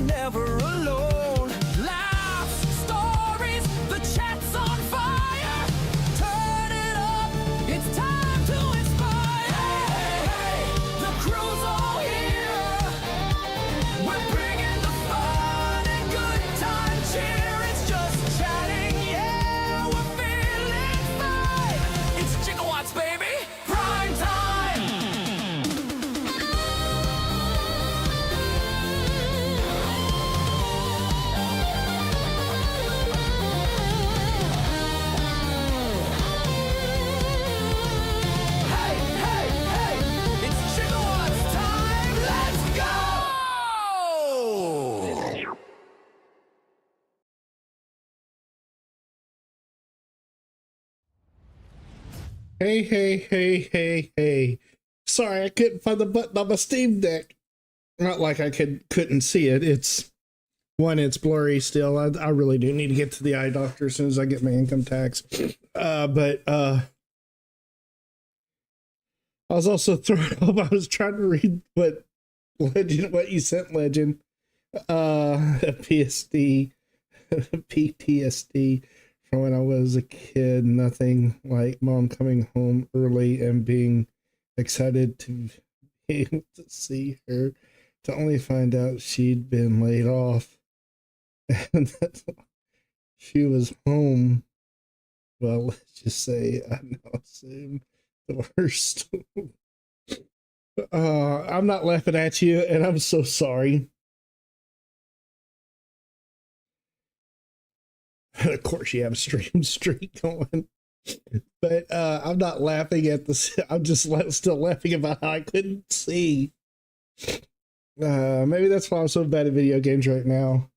never alone. Laughs, stories, the chat's on fire. Turn it up, it's time to inspire. Hey, hey, the crew's all here. We're bringing the fun and good time cheer. It's just chatting, yeah, we're feeling fine. It's Gigawatts, baby, prime time. Hey, hey, hey, it's Gigawatts time. Let's go! Hey, hey, hey, hey, hey. Sorry, I couldn't find the button on my Steam Deck. Not like I couldn't see it. It's blurry still. I really do need to get to the eye doctor as soon as I get my income tax. But I was also thrown off. I was trying to read what you sent, Legend. PSD, PTSD from when I was a kid. Nothing like mom coming home early and being excited to be able to see her, to only find out she'd been laid off and that she was home. Well, let's just say I now assume the worst. I'm not laughing at you, and I'm so sorry. Of course, you have a streak going, but I'm not laughing at this. I'm just still laughing about how I couldn't see. Maybe that's why I'm so bad at video games right now.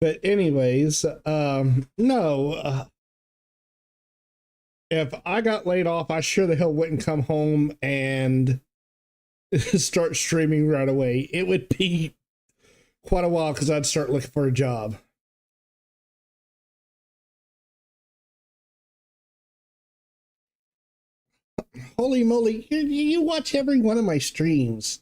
But anyways, no. If I got laid off, I sure the hell wouldn't come home and start streaming right away. It would be quite a while because I'd start looking for a job. Holy moly, you watch every one of my streams.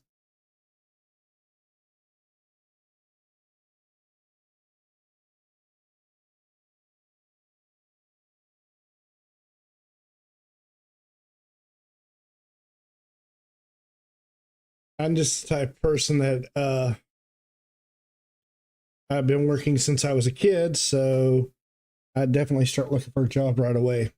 I'm just the type of person that I've been working since I was a kid, so I'd definitely start looking for a job right away.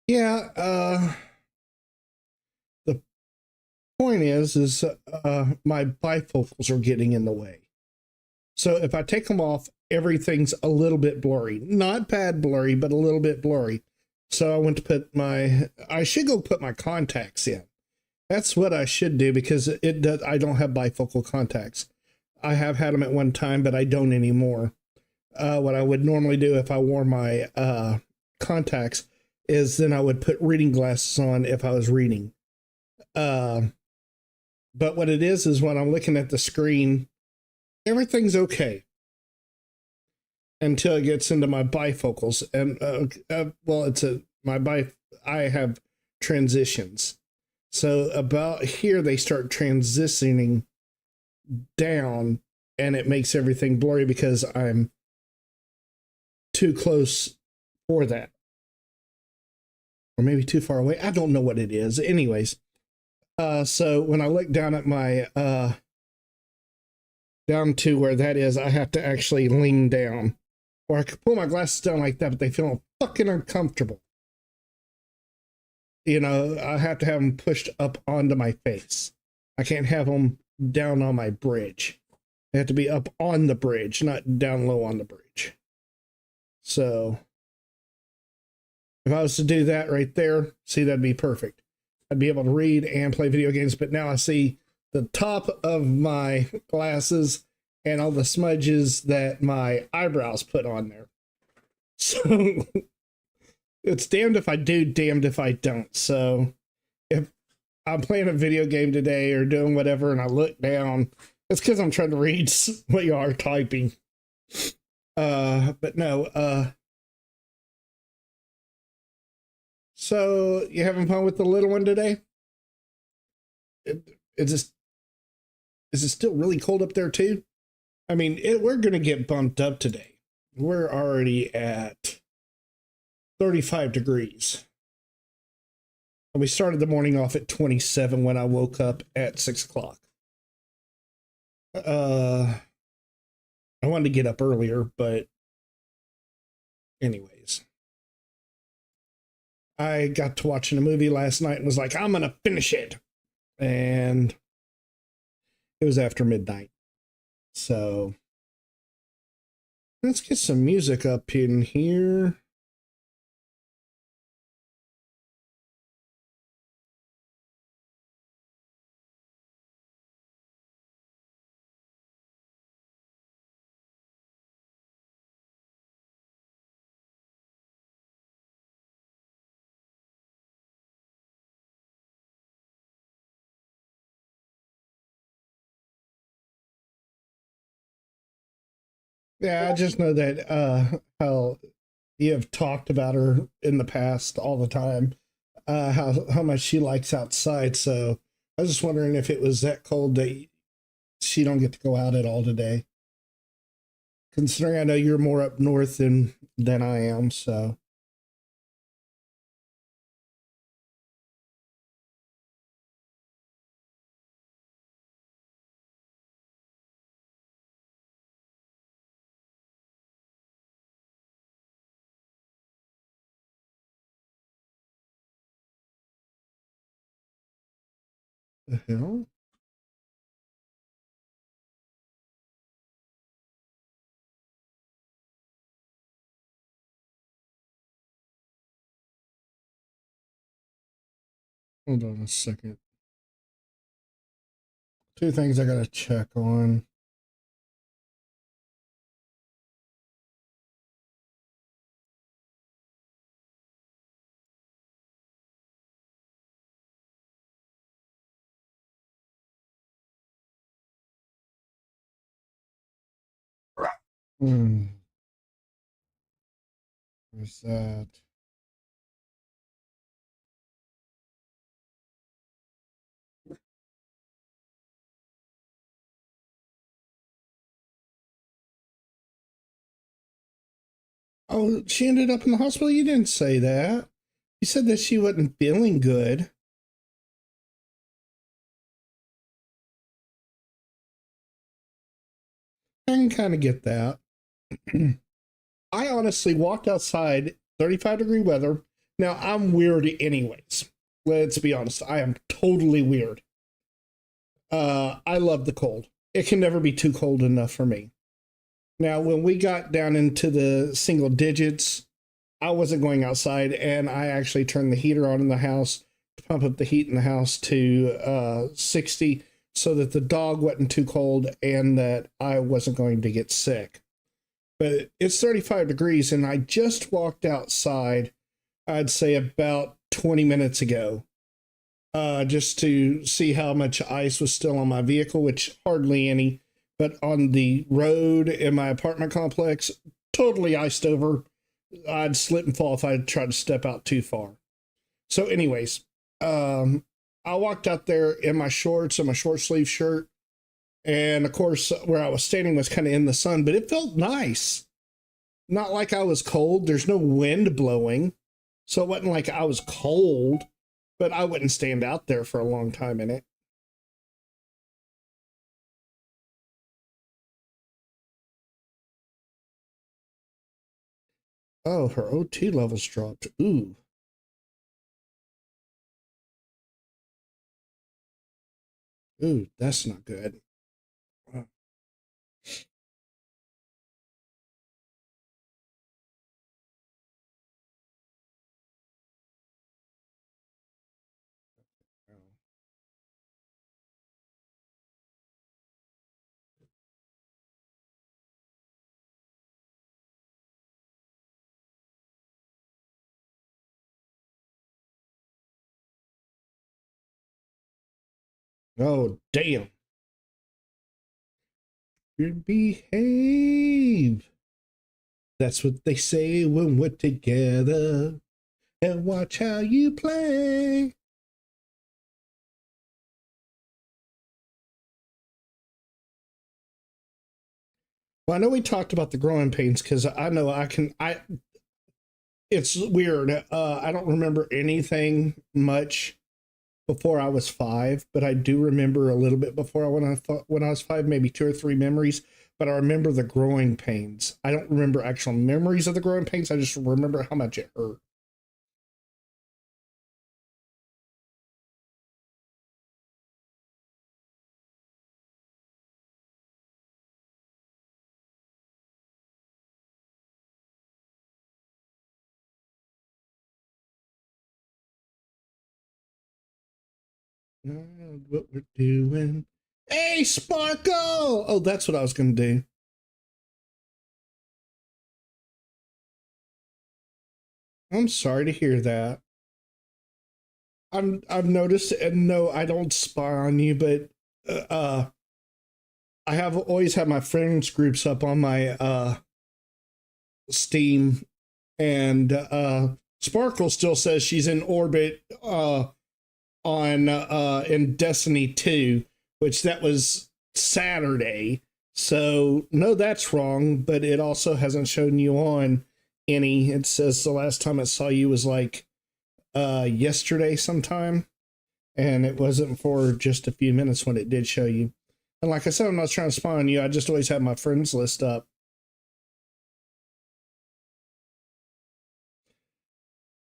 Yeah, the point is my bifocals are getting in the way. So if I take them off, everything's a little bit blurry. Not bad blurry, but a little bit blurry. So I went to put I should go put my contacts in. That's what I should do because I don't have bifocal contacts. I have had them at one time, but I don't anymore. What I would normally do if I wore my contacts is then I would put reading glasses on if I was reading. But what it is when I'm looking at the screen, everything's okay until it gets into my bifocals. And well, I have transitions. So about here, they start transitioning down and it makes everything blurry because I'm too close for that. Or maybe too far away. I don't know what it is. Anyways, so when I look down at my, down to where that is, I have to actually lean down. Or I could pull my glasses down like that, but they feel fucking uncomfortable. You know, I have to have them pushed up onto my face. I can't have them down on my bridge. They have to be up on the bridge, not down low on the bridge. So if I was to do that right there, see, that'd be perfect. I'd be able to read and play video games, but now I see the top of my glasses and all the smudges that my eyebrows put on there. So it's damned if I do, damned if I don't. So if I'm playing a video game today or doing whatever, and I look down. It's because I'm trying to read what you are typing. But no. So you having fun with the little one today? Is it still really cold up there too? I mean, we're gonna get bumped up today. We're already at 35 degrees. And we started the morning off at 27 when I woke up at 6 o'clock. I wanted to get up earlier, but anyways. I got to watching a movie last night and was like, I'm gonna finish it. And it was after midnight. So let's get some music up in here. Yeah, I just know that how you have talked about her in the past all the time, how much she likes outside. So I was just wondering if it was that cold that she don't get to go out at all today. Considering I know you're more up north than I am, so the hell? Hold on a second. Two things I gotta check on. Hmm. Where's that? Oh, she ended up in the hospital? You didn't say that. You said that she wasn't feeling good. I can kind of get that. I honestly walked outside, 35-degree weather. Now, I'm weird anyways. Let's be honest. I am totally weird. I love the cold. It can never be too cold enough for me. Now, when we got down into the single digits, I wasn't going outside, and I actually turned the heater on in the house to pump up the heat in the house to 60 so that the dog wasn't too cold and that I wasn't going to get sick. But it's 35 degrees, and I just walked outside, I'd say about 20 minutes ago, just to see how much ice was still on my vehicle, which hardly any, but on the road in my apartment complex, totally iced over. I'd slip and fall if I tried to step out too far. So, anyways, I walked out there in my shorts and my short sleeve shirt. And of course, where I was standing was kind of in the sun, but it felt nice. Not like I was cold. There's no wind blowing. So it wasn't like I was cold, but I wouldn't stand out there for a long time in it. Oh, her OT levels dropped. Ooh. Ooh, that's not good. Uh, Oh, damn. You behave. That's what they say when we're together. And watch how you play. Well, I know we talked about the growing pains because I know it's weird. I don't remember anything much before I was 5, but I do remember a little bit before when I was 5, maybe 2 or 3 memories. But I remember the growing pains. I don't remember actual memories of the growing pains. I just remember how much it hurt. What we're doing. Hey, Sparkle! Oh, that's what I was going to do. I'm sorry to hear that. I've noticed, and no, I don't spy on you, but I have always had my friends groups up on my Steam, and Sparkle still says she's in orbit on in Destiny 2, which that was Saturday. So no, that's wrong, but it also hasn't shown you on any. It says the last time I saw you was like yesterday sometime, and it wasn't for just a few minutes when it did show you. And like I said, I'm not trying to spy on you. I just always have my friends list up.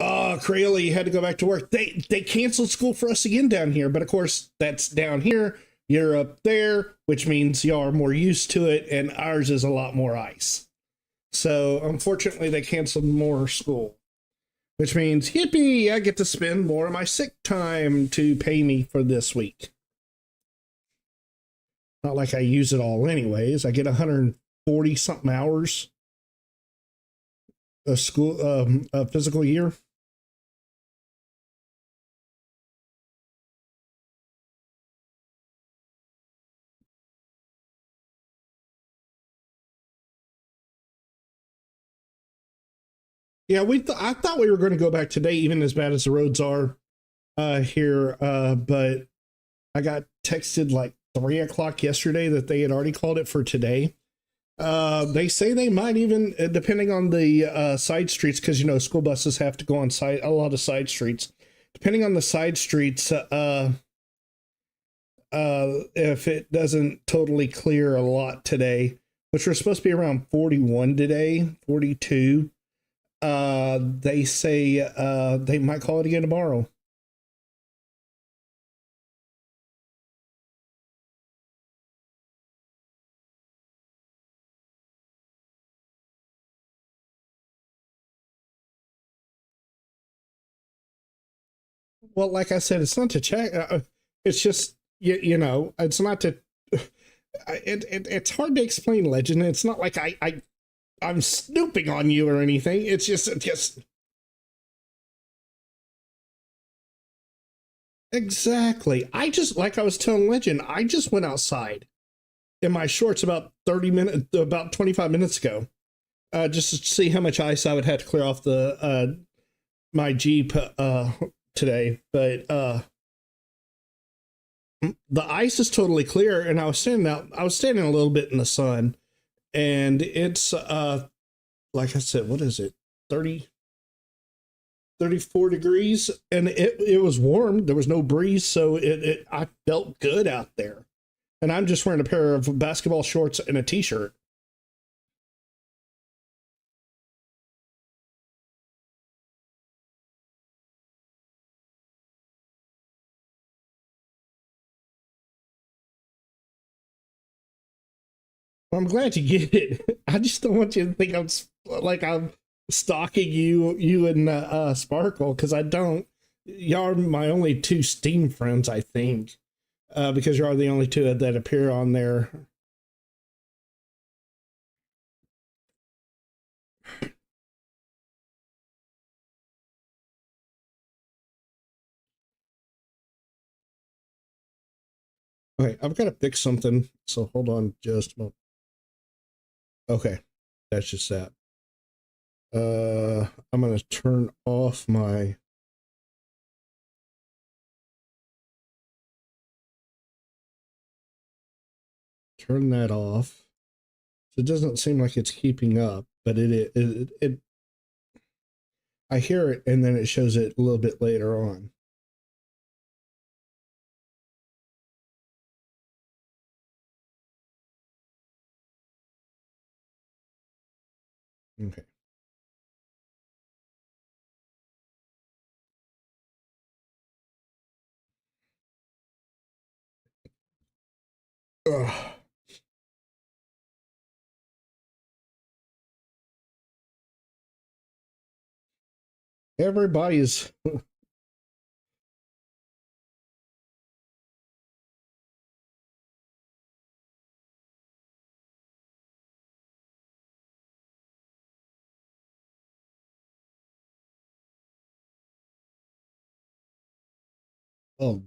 Oh, Crayola, you had to go back to work. They canceled school for us again down here, but of course that's down here. You're up there, which means y'all are more used to it, and ours is a lot more ice. So unfortunately, they canceled more school, which means yippee! I get to spend more of my sick time to pay me for this week. Not like I use it all anyways. I get 140 something hours a school a physical year. Yeah, I thought we were going to go back today, even as bad as the roads are here. But I got texted like 3 o'clock yesterday that they had already called it for today. They say they might even, depending on the side streets, because you know school buses have to go on a lot of side streets. Depending on the side streets, if it doesn't totally clear a lot today, which we're supposed to be around 41 today, 42. They say they might call it again tomorrow. Well, like I said, it's not to check. It's just you know, it's not to. It's hard to explain, Legend. It's not like I'm snooping on you or anything. It's just exactly. I just like I was telling Legend. I just went outside in my shorts about 25 minutes ago, just to see how much ice I would have to clear off the my Jeep today. But the ice is totally clear, and I was standing out. I was standing a little bit in the sun, and it's like I said, what is it, 30, 34 degrees, and it was warm. There was no breeze, so I felt good out there. And I'm just wearing a pair of basketball shorts and a t-shirt. I'm glad you get it. I just don't want you to think like I'm stalking you and Sparkle, because I don't. Y'all are my only two Steam friends, I think, because you are the only two that appear on there. Okay, I've got to fix something. So hold on just a moment. Okay, that's just that. I'm going to turn off my... Turn that off. It doesn't seem like it's keeping up, but it I hear it and then it shows it a little bit later on. Okay. Ugh. Everybody's oh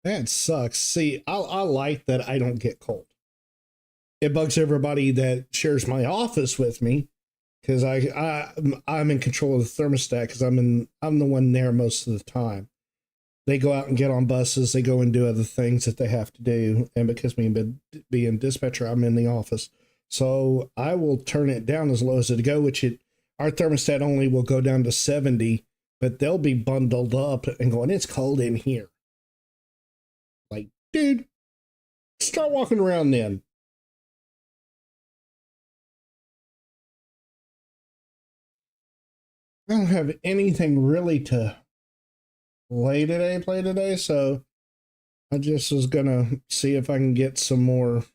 that sucks. See, I like that I don't get cold. It bugs everybody that shares my office with me because I'm in control of the thermostat because I'm the one there most of the time. They go out and get on buses. They go and do other things that they have to do. And because me being dispatcher, I'm in the office. So I will turn it down as low as it go, our thermostat only will go down to 70, but they'll be bundled up and going, it's cold in here. Like, dude, start walking around then. I don't have anything really to play today, so I just was gonna see if I can get some more.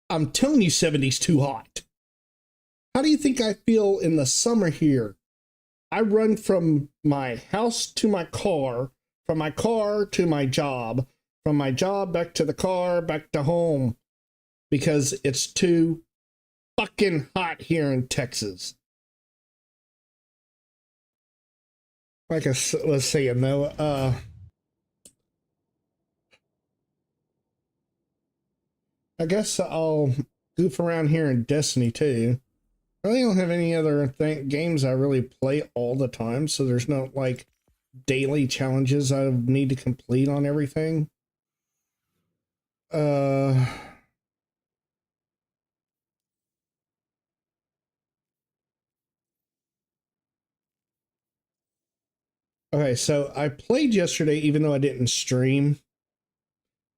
I'm telling you, 70's too hot. How do you think I feel in the summer here? I run from my house to my car, from my car to my job, from my job back to the car, back to home, because it's too fucking hot here in Texas. Like I was saying though, I guess I'll goof around here in Destiny too. I really don't have any other games I really play all the time, so there's no like daily challenges I need to complete on everything. Okay, so I played yesterday, even though I didn't stream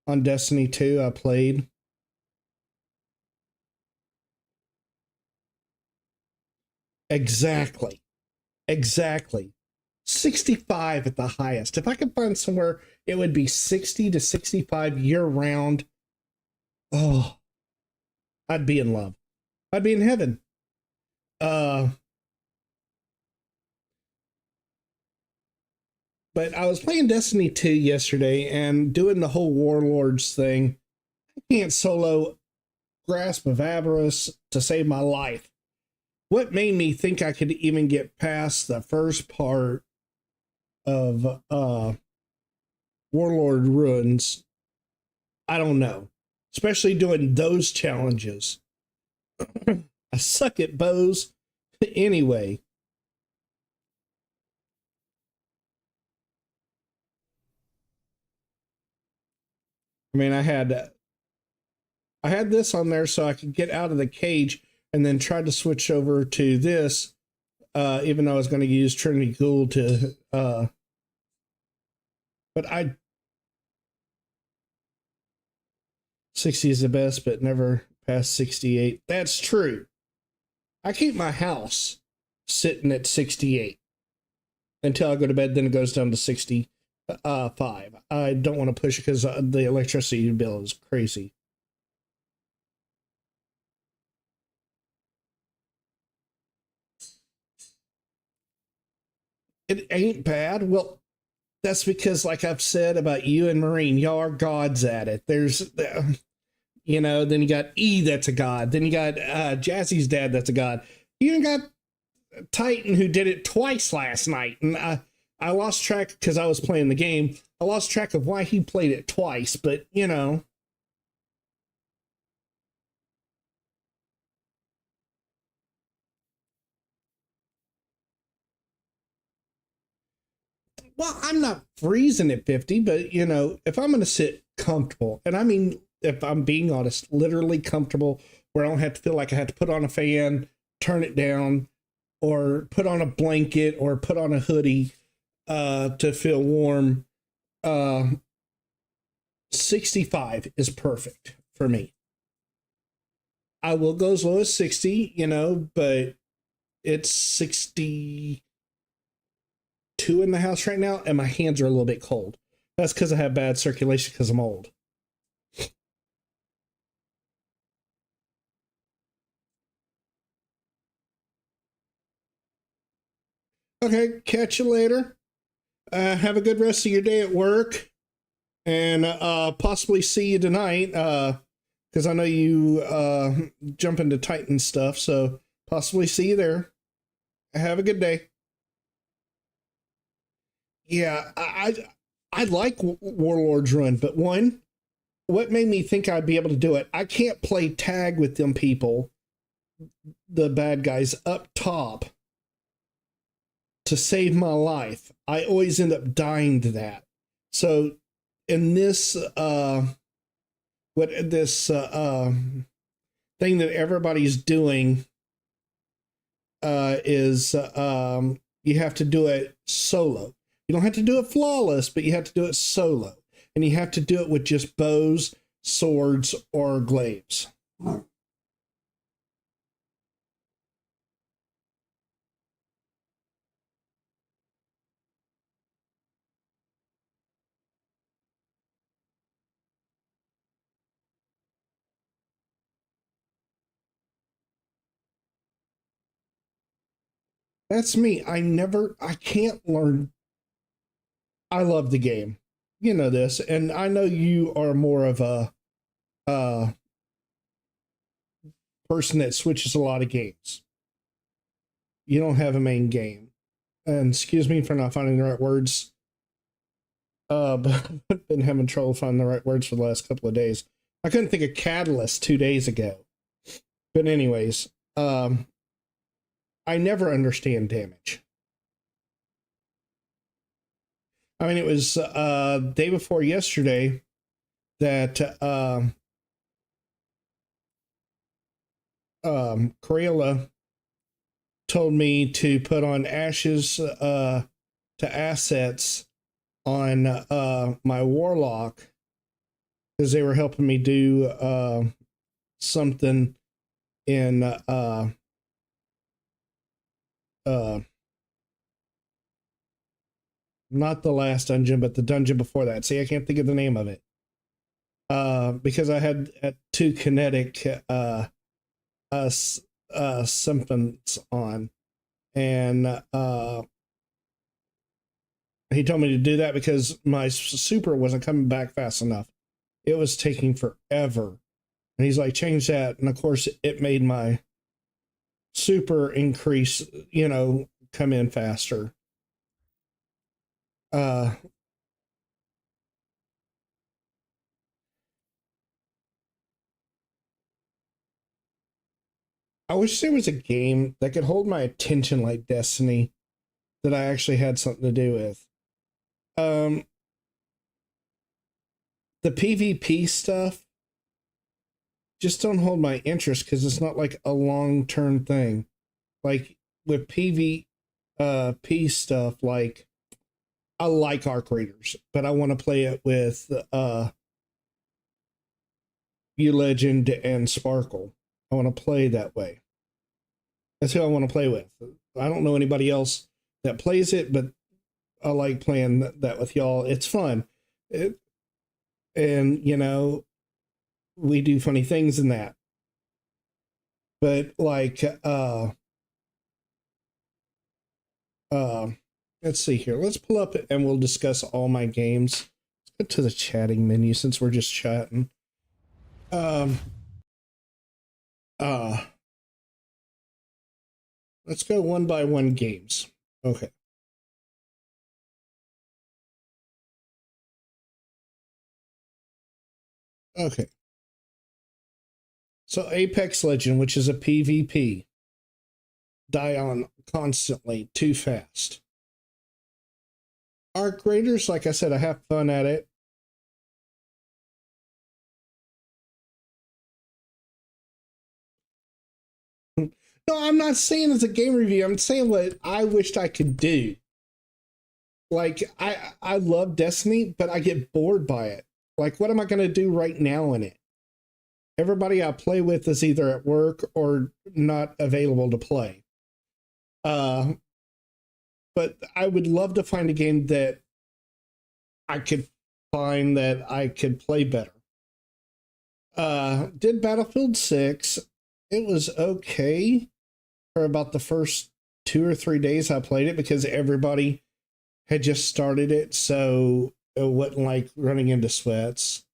on Destiny 2. I played. Exactly. Exactly. 65 at the highest. If I could find somewhere it would be 60 to 65 year round, oh, I'd be in love. I'd be in heaven. Uh, but I was playing Destiny 2 yesterday and doing the whole Warlords thing. I can't solo Grasp of Avarice to save my life. What made me think I could even get past the first part of Warlord Ruins, I don't know. Especially doing those challenges. I suck at bows anyway. I mean, I had this on there so I could get out of the cage and then tried to switch over to this, even though I was going to use Trinity Ghoul to, but 60 is the best, but never past 68. That's true. I keep my house sitting at 68 until I go to bed, then it goes down to 65. I don't want to push it because the electricity bill is crazy. It ain't bad. Well, that's because, like I've said about you and Marine, y'all are gods at it. There's, then you got E, that's a god. Then you got Jazzy's dad, that's a god. You even got Titan, who did it twice last night. And I lost track because I was playing the game. I lost track of why he played it twice, but you know. Well, I'm not freezing at 50, but you know, if I'm going to sit comfortable, and I mean, if I'm being honest, literally comfortable, where I don't have to feel like I have to put on a fan, turn it down, or put on a blanket or put on a hoodie to feel warm. 65 is perfect for me. I will go as low as 60, you know, but it's 62 in the house right now, and my hands are a little bit cold. That's because I have bad circulation because I'm old. Okay, catch you later. Have a good rest of your day at work, and possibly see you tonight. Because I know you jump into Titan stuff, so possibly see you there. Have a good day. Yeah, I like Warlord's Run, but one, what made me think I'd be able to do it? I can't play tag with them people, the bad guys up top, to save my life. I always end up dying to that. So in this thing that everybody's doing is you have to do it solo. You don't have to do it flawless, but you have to do it solo. And you have to do it with just bows, swords, or glaives. That's me. I can't learn. I love the game. You know this, and I know you are more of a uh, person that switches a lot of games. You don't have a main game. And excuse me for not finding the right words. But I've been having trouble finding the right words for the last couple of days. I couldn't think of Catalyst 2 days ago. But anyways, I never understand damage. I mean, it was day before yesterday that Crayola told me to put on ashes to assets on my warlock because they were helping me do something in not the last dungeon, but the dungeon before that. See, I can't think of the name of it. Because I had two kinetic somethings on, and he told me to do that because my super wasn't coming back fast enough. It was taking forever. And he's like, change that. And of course, it made my super increase, you know, come in faster. I wish there was a game that could hold my attention like Destiny that I actually had something to do with. The PvP stuff just don't hold my interest because it's not like a long-term thing. Like with PvP stuff, like I like Arc Raiders, but I want to play it with U Legend and Sparkle. I want to play that way. That's who I want to play with. I don't know anybody else that plays it, but I like playing that with y'all. It's fun. And, you know, we do funny things in that. But like, let's see here. Let's pull up and we'll discuss all my games. Let's go to the chatting menu since we're just chatting. Let's go one by one games. Okay. Okay. So Apex Legend, which is a PvP, die on constantly, too fast. Arc Raiders, like I said, I have fun at it. No, I'm not saying it's a game review. I'm saying what I wished I could do. Like I love Destiny, but I get bored by it. Like, what am I going to do right now in it? Everybody I play with is either at work or not available to play. Uh, but I would love to find a game that I could find that I could play better. Did Battlefield 6. It was okay for about the first 2 or 3 days I played it because everybody had just started it, so it wasn't like running into sweats.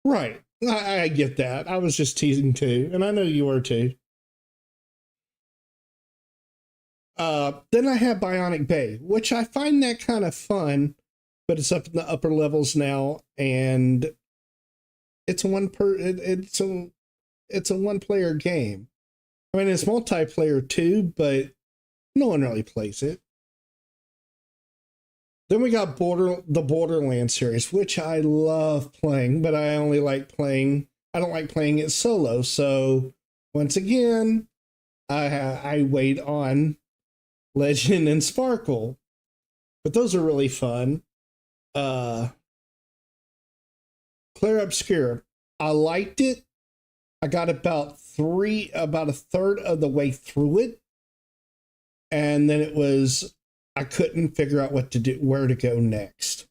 Right. I get that. I was just teasing too, and I know you were too. Then I have Bionic Bay, which I find that kind of fun, but it's up in the upper levels now, and it's a it's a one player game. I mean, it's multiplayer too, but no one really plays it. Then we got the Borderlands series, which I love playing, but I only like playing. I don't like playing it solo. So once again, I wait on Legend and Sparkle, but those are really fun. Uh, Clair Obscur, I liked it. I got about a third of the way through it, and then I couldn't figure out what to do, where to go next.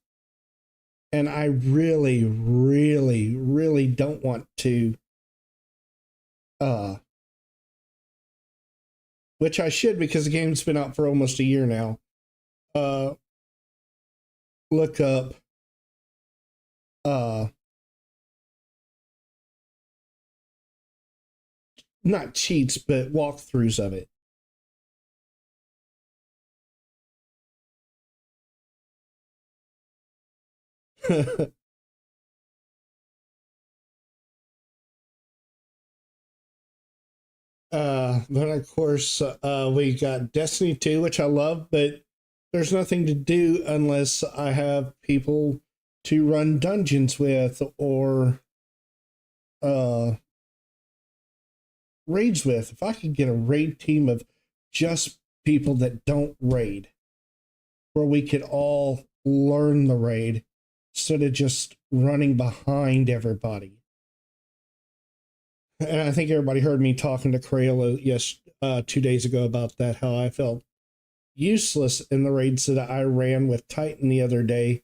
And I really, really, really don't want to, uh, which I should because the game's been out for almost a year now. Uh, look up, uh, not cheats, but walkthroughs of it. Then of course we got Destiny 2, which I love, but there's nothing to do unless I have people to run dungeons with or uh raids with. If I could get a raid team of just people that don't raid, where we could all learn the raid instead of just running behind everybody. And I think everybody heard me talking to Crayola 2 days ago about that, how I felt useless in the raids that I ran with Titan the other day,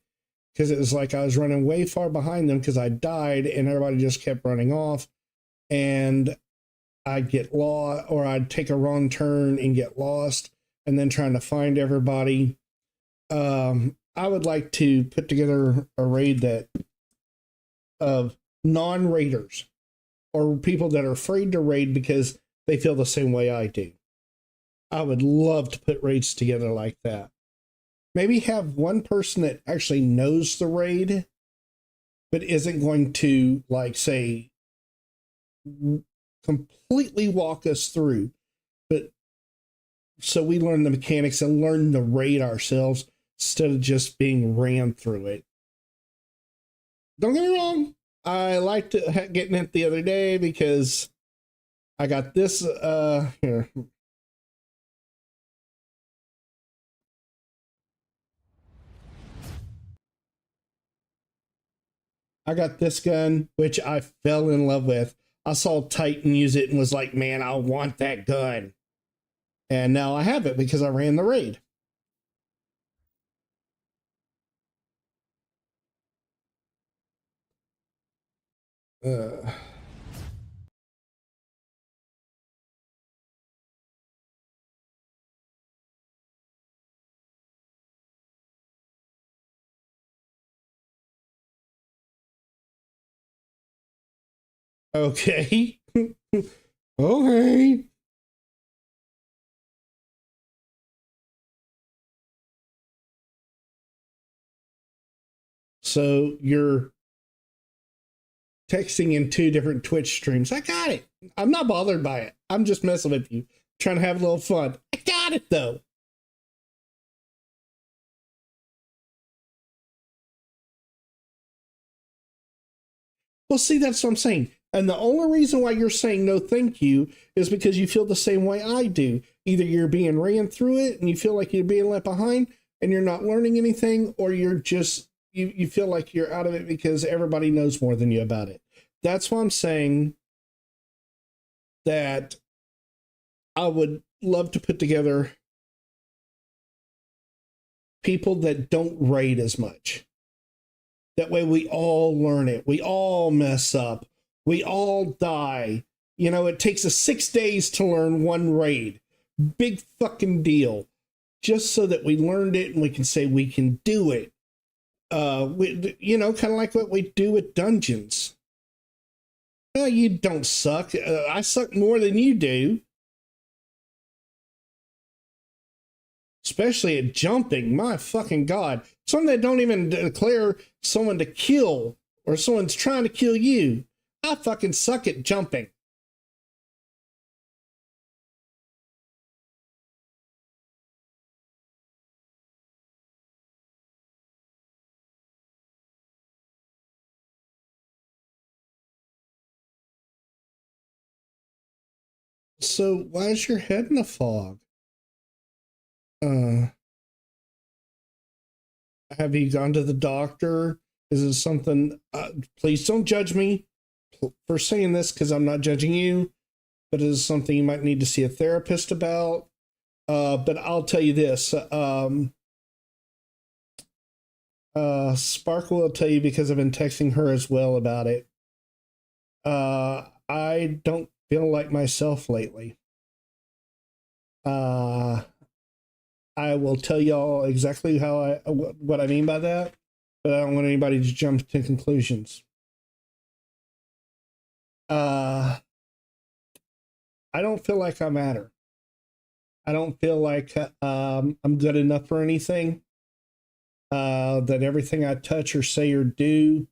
because it was like I was running way far behind them because I died and everybody just kept running off, and I'd get lost or I'd take a wrong turn and get lost and then trying to find everybody. I would like to put together a raid that of non-raiders or people that are afraid to raid because they feel the same way I do. I would love to put raids together like that. Maybe have one person that actually knows the raid, but isn't going to, like, say, completely walk us through. But so we learn the mechanics and learn the raid ourselves instead of just being ran through it. Don't get me wrong. I liked getting it the other day because I got this here. I got this gun, which I fell in love with. I saw Titan use it and was like, man, I want that gun. And now I have it because I ran the raid. Uh, okay. Okay. So you're texting in 2 different Twitch streams. I got it. I'm not bothered by it. I'm just messing with you, trying to have a little fun. I got it though. Well, see, that's what I'm saying. And the only reason why you're saying no thank you is because you feel the same way I do. Either you're being ran through it and you feel like you're being left behind and you're not learning anything, or you're just, you feel like you're out of it because everybody knows more than you about it. That's why I'm saying that I would love to put together people that don't raid as much. That way we all learn it. We all mess up. We all die. You know, it takes us 6 days to learn one raid. Big fucking deal. Just so that we learned it and we can say we can do it. You know, kind of like what we do with dungeons. You don't suck. I suck more than you do. Especially at jumping. My fucking God. Some that don't even declare someone to kill, or someone's trying to kill you. I fucking suck at jumping. So why is your head in a fog? Have you gone to the doctor? Is it something? Please don't judge me for saying this, because I'm not judging you. But it is something you might need to see a therapist about. But I'll tell you this. Sparkle will tell you, because I've been texting her as well about it. I don't feel like myself lately. I will tell y'all exactly what I mean by that, but I don't want anybody to jump to conclusions. I don't feel like I matter. I don't feel like I'm good enough for anything. That everything I touch or say or do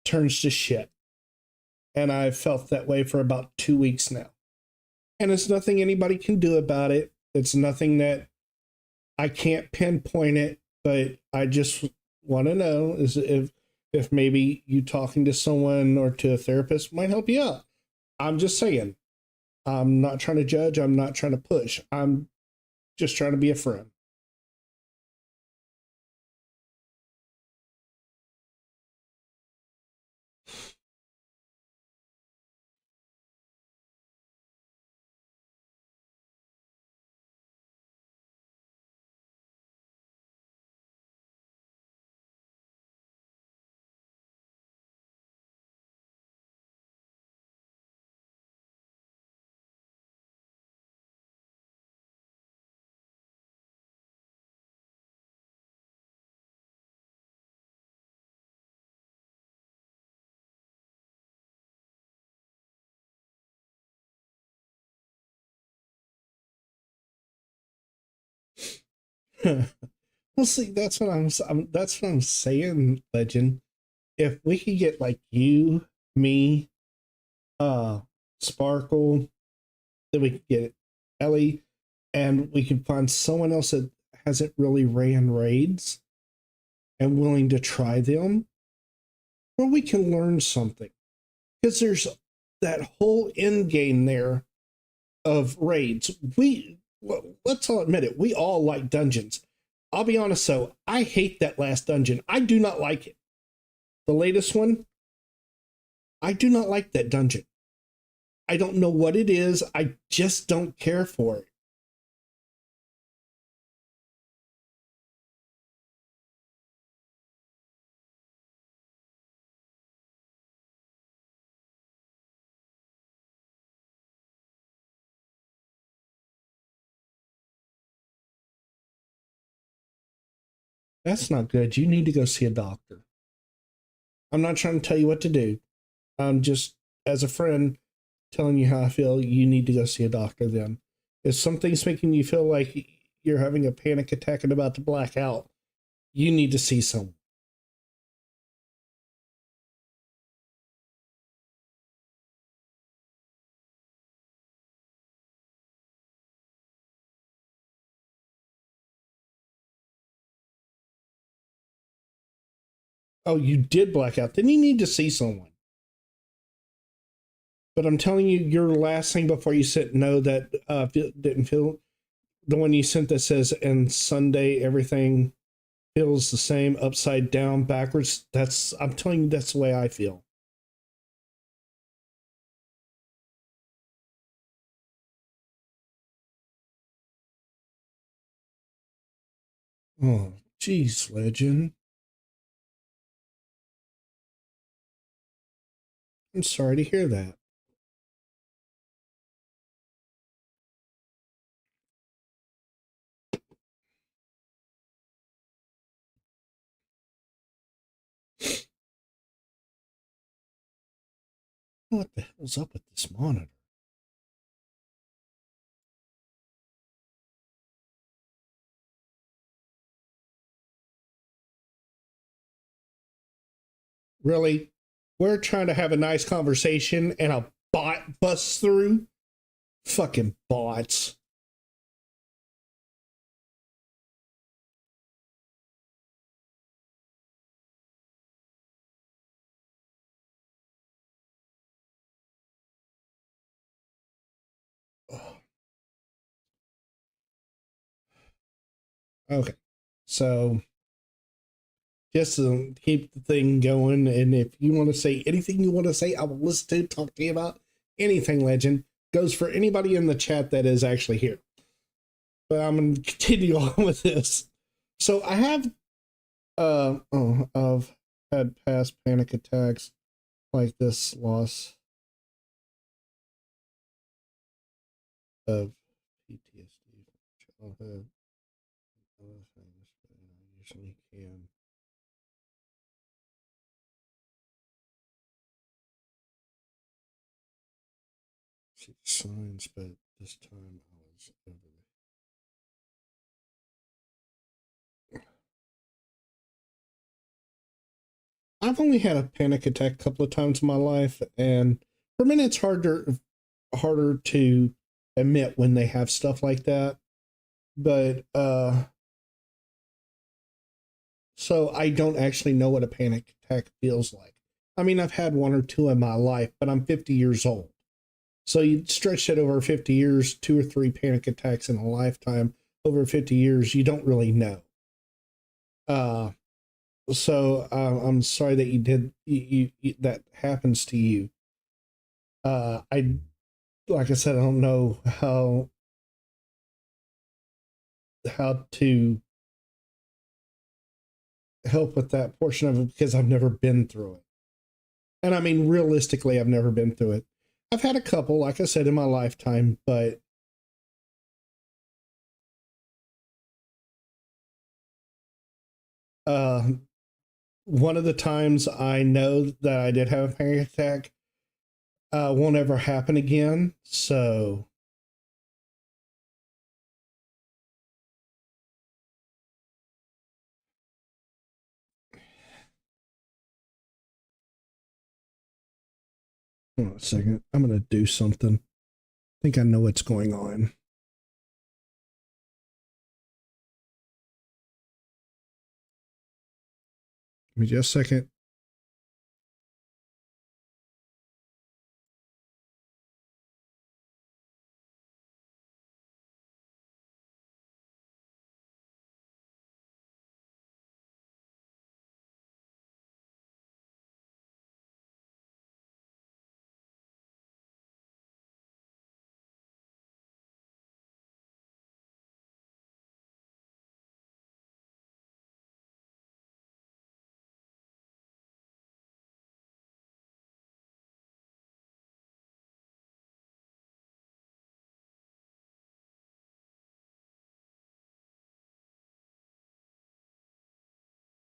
turns to shit. And I've felt that way for about 2 weeks now. And it's nothing anybody can do about it. It's nothing that I can't pinpoint it, but I just want to know is if maybe you talking to someone or to a therapist might help you out. I'm just saying. I'm not trying to judge. I'm not trying to push. I'm just trying to be a friend. Well, see, that's what I'm saying, Legend. If we could get like you, me, Sparkle, then we could get Ellie, and we could find someone else that hasn't really ran raids and willing to try them, where we can learn something. Because there's that whole end game there of raids. Let's all admit it, we all like dungeons. I'll be honest though, I hate that last dungeon. I do not like it. The latest one, I do not like that dungeon. I don't know what it is. I just don't care for it. That's not good. You need to go see a doctor. I'm not trying to tell you what to do. I'm just, as a friend, telling you how I feel. You need to go see a doctor then. If something's making you feel like you're having a panic attack and about to black out, you need to see someone. Oh, you did black out. Then you need to see someone. But I'm telling you, your last thing before you said no, that didn't feel the one you sent that says, and Sunday everything feels the same, upside down, backwards. That's, I'm telling you, that's the way I feel. Oh, geez, legend. I'm sorry to hear that. What the hell's up with this monitor? Really? We're trying to have a nice conversation and a bot busts through? Fucking bots. Oh, okay. So just to keep the thing going, and if you want to say anything you want to say, I will listen to, talk to you about anything, legend. Goes for anybody in the chat that is actually here. But I'm going to continue on with this. So I have, I've had past panic attacks like this loss of PTSD from childhood. Other things, but I usually can see the signs, but this time I was over it. I've only had a panic attack a couple of times in my life, and for me, it's harder to admit when they have stuff like that. But so I don't actually know what a panic attack feels like. I mean, I've had one or two in my life, but I'm 50 years old. So you stretch it over 50 years, two or three panic attacks in a lifetime over 50 years, you don't really know. Uh, so I'm sorry that you did that happens to you. I like I said, I don't know how to help with that portion of it because I've never been through it. And I mean, realistically, I've never been through it. I've had a couple, like I said, in my lifetime, but uh, one of the times I know that I did have a panic attack won't ever happen again. So, hold on a second. I'm going to do something. I think I know what's going on. Give me just a second.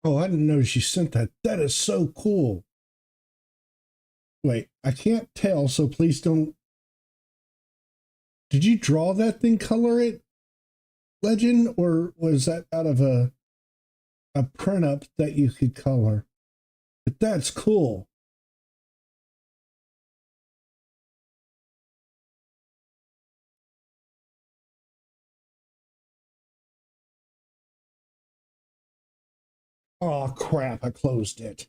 Oh, I didn't notice you sent that. That is so cool. Wait, I can't tell, so please don't. Did you draw that thing, color it, legend, or was that out of a print up that you could color? But that's cool. Oh, crap. I closed it.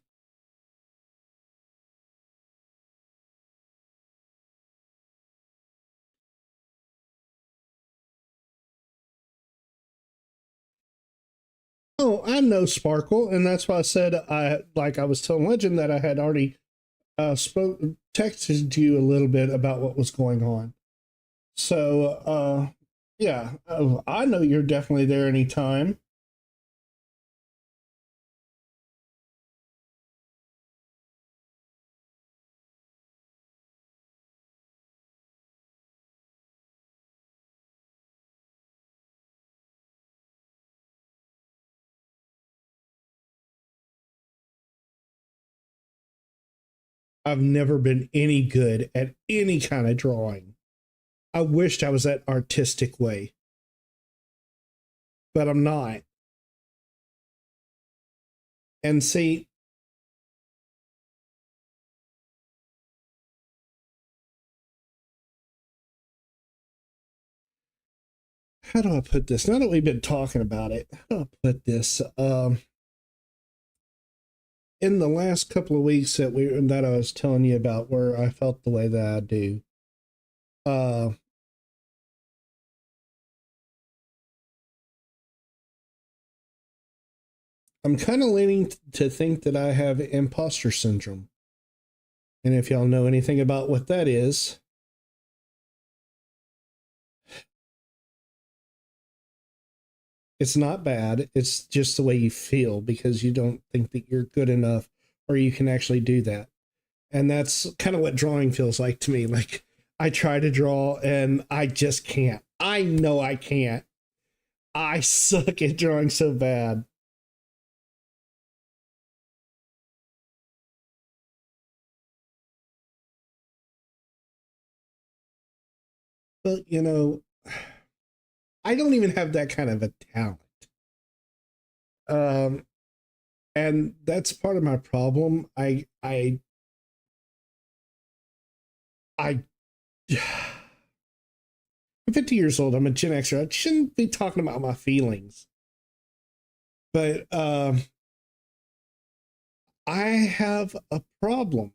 Oh, I know Sparkle, and that's why I said I was telling Legend that I had already texted you a little bit about what was going on. So yeah, I know you're definitely there anytime. I've never been any good at any kind of drawing. I wished I was that artistic way, but I'm not. And see, how do I put this? Now that we've been talking about it, how do I put this? In the last couple of weeks that I was telling you about, where I felt the way that I do, uh, I'm kind of leaning to think that I have imposter syndrome. And if y'all know anything about what that is, it's not bad. It's just the way you feel because you don't think that you're good enough or you can actually do that. And that's kind of what drawing feels like to me. Like I try to draw and I just can't. I know I can't. I suck at drawing so bad. But, I don't even have that kind of a talent. Um, and that's part of my problem. I, I'm 50 years old. I'm a Gen Xer. I shouldn't be talking about my feelings, but I have a problem,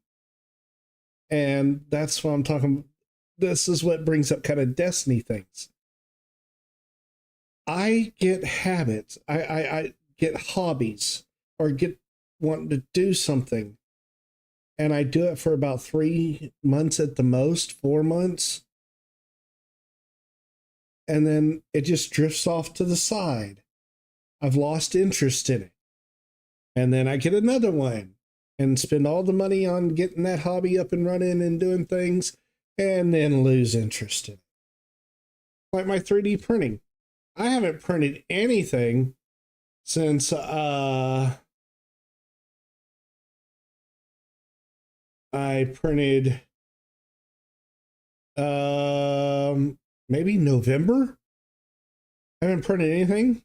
and that's what I'm talking. This is what brings up kind of destiny things. I get habits. I get hobbies or get wanting to do something, and I do it for about 3 months at the most, 4 months, and then it just drifts off to the side. I've lost interest in it. And then I get another one and spend all the money on getting that hobby up and running and doing things and then lose interest in it. Like my 3D printing. I haven't printed anything since I printed maybe November. I haven't printed anything.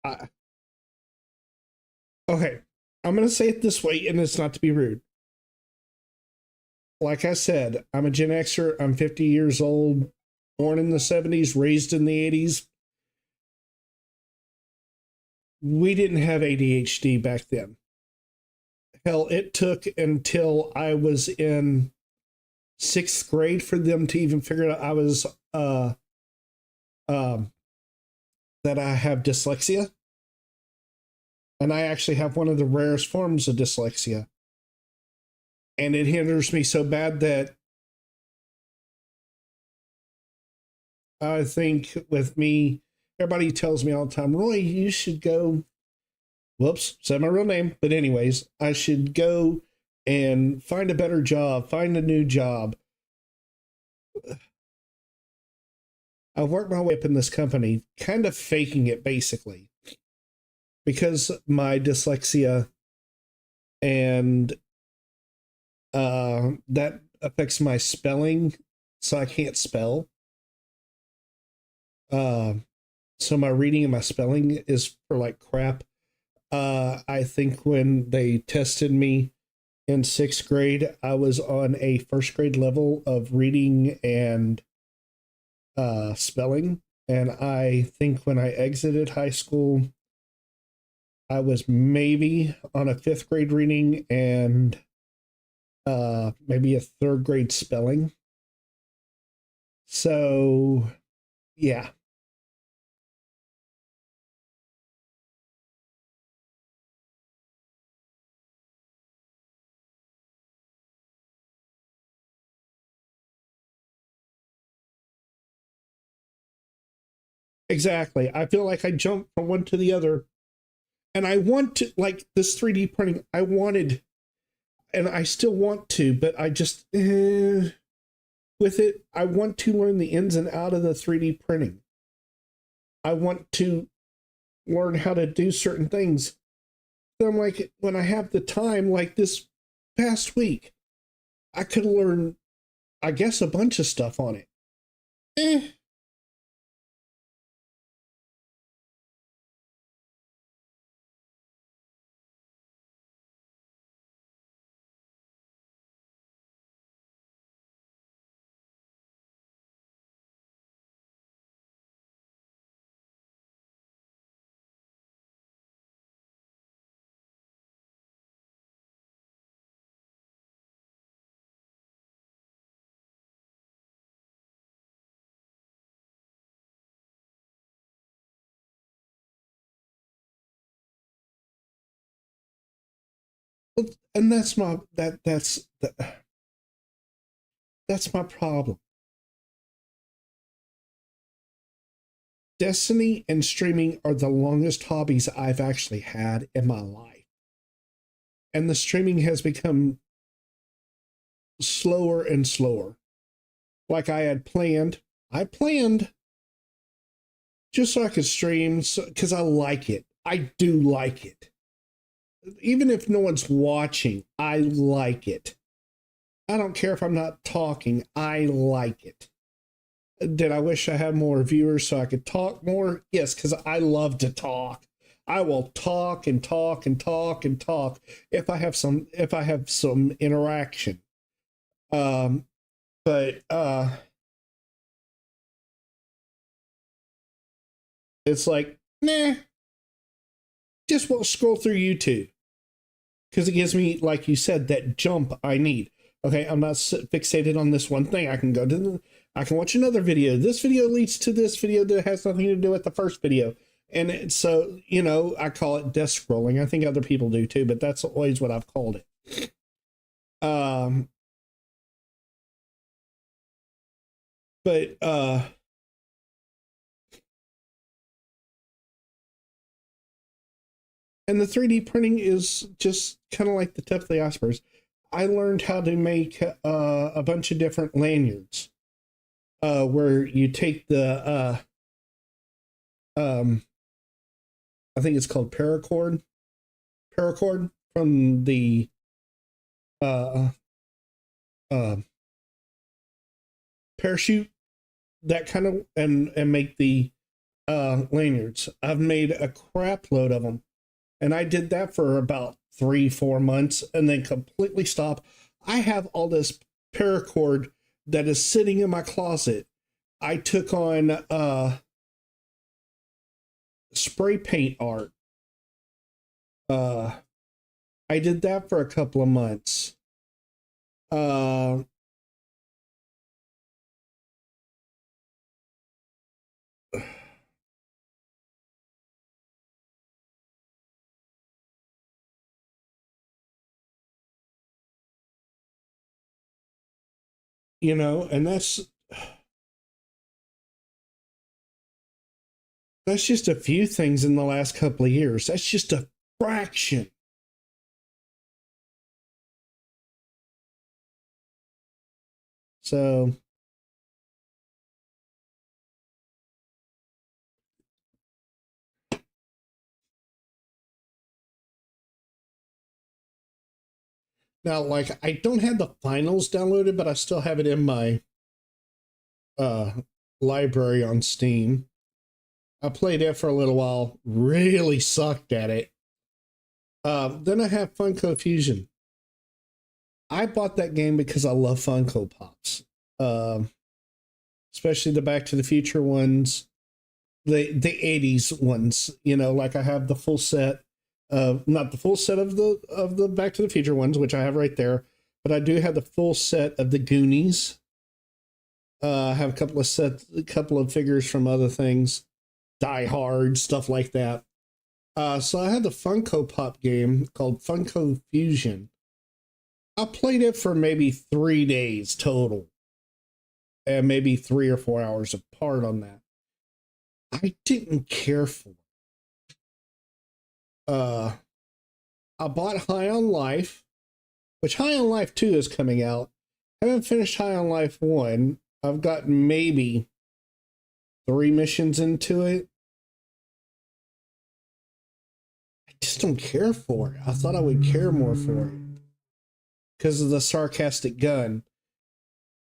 I, okay, I'm going to say it this way, and it's not to be rude. Like I said, I'm a Gen Xer. I'm 50 years old, born in the 70s, raised in the 80s. We didn't have ADHD back then. Hell, it took until I was in 6th grade for them to even figure out I was um that I have dyslexia. And I actually have one of the rarest forms of dyslexia. And it hinders me so bad that I think with me, everybody tells me all the time, Roy, you should go. Whoops, said my real name. But, anyways, I should go and find a better job, find a new job. I've worked my way up in this company, kind of faking it basically, because my dyslexia and That affects my spelling, so I can't spell. Uh, so my reading and my spelling is for like crap. I think when they tested me in sixth grade, I was on a first grade level of reading and spelling. And I think when I exited high school, I was maybe on a fifth grade reading and maybe a third grade spelling. So, yeah. Exactly. I feel like I jumped from one to the other. And I want to, like this 3D printing, I wanted, and I still want to, but I just, with it, I want to learn the ins and out of the 3D printing. I want to learn how to do certain things. So I'm like, when I have the time, like this past week, I could learn, I guess, a bunch of stuff on it. Eh. And that's my problem. Destiny and streaming are the longest hobbies I've actually had in my life. And the streaming has become slower and slower. Like I had planned. I planned just so I could stream because I like it. I do like it. Even if no one's watching, I like it. I don't care if I'm not talking, I like it. Did I wish I had more viewers so I could talk more? Yes, because I love to talk. I will talk and talk and talk and talk if I have some interaction. Um, but it's like, nah, just will scroll through YouTube because it gives me, like you said, that jump I need. Okay, I'm not fixated on this one thing. I can go to I can watch another video. This video leads to this video that has nothing to do with the first video. And so, I call it desk scrolling. I think other people do too, but that's always what I've called it. Um, but and the 3D printing is just kind of like the tip of the iceberg. I learned how to make a bunch of different lanyards where you take the I think it's called paracord from the uh, uh, parachute, that kind of, and make the lanyards. I've made a crap load of them, and I did that for about 3-4 months, and then completely stopped. I have all this paracord that is sitting in my closet. I took on spray paint art. Uh, I did that for a couple of months. Uh, and that's just a few things in the last couple of years. That's just a fraction. So, Now, like, I don't have the finals downloaded, but I still have it in my library on Steam. I played it for a little while, really sucked at it. Then I have Funko Fusion. I bought that game because I love Funko Pops, especially the Back to the Future ones, the 80s ones. You know, like I have the full set of, not the full set of the Back to the Future ones, which I have right there, but I do have the full set of the Goonies. I have a couple of figures from other things, Die Hard, stuff like that. So I had the Funko Pop game called Funko Fusion. I played it for maybe 3 days total, and maybe 3 or 4 hours apart on that. I didn't care for it. I bought High on Life, which High on Life 2 is coming out. I haven't finished High on Life 1. I've got maybe 3 missions into it. I just don't care for it. I thought I would care more for it because of the sarcastic gun,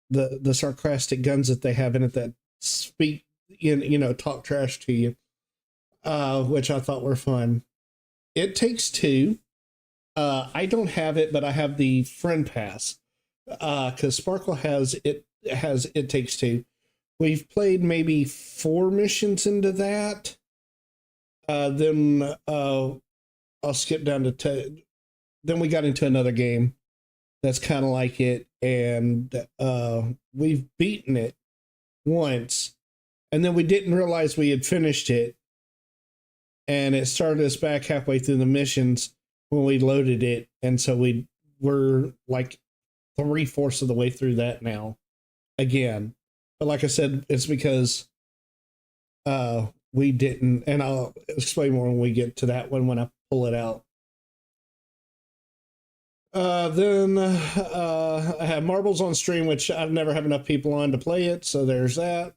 the sarcastic guns that they have in it that speak, talk trash to you, which I thought were fun. It Takes Two. I don't have it, but I have the friend pass because Sparkle has it. It Takes Two. We've played maybe 4 missions into that. Then I'll skip down to 10. Then we got into another game that's kind of like it, and we've beaten it once, and then we didn't realize we had finished it, and it started us back halfway through the missions when we loaded it, and so we're like 3/4 of the way through that now again. But like I said, it's because we didn't, and I'll explain more when we get to that one when I pull it out. Then I have Marbles on Stream, which I've never had enough people on to play it, so there's that.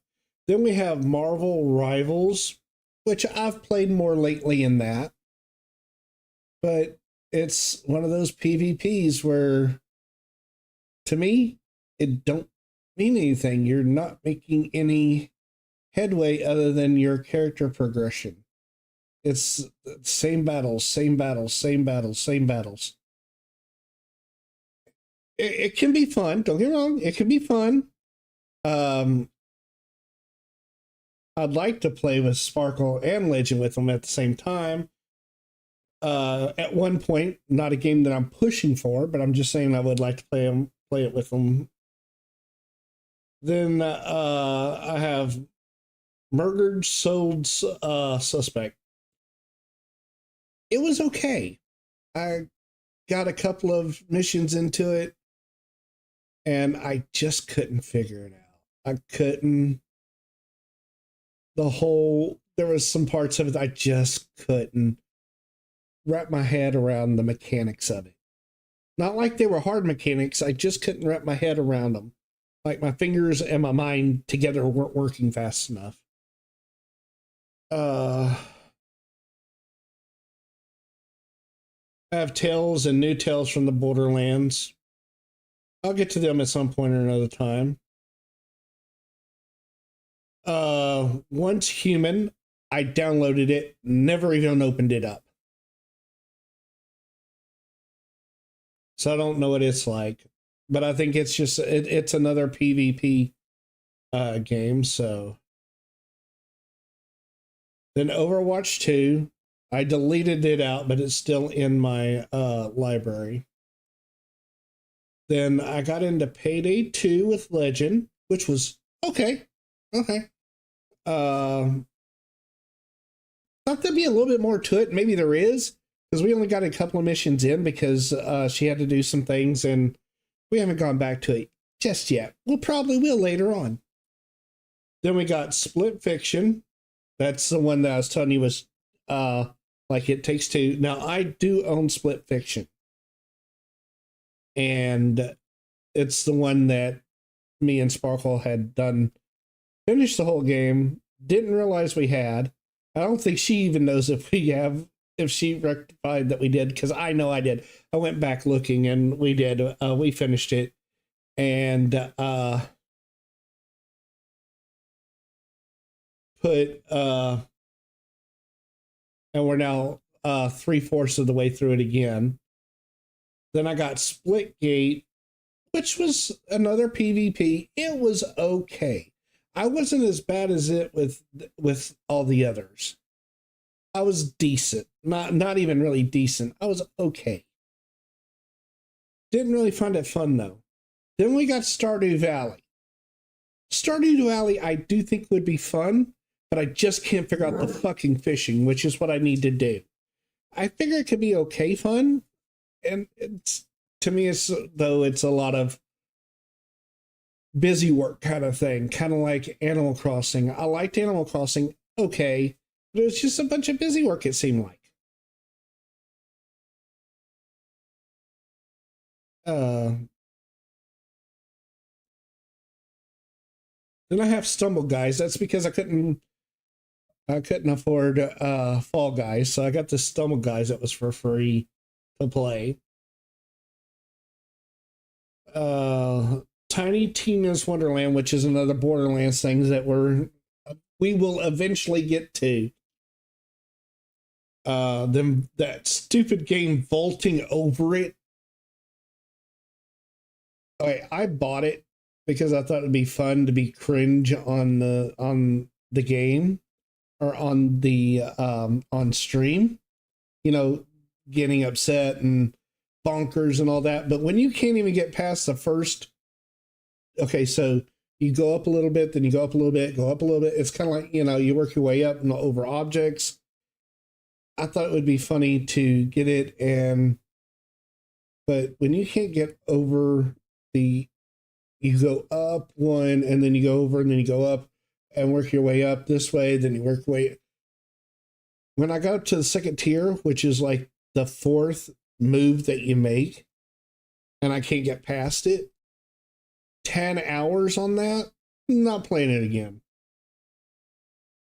Then we have Marvel Rivals, which I've played more lately in that. But it's one of those PvPs where, to me, it don't mean anything. You're not making any headway other than your character progression. It's same battles, same battles, same battles, same battles. It can be fun. Don't get me wrong. It can be fun. I'd like to play with Sparkle and Legend with them at the same time. At one point, not a game that I'm pushing for, but I'm just saying I would like to play it with them. Then I have Murdered Sold Suspect. It was okay. I got a couple of missions into it, and I just couldn't figure it out. There was some parts of it I just couldn't wrap my head around the mechanics of it. Not like they were hard mechanics, I just couldn't wrap my head around them. Like my fingers and my mind together weren't working fast enough. I have Tales and New Tales from the Borderlands. I'll get to them at some point or another time. Once Human, I downloaded it, never even opened it up. So I don't know what it's like, but I think it's just, it's another PvP game, so. Then Overwatch 2, I deleted it out, but it's still in my library. Then I got into Payday 2 with Legend, which was okay. Okay. Thought there'd be a little bit more to it. Maybe there is, because we only got a couple of missions in because she had to do some things, and we haven't gone back to it just yet. We'll probably will later on. Then we got Split Fiction. That's the one that I was telling you was like It Takes Two. Now, I do own Split Fiction. And it's the one that me and Sparkle had done, finished the whole game, didn't realize we had. I don't think she even knows if we have if she rectified that we did, because I know I did. I went back looking and we did. We finished it, and put and we're now 3/4 of the way through it again. Then I got Splitgate, which was another PvP. It was okay. I wasn't as bad as it with all the others. I was decent. Not even really decent. I was okay. Didn't really find it fun though. Then we got Stardew Valley. Stardew Valley I do think would be fun, but I just can't figure out the fucking fishing, which is what I need to do. I figure it could be okay fun, and it's, to me, it's a lot of busy work kind of thing, kind of like Animal Crossing. I liked Animal Crossing, okay, but it was just a bunch of busy work, it seemed like. Then I have Stumble Guys. That's because I couldn't afford Fall Guys, so I got the Stumble Guys that was for free to play. Tiny Tina's Wonderland, which is another Borderlands thing that we will eventually get to. Then that stupid game Vaulting Over It. Okay, I bought it because I thought it'd be fun to be cringe on the game, or on the on stream, you know, getting upset and bonkers and all that. But when you can't even get past the first, okay, so you go up a little bit, then you go up a little bit, go up a little bit. It's kind of like, you know, you work your way up and over objects. I thought it would be funny to get it, but when you can't get over you go up one and then you go over and then you go up and work your way up this way, then you work your way. When I got up to the second tier, which is like the fourth move that you make, and I can't get past it, 10 hours on that, not playing it again.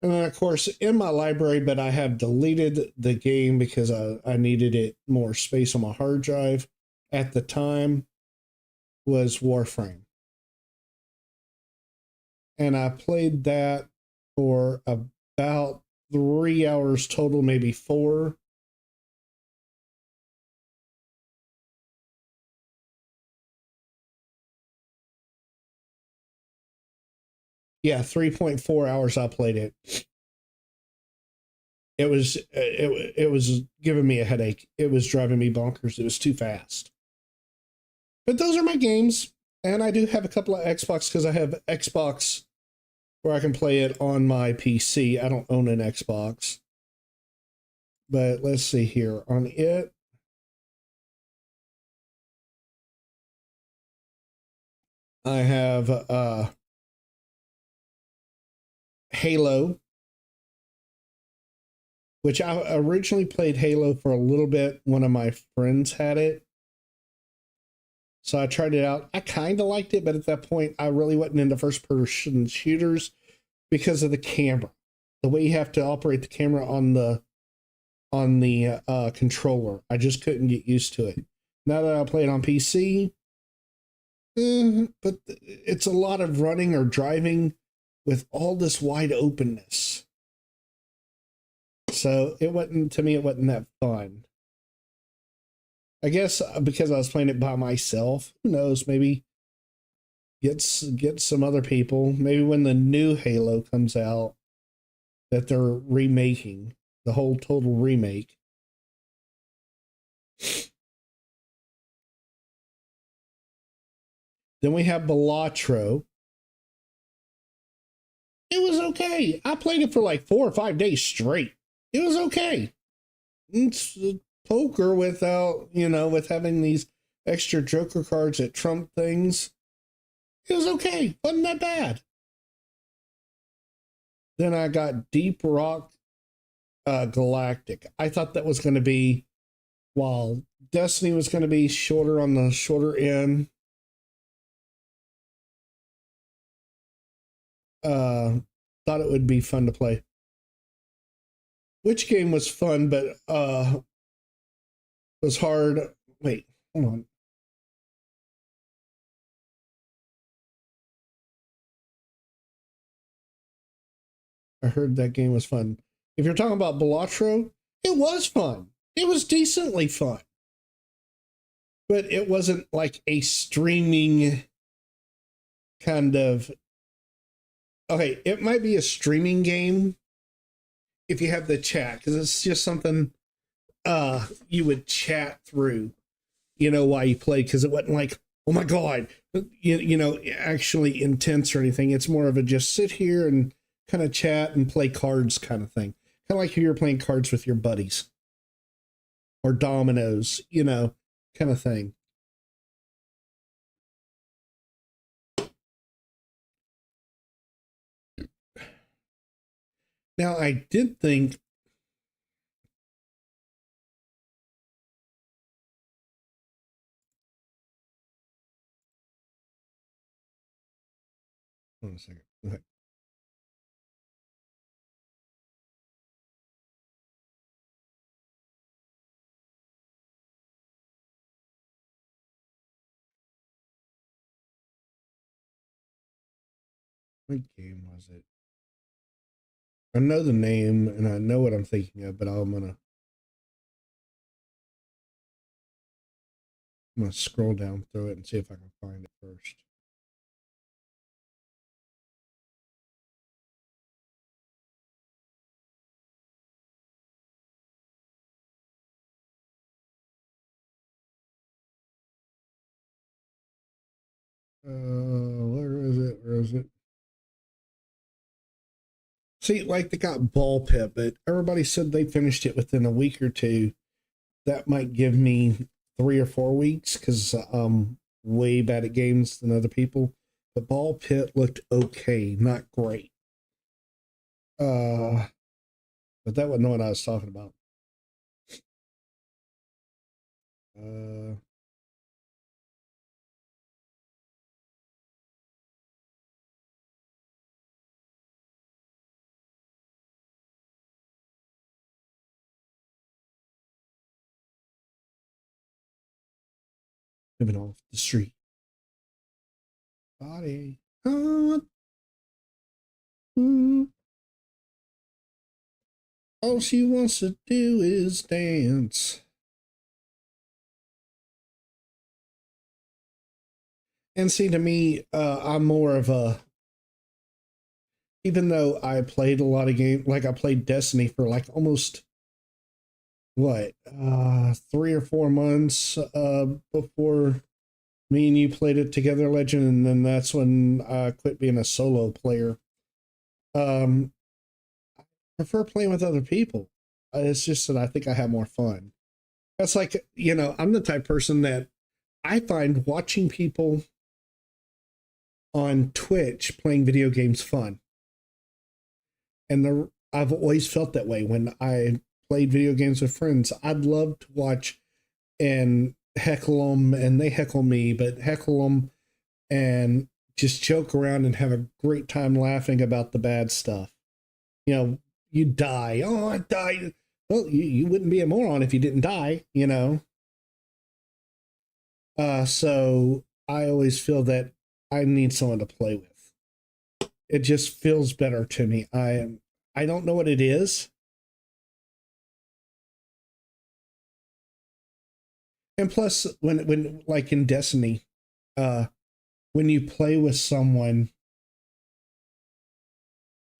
And then, of course, in my library, but I have deleted the game because I needed it more space on my hard drive at the time, was Warframe. And I played that for about 3 hours total, maybe 4. Yeah, 3.4 hours I played it. It was giving me a headache. It was driving me bonkers. It was too fast. But those are my games, and I do have a couple of Xbox because I have Xbox where I can play it on my PC. I don't own an Xbox. But let's see here. On it, I have Halo, which I originally played Halo for a little bit. One of my friends had it, so I tried it out. I kind of liked it, but at that point, I really wasn't into first-person shooters because of the camera, the way you have to operate the camera on the controller. I just couldn't get used to it. Now that I play it on PC, but it's a lot of running or driving with all this wide openness. So it wasn't that fun. I guess because I was playing it by myself. Who knows? Maybe get some other people. Maybe when the new Halo comes out, that they're remaking the whole total remake. Then we have Balatro. It was okay. I played it for like 4 or 5 days straight. It was okay. It's poker without, with having these extra Joker cards that trump things. It was okay. Wasn't that bad. Then I got Deep Rock Galactic. I thought that was going to be, while Destiny was going to be shorter on the shorter end, thought it would be fun to play. which game was fun, but was hard. Wait, hold on. I heard that game was fun. If you're talking about Balatro, it was fun. It was decently fun. But it wasn't like a streaming kind of. Okay, it might be a streaming game if you have the chat, because it's just something you would chat through, while you played, because it wasn't like, oh my god, actually intense or anything. It's more of a just sit here and kind of chat and play cards kind of thing. Kind of like if you're playing cards with your buddies or dominoes, kind of thing. Now, I did think. Hold on a second. Okay. What game was it? I know the name and I know what I'm thinking of, but I'm gonna scroll down through it and see if I can find it first. Where is it? Where is it? See, like they got Ball Pit, but everybody said they finished it within a week or two. That might give me 3 or 4 weeks because I'm way bad at games than other people. But Ball Pit looked okay, not great. But that wasn't what I was talking about. Uh, Living off the street. Body. All she wants to do is dance. And see, to me, I'm more of a. Even though I played a lot of games, like I played Destiny for like almost 3 or 4 months before me and you played it together, Legend, and then that's when I quit being a solo player. I prefer playing with other people. It's just that I think I have more fun. That's like, I'm the type of person that I find watching people on Twitch playing video games fun. And I've always felt that way when I played video games with friends. I'd love to watch and heckle them, and they heckle me, but heckle them and just joke around and have a great time laughing about the bad stuff. You die. Oh, I died. Well, you wouldn't be a moron if you didn't die, So I always feel that I need someone to play with. It just feels better to me. I don't know what it is. And plus, when like in Destiny, when you play with someone,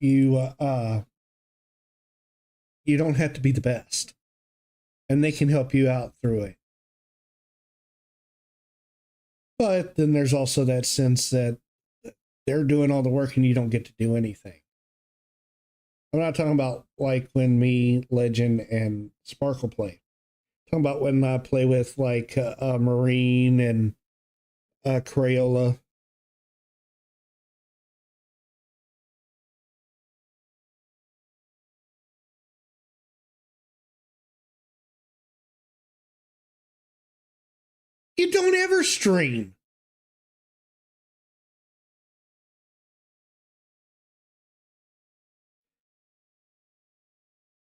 you you don't have to be the best, and they can help you out through it. But then there's also that sense that they're doing all the work and you don't get to do anything. I'm not talking about like when me, Legend, and Sparkle play. I'm talking about when I play with like Marine and Crayola. You don't ever stream.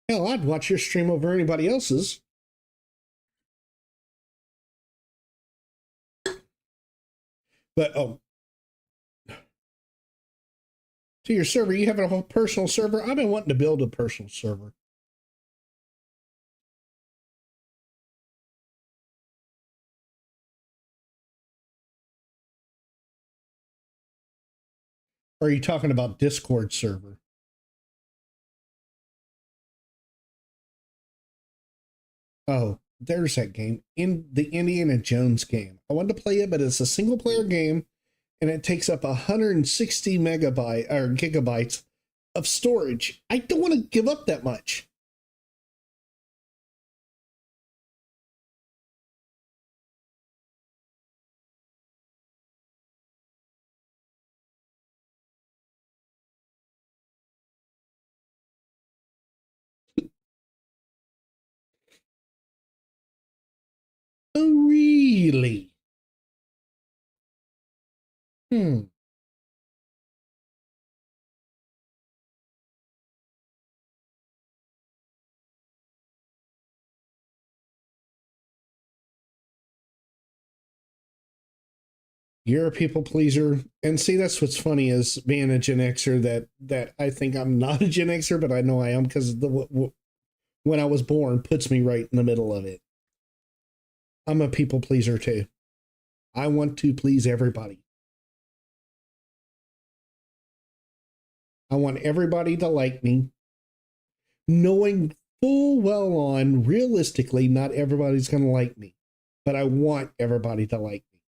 Hell, I'd watch your stream over anybody else's. But oh, to your server, you have a whole personal server. I've been wanting to build a personal server. Or are you talking about Discord server? Oh, there's that game. In the Indiana Jones game. I wanted to play it, but it's a single player game and it takes up 160 megabyte or gigabytes of storage. I don't want to give up that much. Oh, really? Hmm. You're a people pleaser. And see, that's what's funny is being a Gen Xer that I think I'm not a Gen Xer, but I know I am because when I was born puts me right in the middle of it. I'm a people pleaser too. I want to please everybody. I want everybody to like me, knowing full well on realistically not everybody's going to like me, but I want everybody to like me.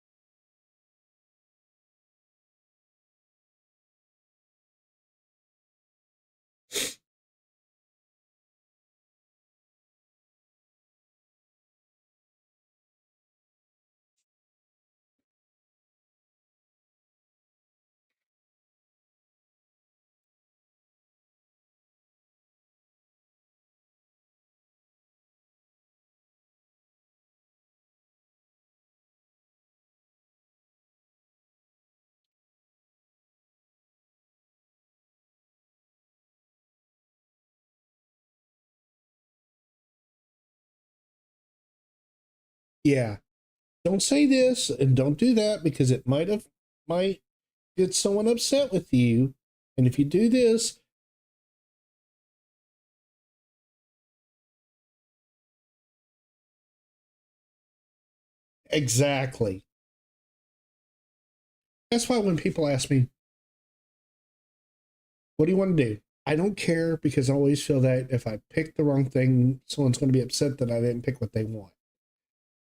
Yeah. Don't say this and don't do that because it might get someone upset with you. And if you do this, exactly. That's why when people ask me, what do you want to do? I don't care because I always feel that if I pick the wrong thing, someone's going to be upset that I didn't pick what they want.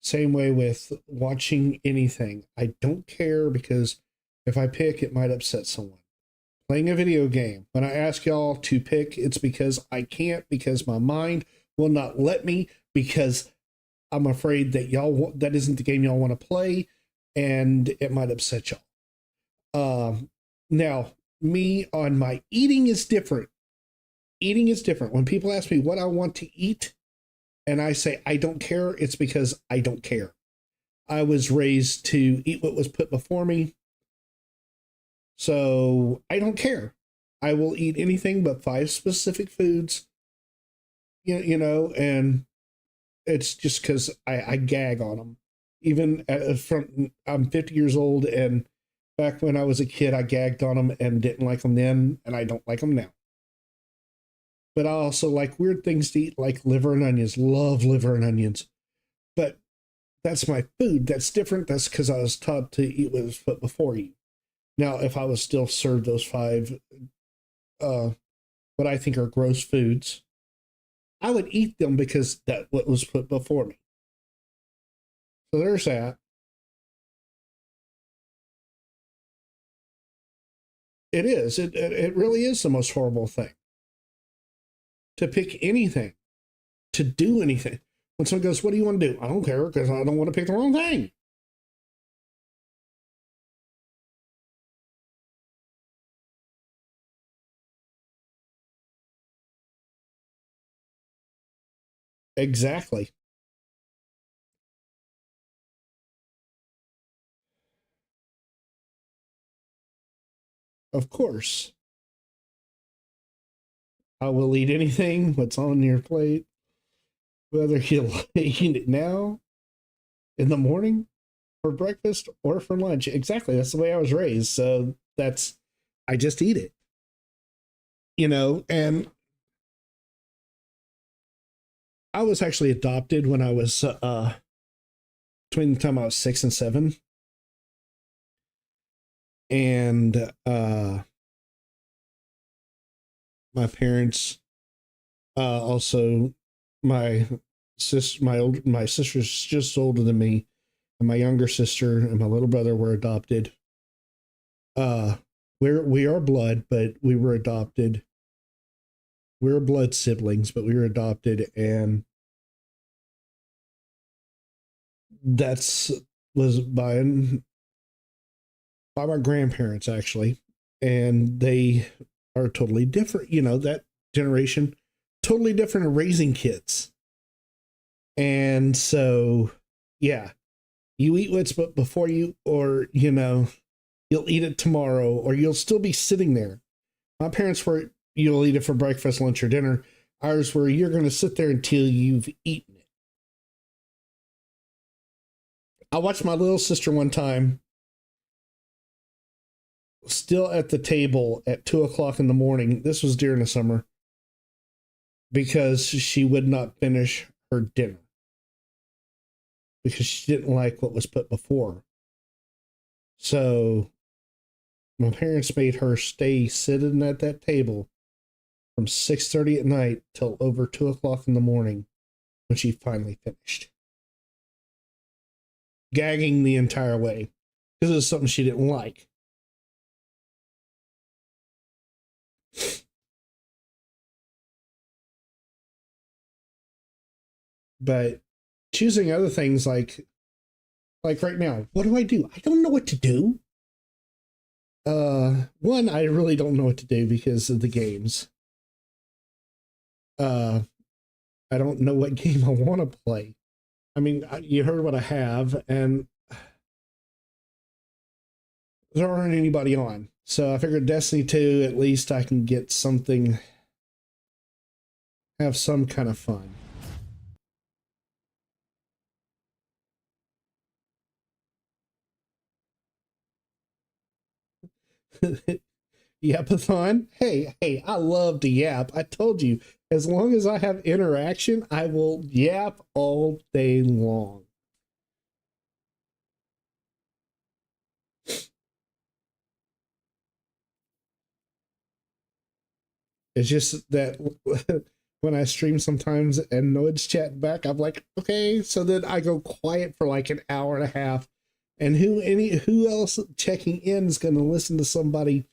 Same way with watching anything. I don't care because if I pick, it might upset someone. Playing a video game. When I ask y'all to pick, it's because I can't, because my mind will not let me, because I'm afraid that that isn't the game y'all want to play, and it might upset y'all. Now, me on my eating is different. Eating is different. When people ask me what I want to eat, and I say I don't care, it's because I don't care. I was raised to eat what was put before me. So I don't care. I will eat anything but 5 specific foods, and it's just because I gag on them. Even from I'm 50 years old, and back when I was a kid, I gagged on them and didn't like them then, and I don't like them now. But I also like weird things to eat, like liver and onions. Love liver and onions. But that's my food. That's different. That's because I was taught to eat what was put before you. Now, if I was still served those 5, what I think are gross foods, I would eat them because that what was put before me. So there's that. It is. It really is the most horrible thing to pick anything, to do anything. When someone goes, "What do you want to do?" I don't care because I don't want to pick the wrong thing. Exactly. Of course. I will eat anything what's on your plate, whether you eat it now, in the morning, for breakfast, or for lunch. Exactly. That's the way I was raised. So I just eat it, and I was actually adopted when I was, between the time I was 6 and 7. And, my parents, also, my my sister's just older than me, and my younger sister and my little brother were adopted. uh we are blood, but we were adopted. We were blood siblings, but we were adopted, and that's was by my grandparents, actually. And they are totally different, that generation, totally different in raising kids. And so, yeah, you eat what's but before you, or you'll eat it tomorrow, or you'll still be sitting there. My parents were, you'll eat it for breakfast, lunch, or dinner. Ours were, you're going to sit there until you've eaten it. I watched my little sister one time, still at the table at 2 o'clock in the morning. This was during the summer, because she would not finish her dinner because she didn't like what was put before her. So my parents made her stay sitting at that table from 6:30 at night till over 2 o'clock in the morning, when she finally finished, gagging the entire way because it was something she didn't like. But choosing other things, like right now, what do? I don't know what to do. One, I really don't know what to do because of the games. I don't know what game I want to play. I mean, you heard what I have, and there aren't anybody on. So I figured Destiny 2, at least I can get something, have some kind of fun. Yapathon? Hey, I love to yap. I told you, as long as I have interaction, I will yap all day long. It's just that when I stream sometimes and no one's chatting back, I'm like, okay. So then I go quiet for like an hour and a half. And who else checking in is going to listen to somebody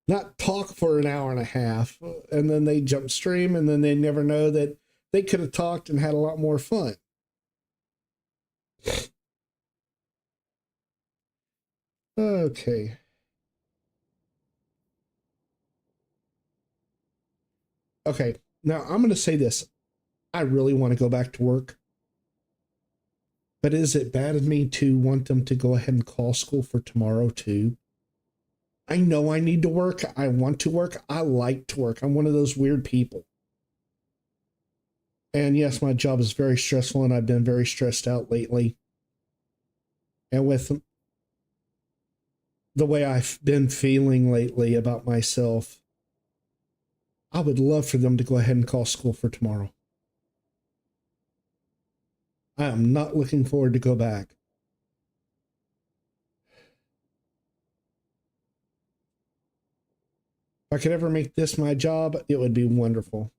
not talk for an hour and a half, and then they jump stream, and then they never know that they could have talked and had a lot more fun. Okay. Okay. Now I'm going to say this. I really want to go back to work. But is it bad of me to want them to go ahead and call school for tomorrow too? I know I need to work. I want to work. I like to work. I'm one of those weird people. And yes, my job is very stressful, and I've been very stressed out lately. And with the way I've been feeling lately about myself, I would love for them to go ahead and call school for tomorrow. I am not looking forward to go back. If I could ever make this my job, it would be wonderful.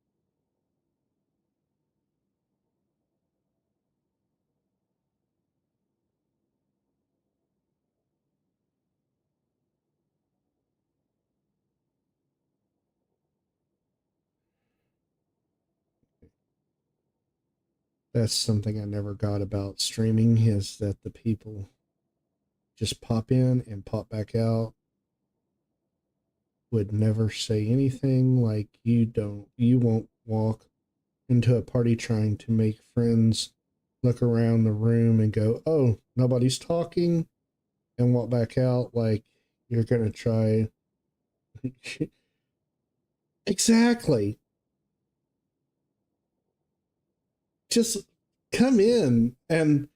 That's something I never got about streaming, is that the people just pop in and pop back out, would never say anything. Like, you won't walk into a party trying to make friends, look around the room and go, oh, nobody's talking, and walk back out like you're going to try. Exactly. just come in. And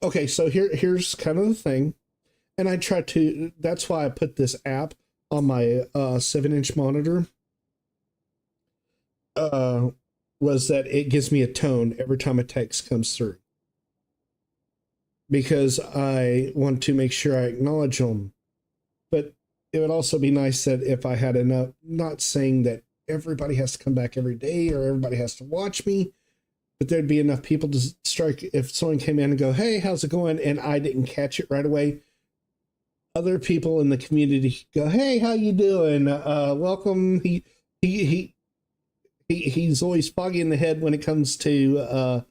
okay, so here's kind of the thing. And I try to, that's why I put this app on my 7-inch monitor, was that it gives me a tone every time a text comes through, because I want to make sure I acknowledge them. But it would also be nice that if I had enough, not saying that everybody has to come back every day or everybody has to watch me, but there'd be enough people to strike. If someone came in and go, hey, how's it going? And I didn't catch it right away, other people in the community go, hey, how you doing? Welcome. He's always foggy in the head when it comes to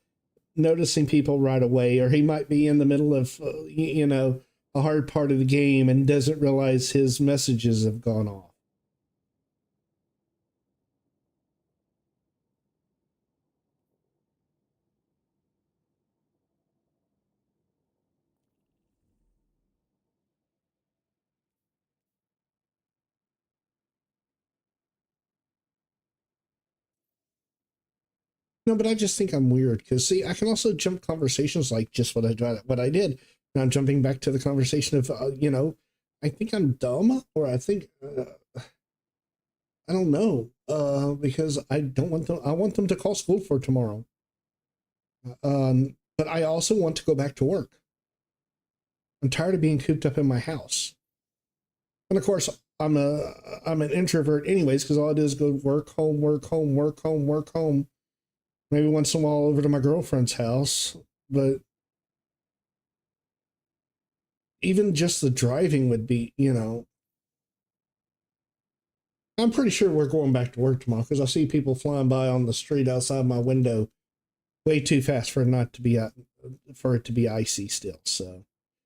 noticing people right away, or he might be in the middle of a hard part of the game and doesn't realize his messages have gone off. No, but I just think I'm weird because, see, I can also jump conversations like just what I did. And I'm jumping back to the conversation of, I think I'm dumb, or I think, I don't know, because I don't want them. I want them to call school for tomorrow. But I also want to go back to work. I'm tired of being cooped up in my house. And of course, I'm an introvert anyways, because all I do is go work, home, work, home, work, home, work, home. Maybe once in a while over to my girlfriend's house, but even just the driving would be, I'm pretty sure we're going back to work tomorrow because I see people flying by on the street outside my window way too fast for it to be icy still. So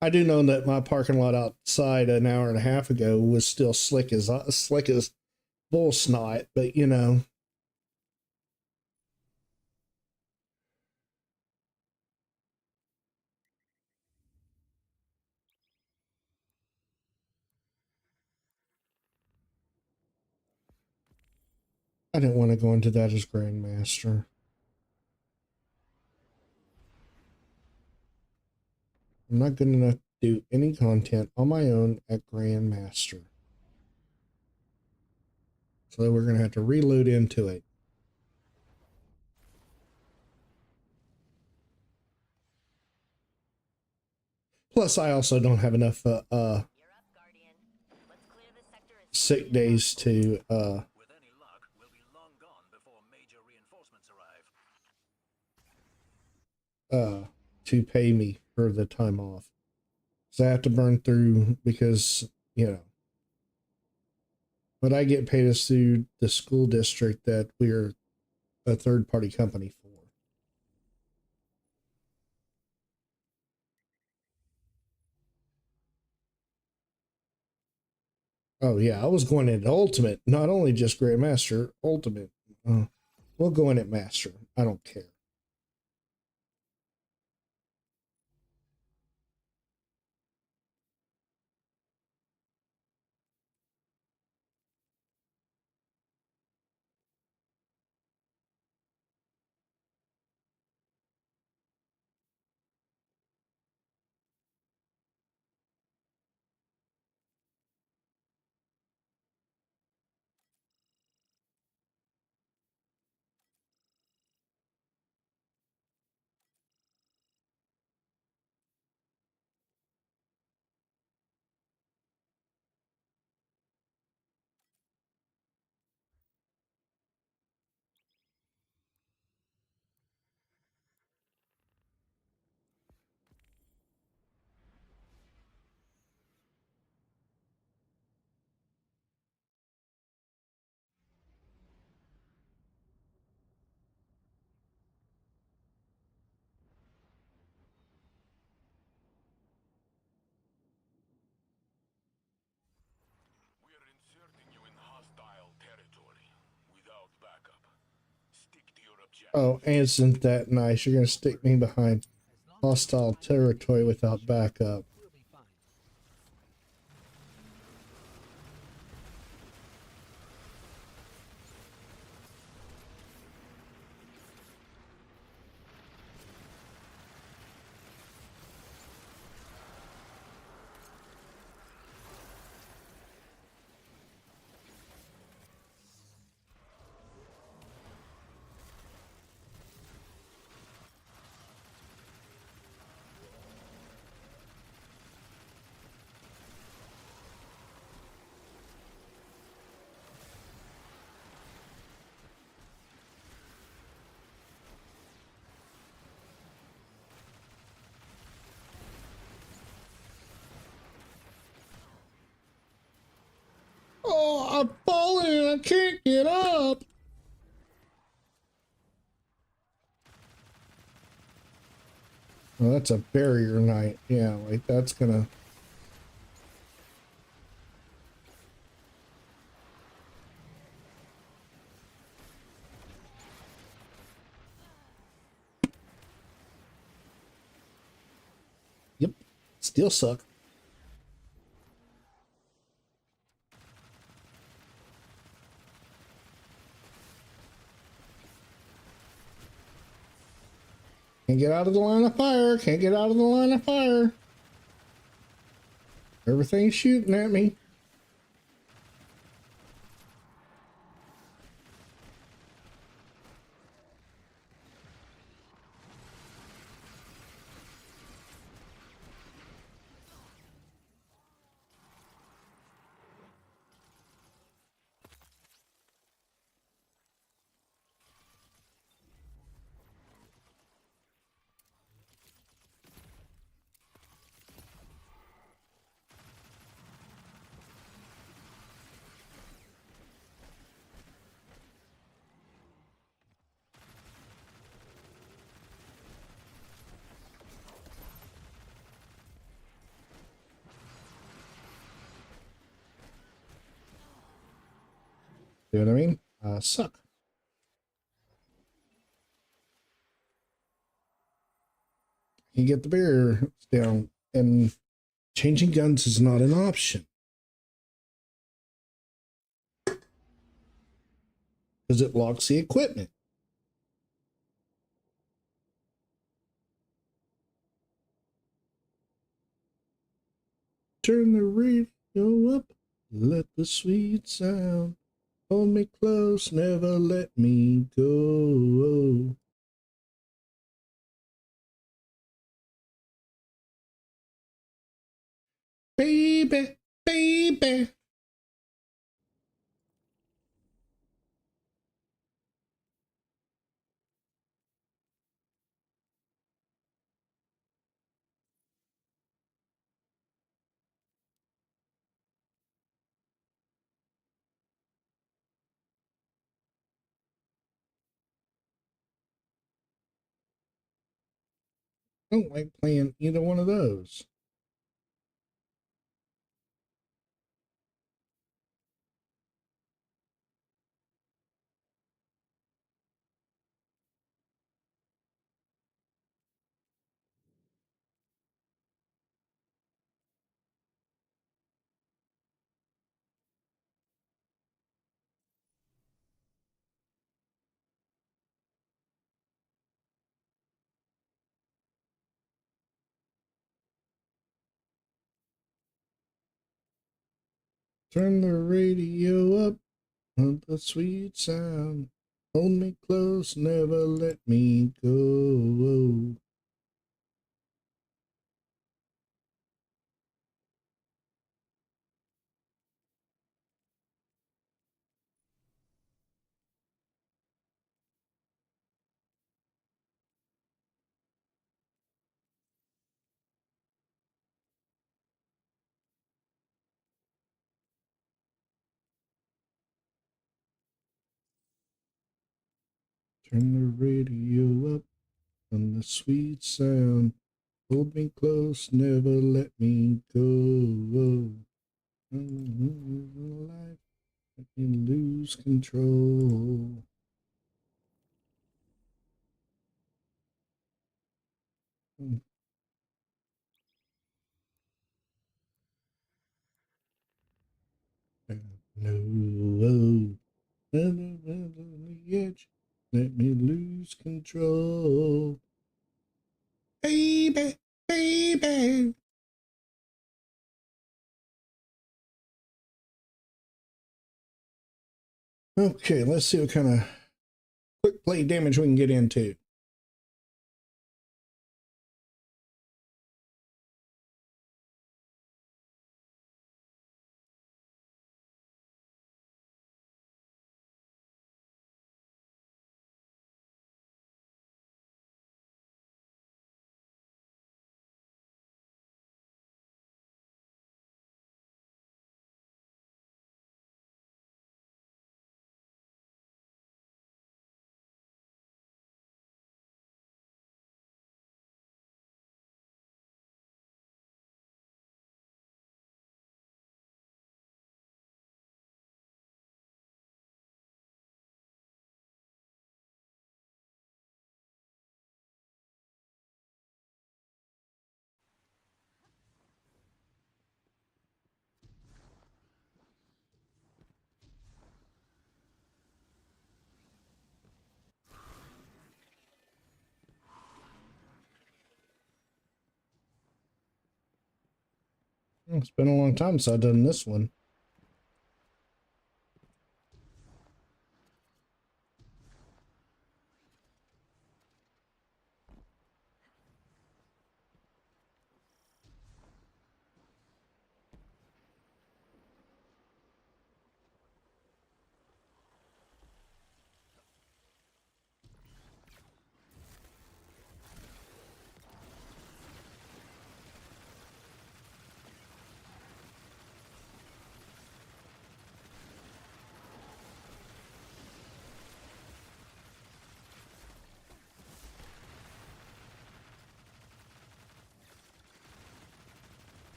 I do know that my parking lot outside an hour and a half ago was still slick as bull snot, but I didn't want to go into that as Grandmaster. I'm not good enough to do any content on my own at Grandmaster. So we're going to have to reload into it. Plus, I also don't have enough sick days to to pay me for the time off. So I have to burn through, because what I get paid is through the school district that we're a third party company for. Oh yeah, I was going into Ultimate, not only just Grandmaster, Ultimate. We'll go in at Master. I don't care. Oh, isn't that nice? You're gonna stick me behind hostile territory without backup. Oh, that's a barrier knight. Yeah, like that's gonna. Yep. Still suck. Can't get out of the line of fire. Can't get out of the line of fire. Everything's shooting at me. You know what I mean? Suck. You get the barrier down, and changing guns is not an option because it locks the equipment. Turn the radio up, let the sweet sound hold me close, never let me go. Baby, baby. I don't like playing either one of those. Turn the radio up, let the sweet sound hold me close, never let me go. Turn the radio up on the sweet sound. Hold me close, never let me go. Life, I can lose control. No, on the edge, let me lose control. Baby, baby. Okay, let's see what kind of quick play damage we can get into. It's been a long time since I've done this one.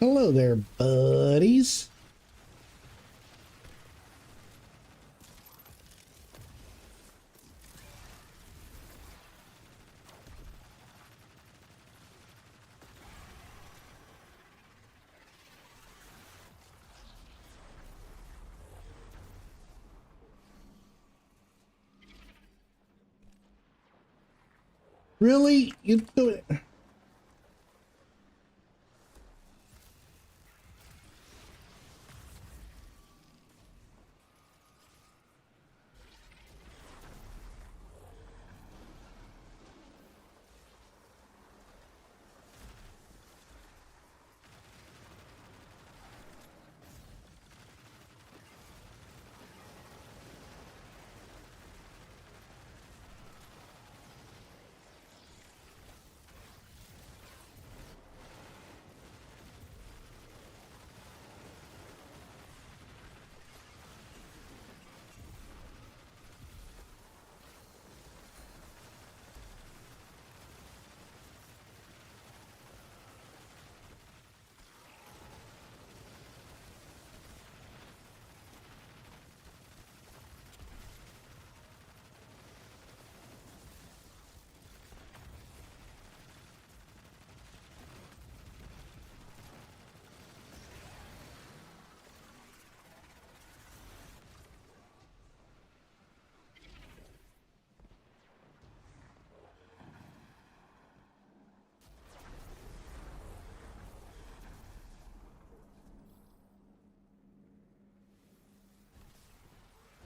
Hello there, buddies. Really? You do it?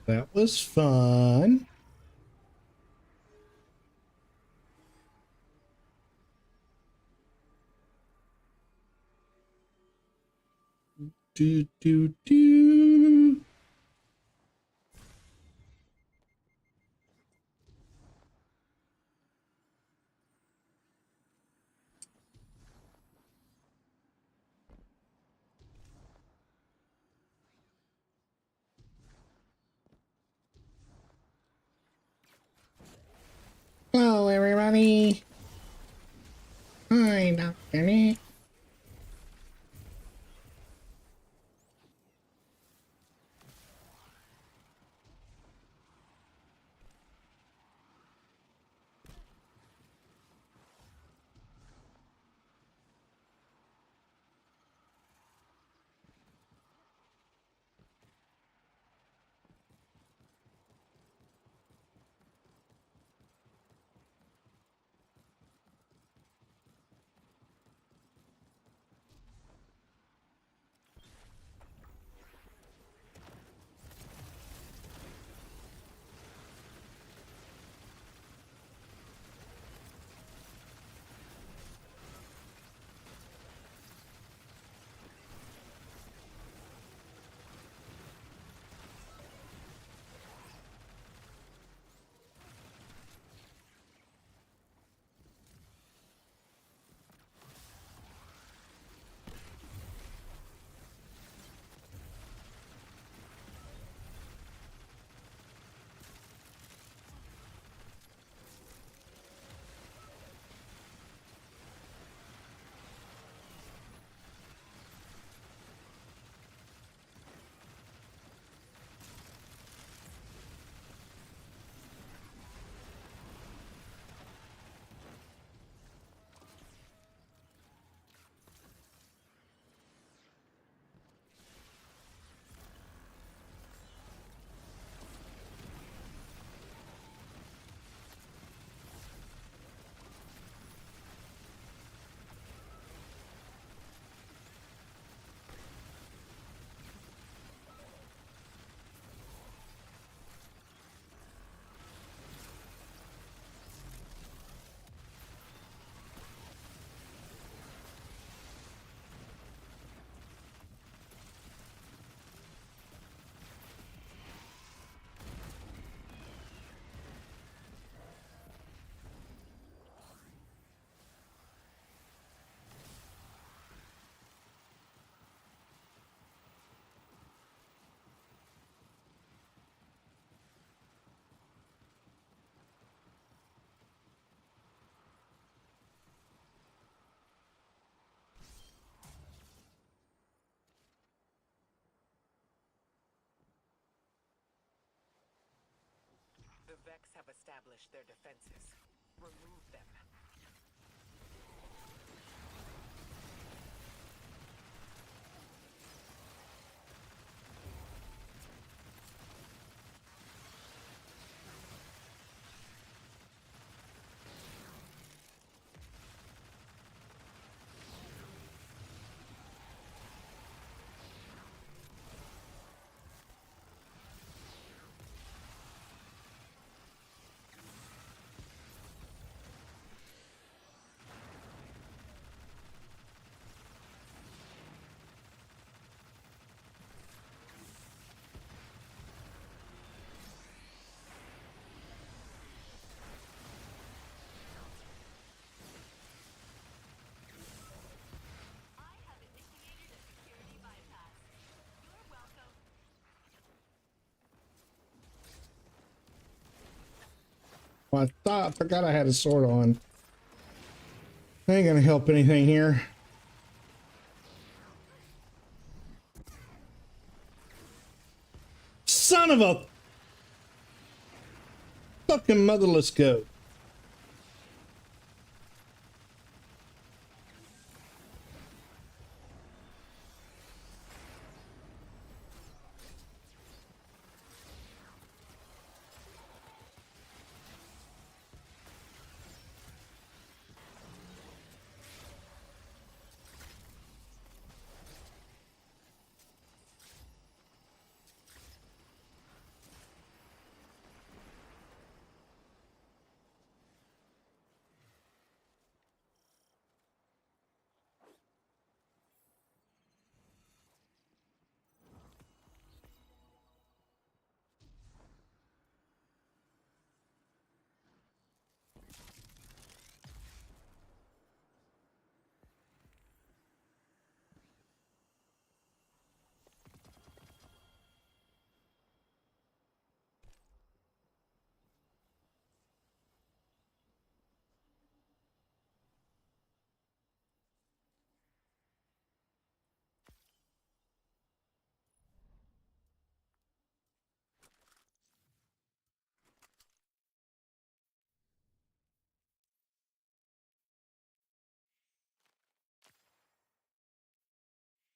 That was fun. Do, do, do. Hello, everybody. Hi, Dr. Nick. Vex have established their defenses. Remove them. I forgot I had a sword on. Ain't gonna help anything here. Son of a fucking motherless goat.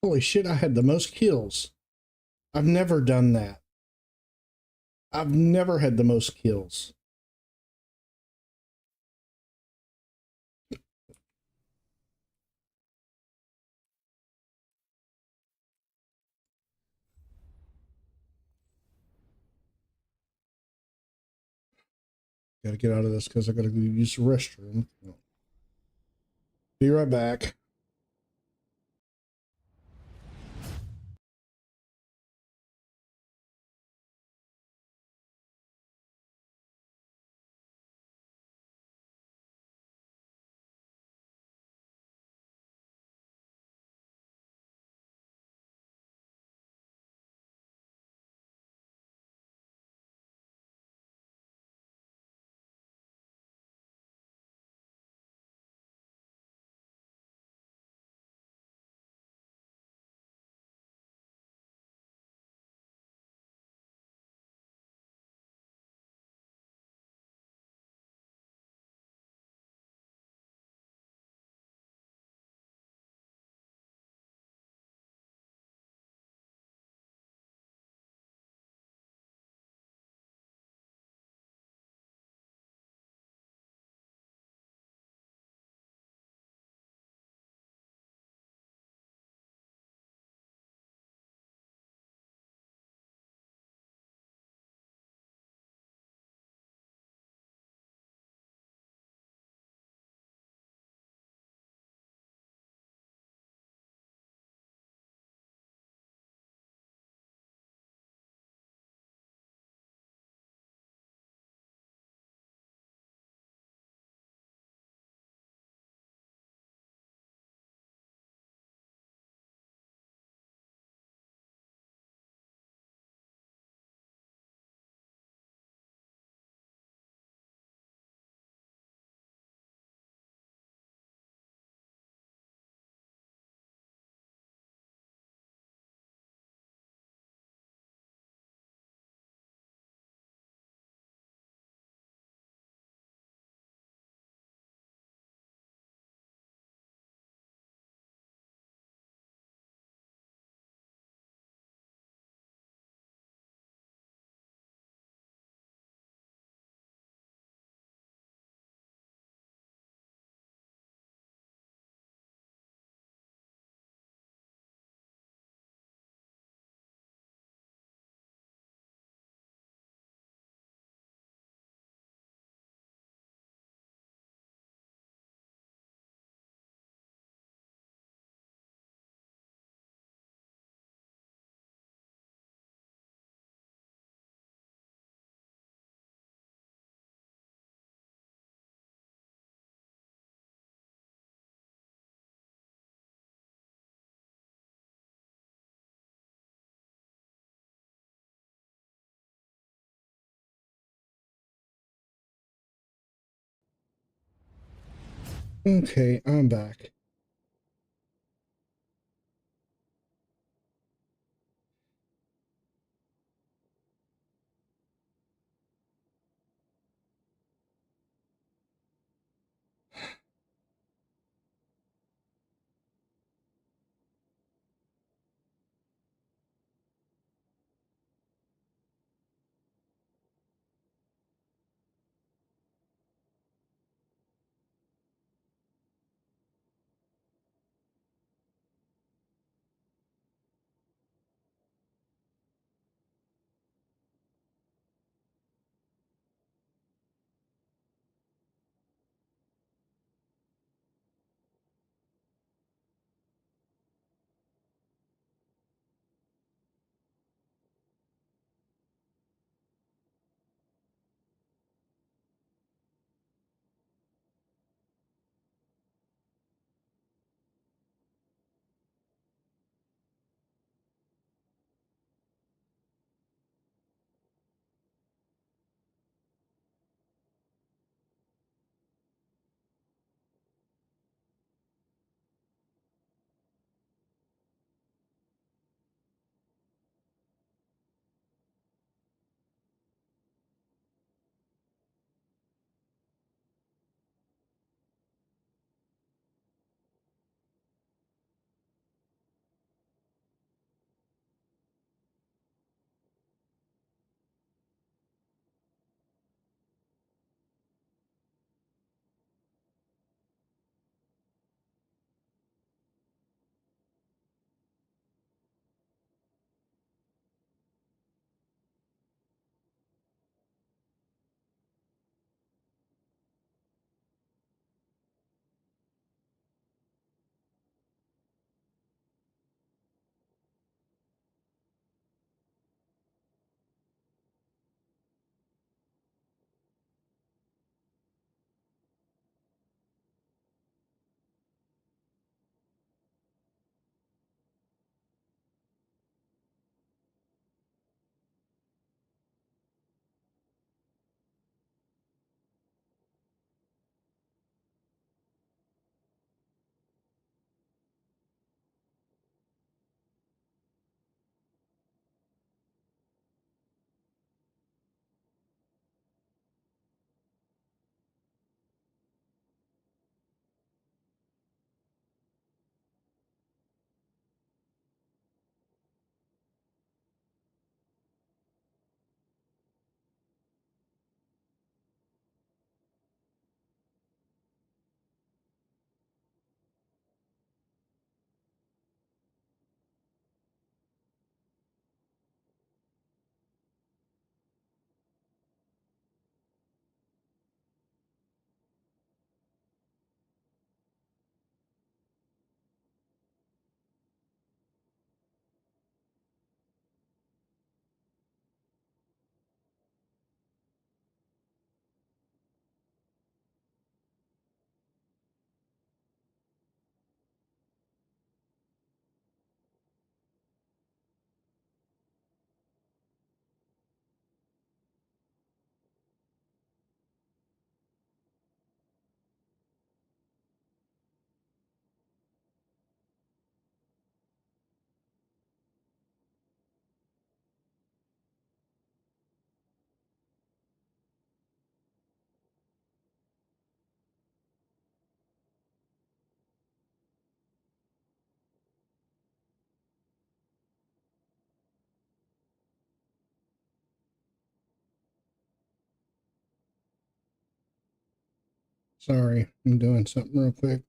Holy shit, I had the most kills. I've never done that. I've never had the most kills. Gotta get out of this because I gotta go use the restroom. Be right back. Okay, I'm back. Sorry, I'm doing something real quick.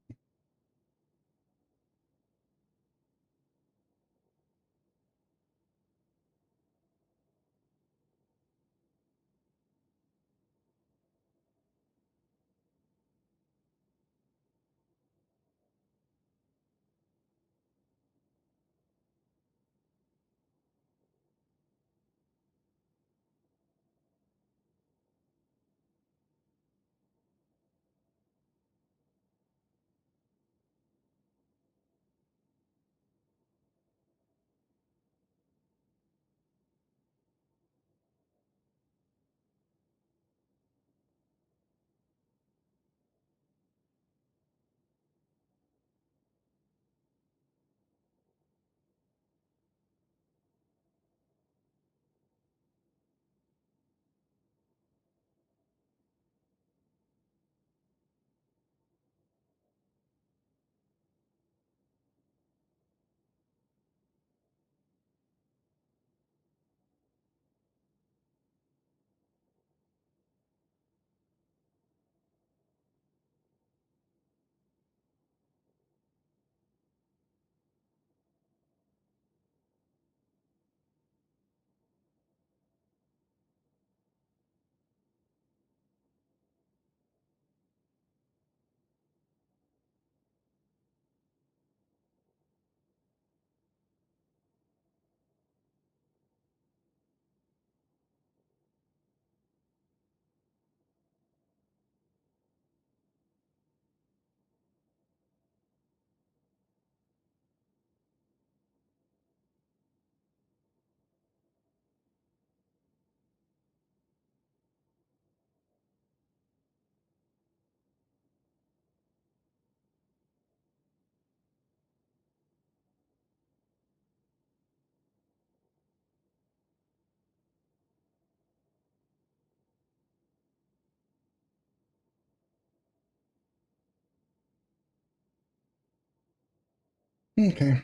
Okay.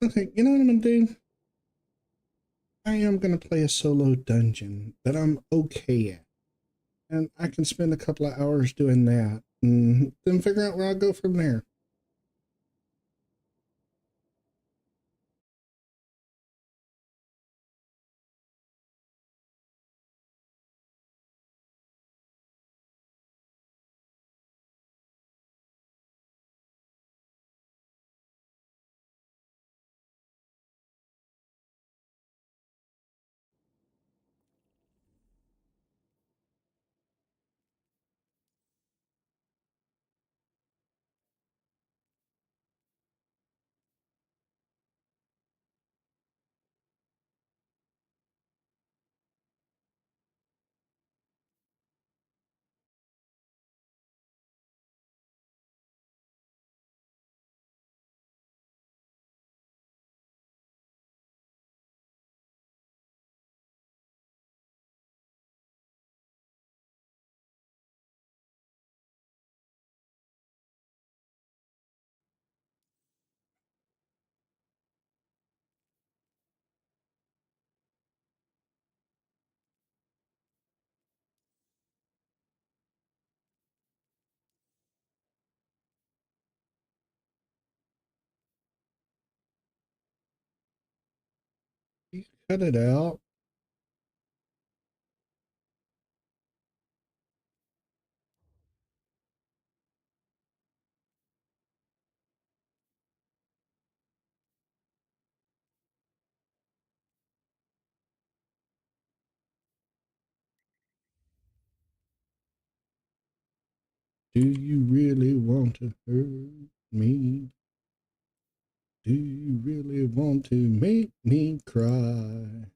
Okay, you know what I'm gonna do? I am gonna play a solo dungeon that I'm okay at. And I can spend a couple of hours doing that and then figure out where I'll go from there. You cut it out. Do you really want to hurt me? Do you really want to make me cry?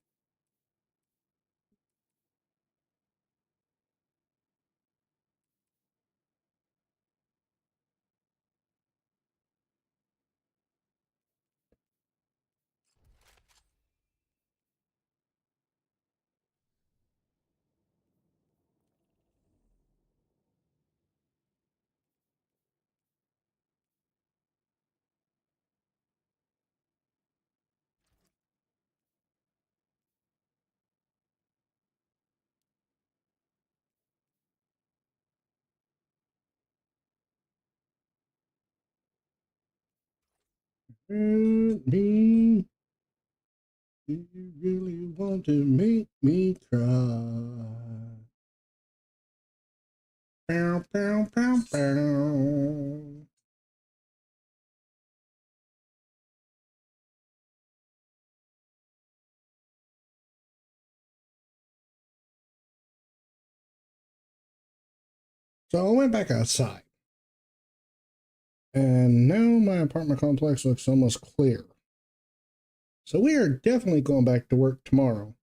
Hurt me. Do you really want to make me cry? Bow, bow, bow, bow. So I went back outside. And now my apartment complex looks almost clear. So we are definitely going back to work tomorrow.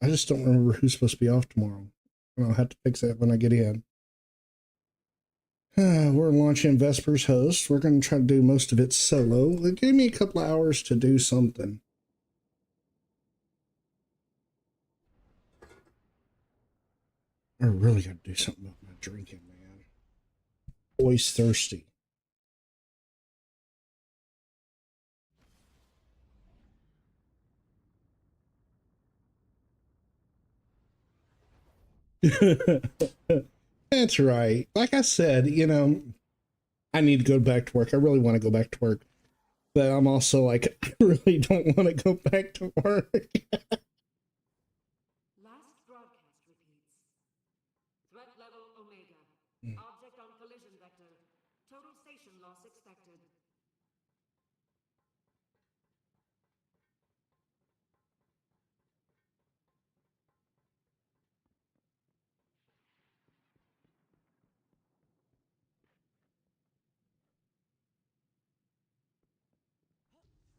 I just don't remember who's supposed to be off tomorrow. And I'll have to fix that when I get in. We're launching Vesper's host. We're going to try to do most of it solo. It gave me a couple of hours to do something. I really got to do something about my drinking, man. Always thirsty. That's right. Like I said, I need to go back to work. I really want to go back to work. But I'm also like, I really don't want to go back to work. Last broadcast repeats. Threat level Omega. Object on collision vector. Total station loss expected.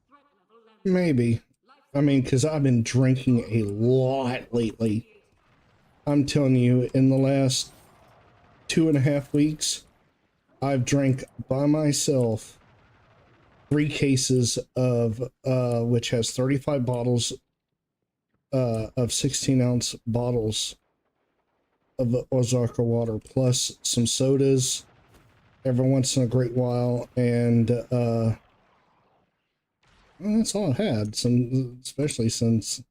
Threat level landing. Maybe. I mean, because I've been drinking a lot lately. I'm telling you, in the last 2.5 weeks, I've drank by myself 3 cases of, which has 35 bottles of 16-ounce bottles of Ozarka water, plus some sodas every once in a great while, and well, that's all I had. Some, especially since,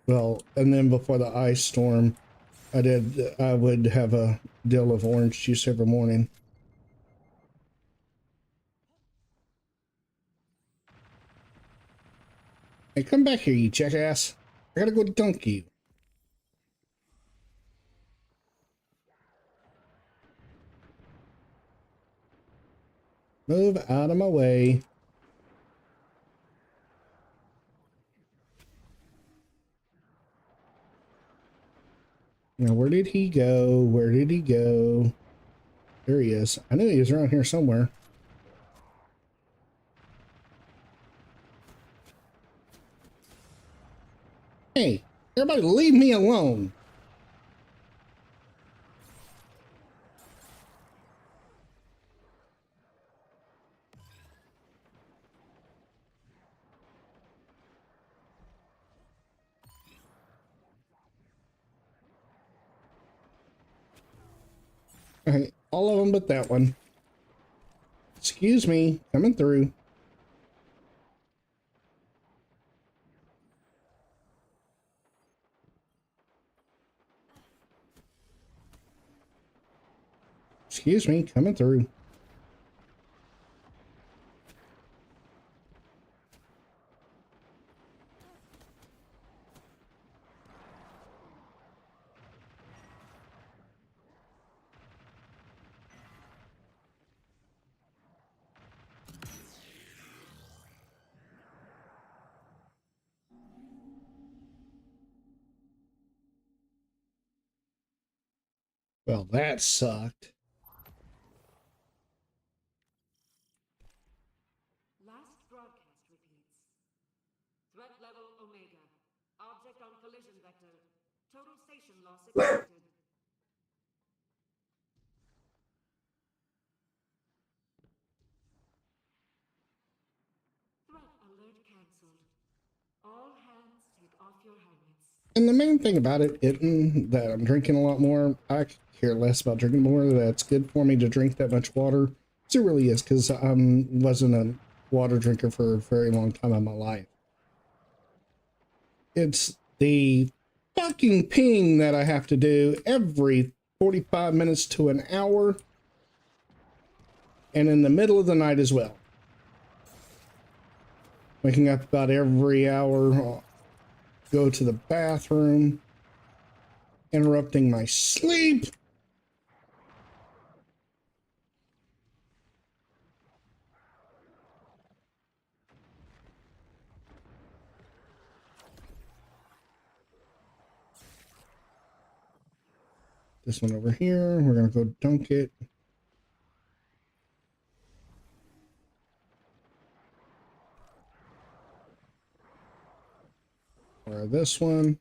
well, and then before the ice storm, I would have a deal of orange juice every morning. Hey, come back here, you jackass! I gotta go dunk you. Move out of my way. Now, where did he go? Where did he go? There he is. I knew he was around here somewhere. Hey, everybody leave me alone. All right, all of them but that one. Excuse me, coming through. Excuse me, coming through. Well, that sucked. Last broadcast repeats. Threat level Omega. Object on collision vector. Total station loss expected. Threat alert cancelled. All hands take off your helmets. And the main thing about it isn't that I'm drinking a lot more. I could care less about drinking more. That's good for me to drink that much water. It really is, because I wasn't a water drinker for a very long time in my life. It's the fucking ping that I have to do every 45 minutes to an hour, and in the middle of the night as well. Waking up about every hour, go to the bathroom, interrupting my sleep. This one over here, we're gonna go dunk it. Or this one.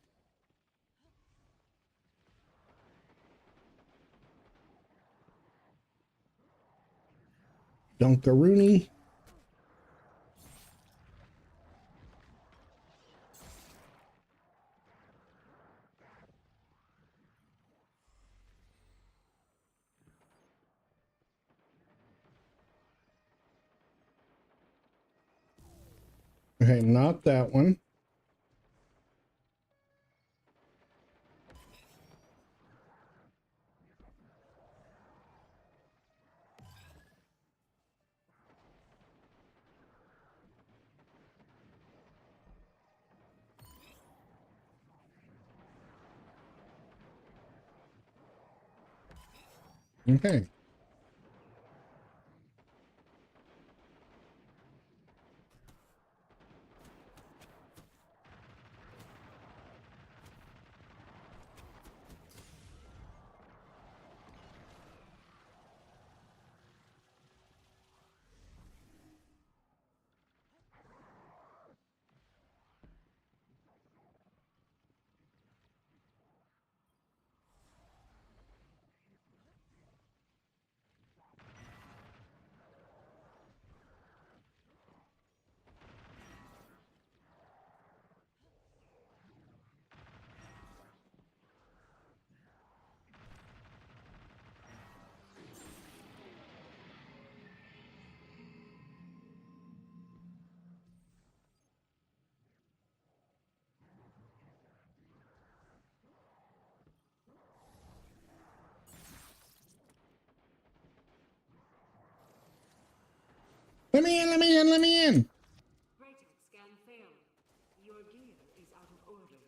Dunkaroonie. Okay, not that one. Okay. Let me in, let me in, let me in. Rated scan failed. Your gear is out of order.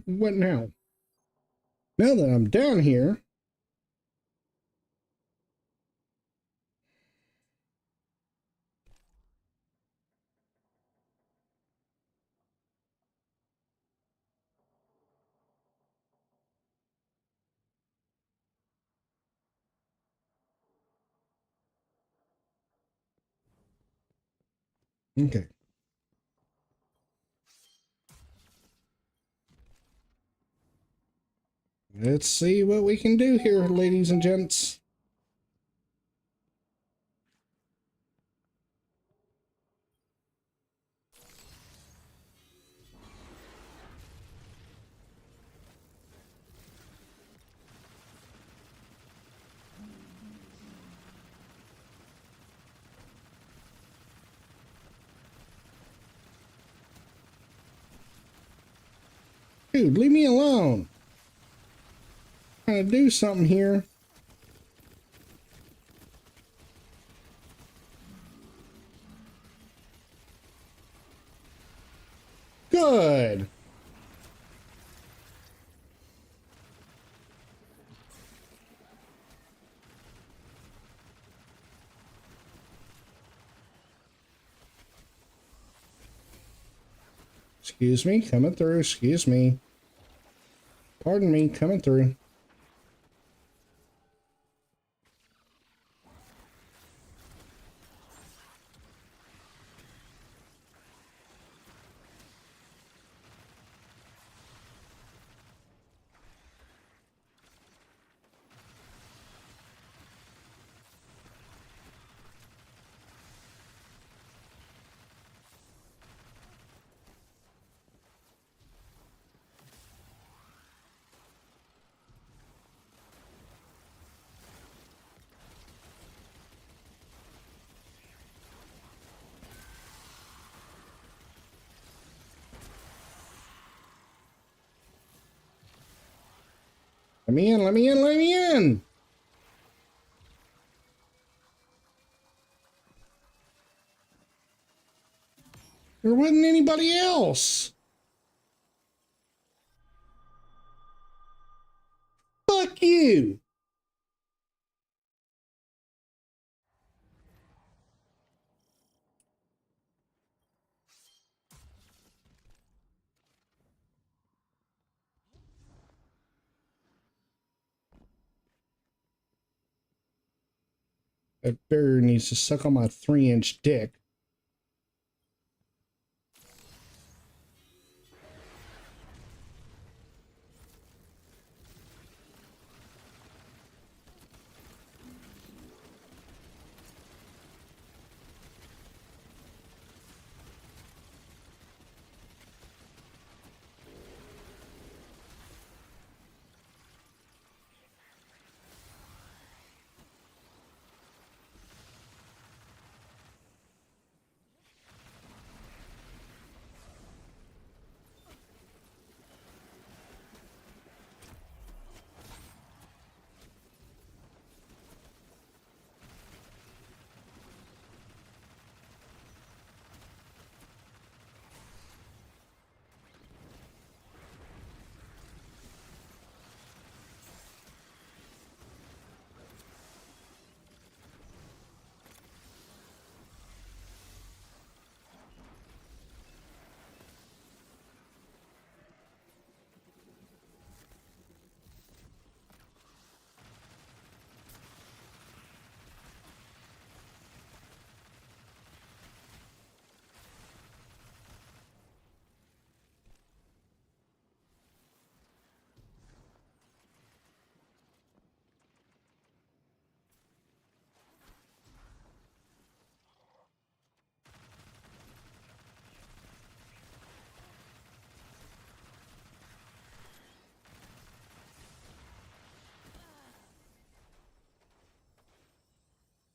What now? Now that I'm down here. Okay. Let's see what we can do here, ladies and gents. Dude, leave me alone. I'm trying to do something here. Good. Excuse me, coming through. Excuse me. Pardon me, coming through. Let me in, let me in, let me in. There wasn't anybody else. Fuck you. That bear needs to suck on my 3-inch dick.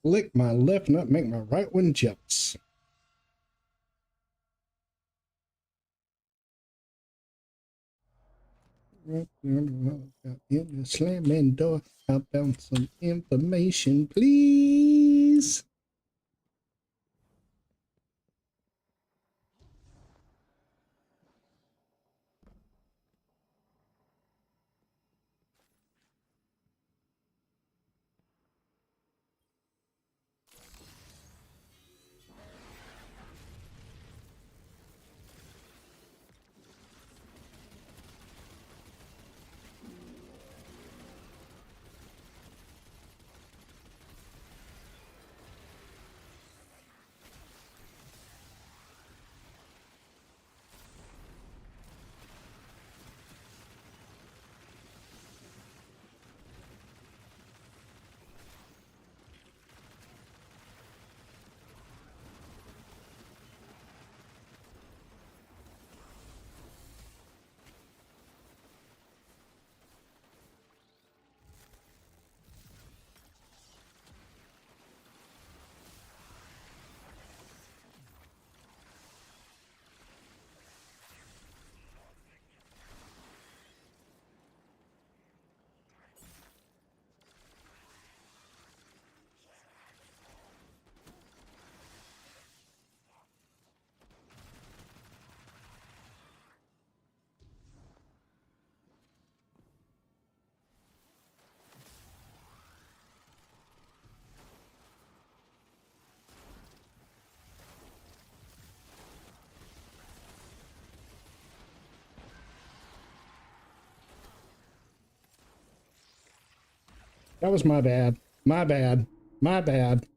Lick my left nut, make my right one jealous. In the slamming door, I found some information, please. That was my bad. My bad. My bad.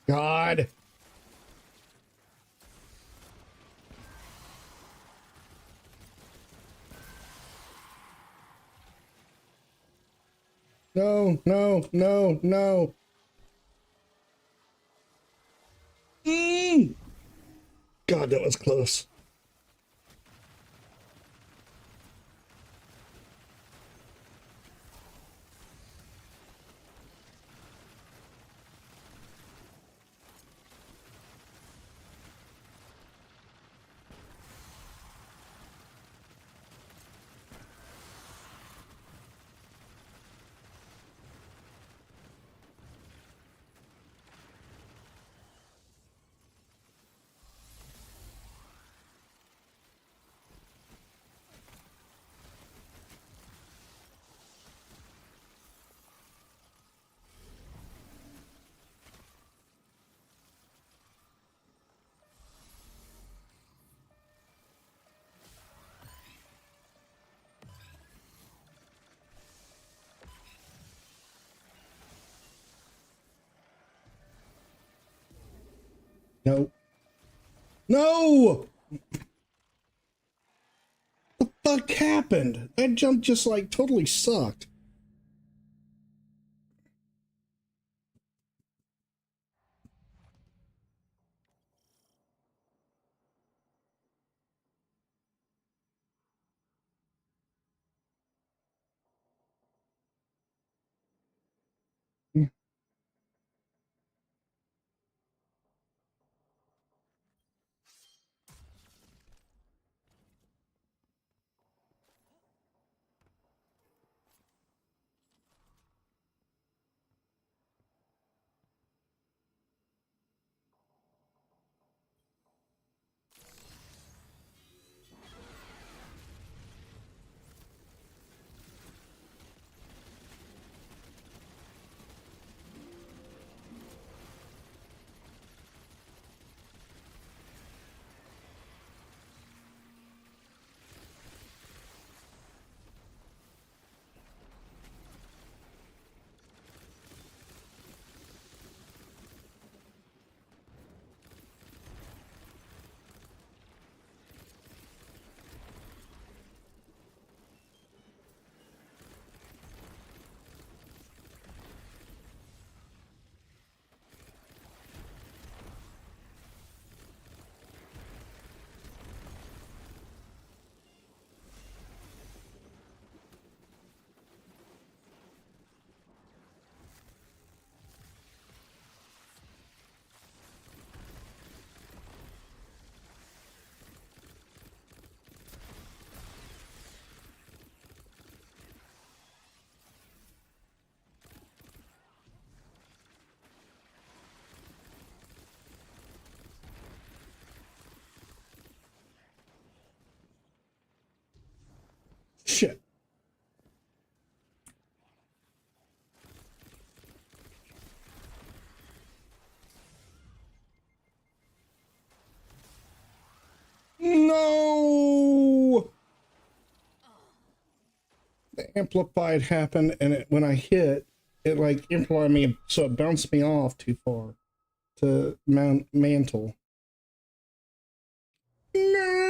God. No, no, no, no. God, that was close. No. No! What the fuck happened? That jump just like totally sucked. Shit. No! The amplified happened, and when I hit, it like amplified me, so it bounced me off too far to mantle. No!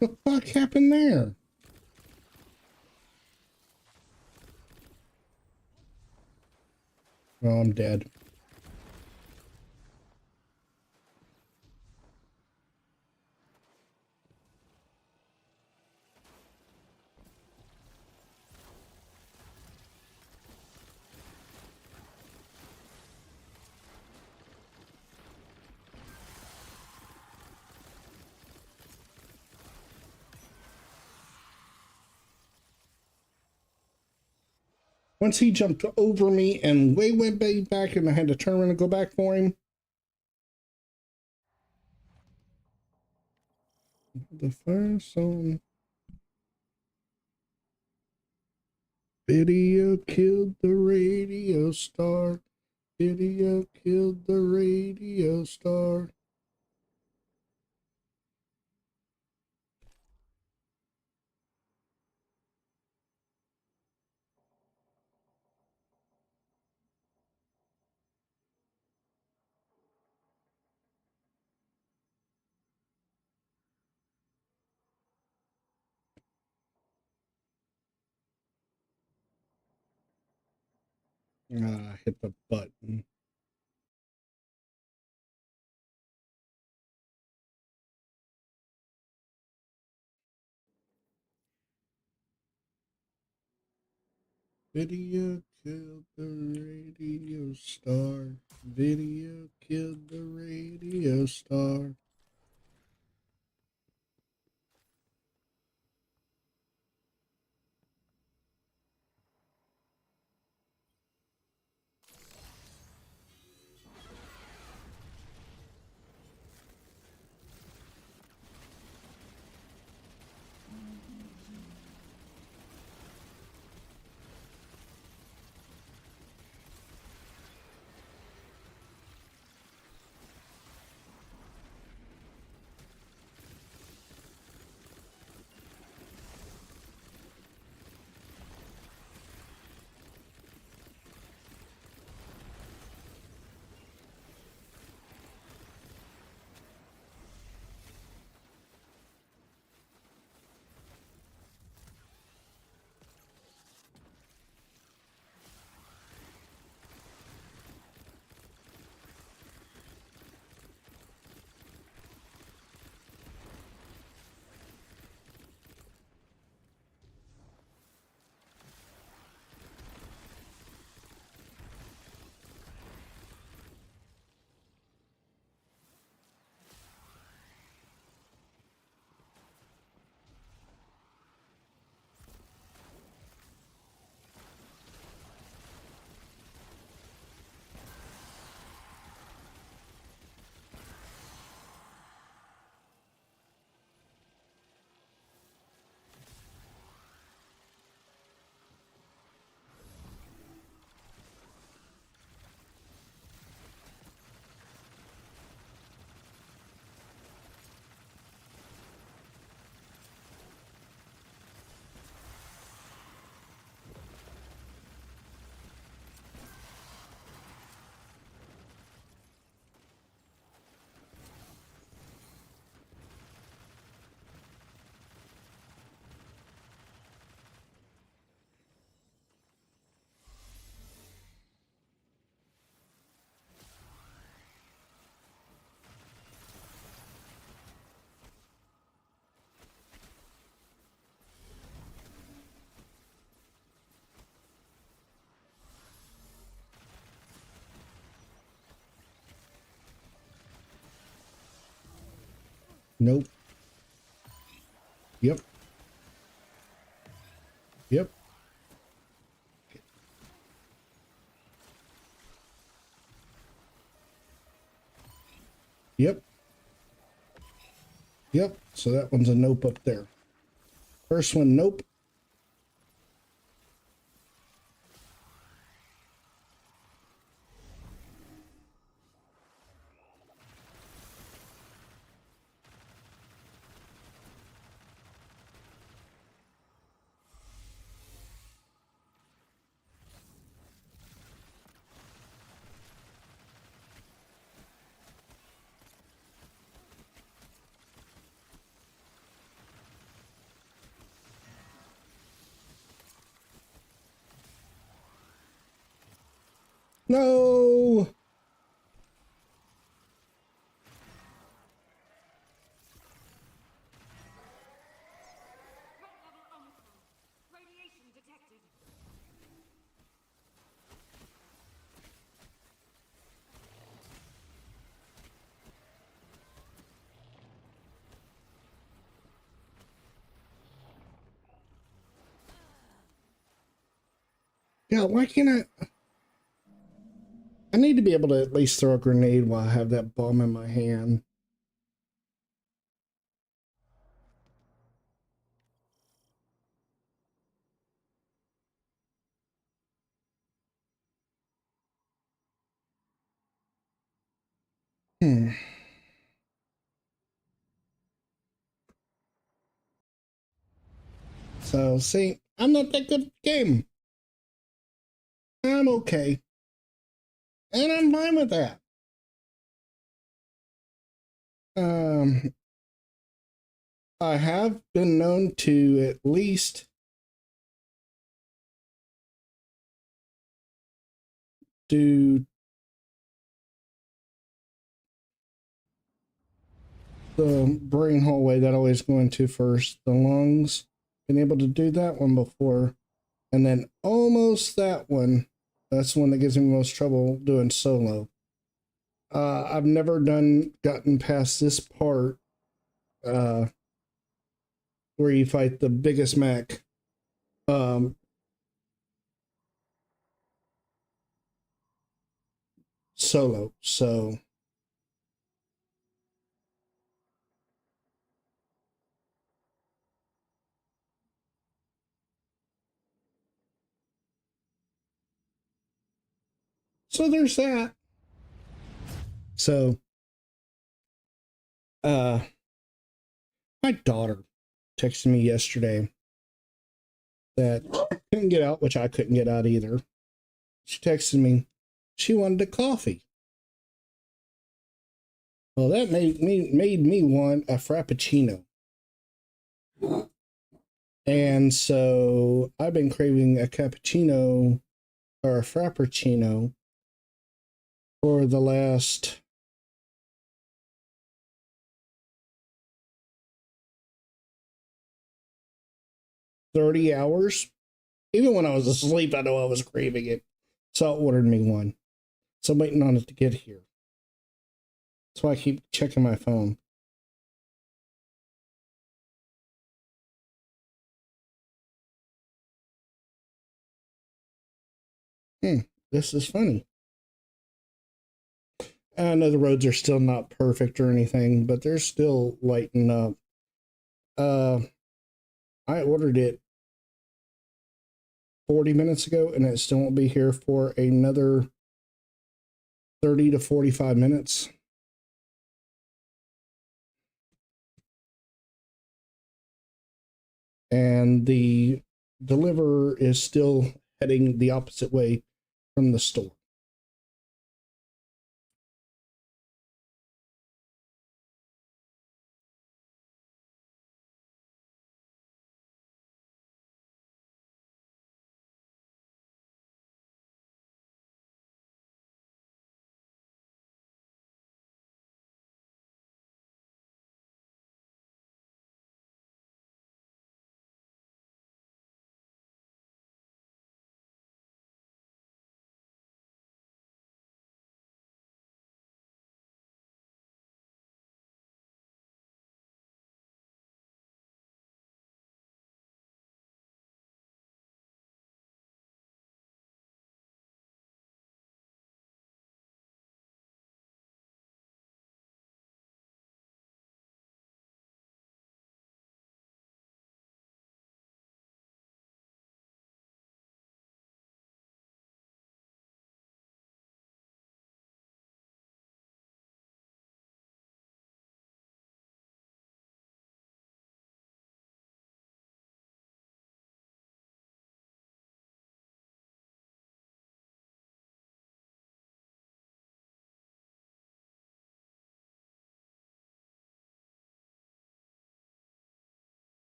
What the fuck happened there? Oh, I'm dead. Once he jumped over me and way went back, and I had to turn around and go back for him. The first one. Video killed the radio star. Video killed the radio star. Hit the button. Video killed the radio star. Video killed the radio star. Nope. Yep. Yep. Yep. Yep. So that one's a nope up there. First one, nope. No. Threat level Omicron. Radiation detected. Yeah, why can't I need to be able to at least throw a grenade while I have that bomb in my hand. Hmm. So, see, I'm not that good at the game. I'm okay. And I'm fine with that. Um, I have been known to at least do the brain hallway that I always go into first, the lungs. Been able to do that one before. And then almost that one. That's the one that gives me most trouble doing solo. I've never gotten past this part uh, where you fight the biggest mech. Um, Solo. So there's that. So uh my daughter texted me yesterday that she couldn't get out, which I couldn't get out either. She texted me she wanted a coffee. Well, that made me want a frappuccino. And so I've been craving a cappuccino or a frappuccino for the last 30 hours. Even when I was asleep, I know I was craving it. So I ordered me one. So I'm waiting on it to get here. That's why I keep checking my phone. This is funny. I know the roads are still not perfect or anything, but they're still lighting up. Uh, I ordered it 40 minutes ago, and it still won't be here for another 30 to 45 minutes. And the deliverer is still heading the opposite way from the store.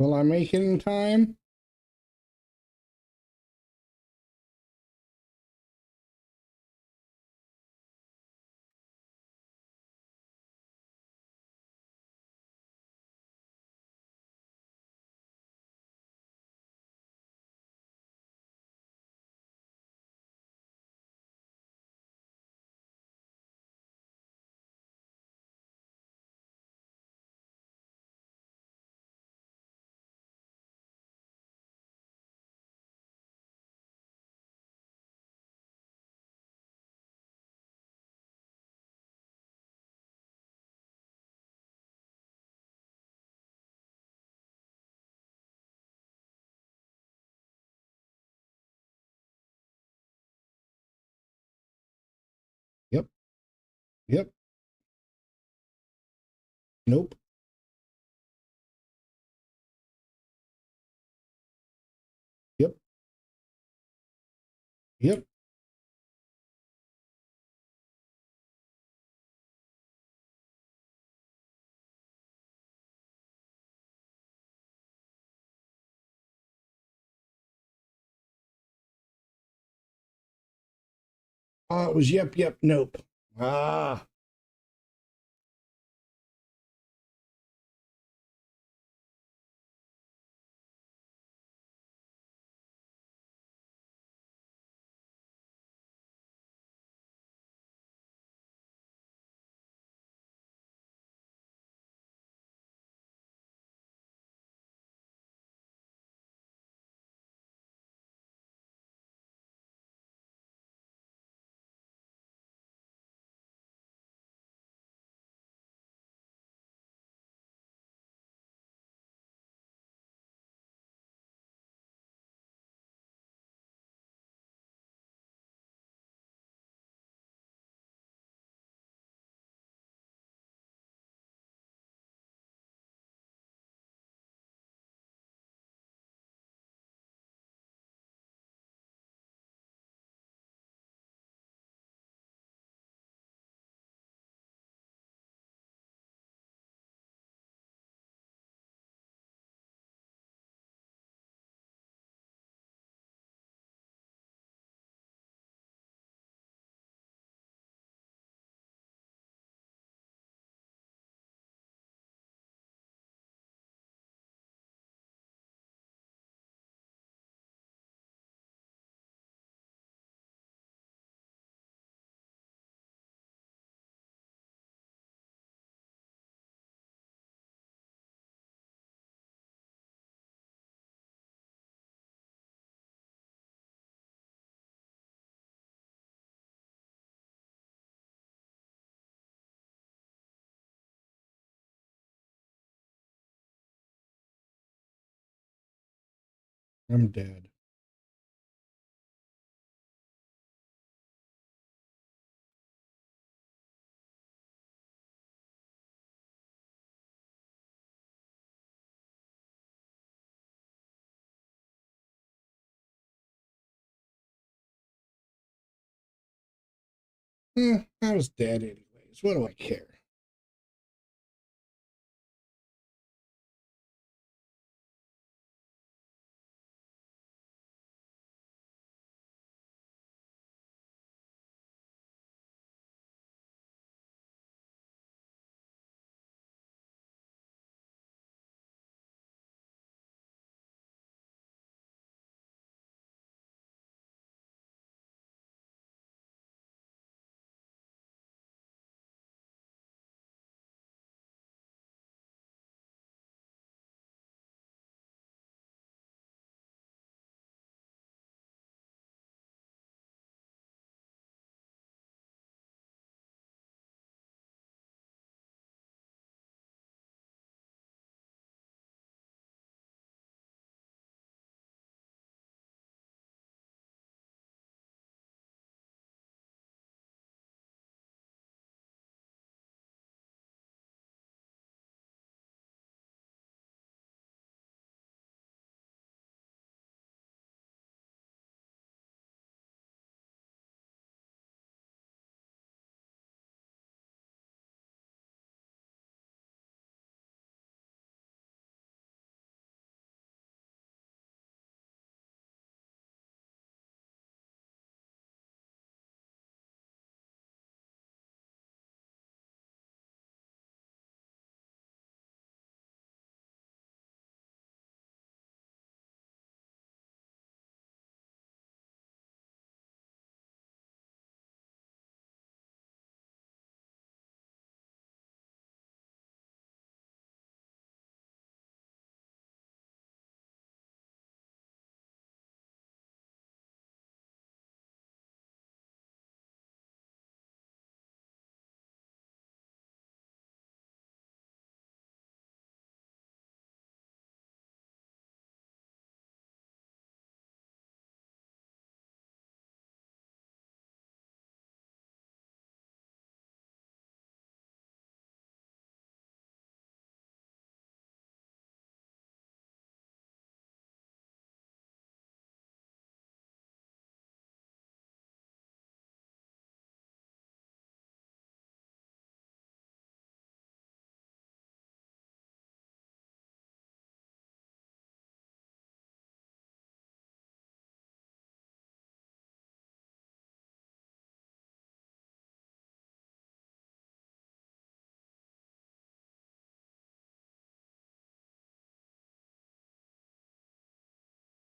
Will I make it in time? Yep. Nope. Yep. Yep. It was yep, yep, nope. Ah, I'm dead. I was dead anyways. What do I care?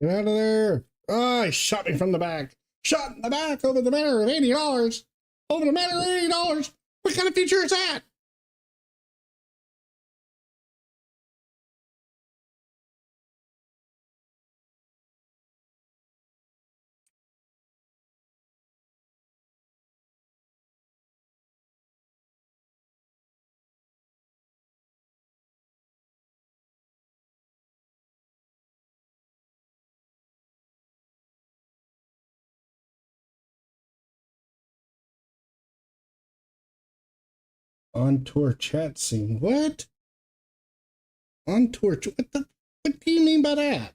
Get out of there. Oh, he shot me from the back. Shot in the back over the matter of $80. Over the matter of $80. What kind of feature is that? On tour chat scene. What? On tour. What do you mean by that?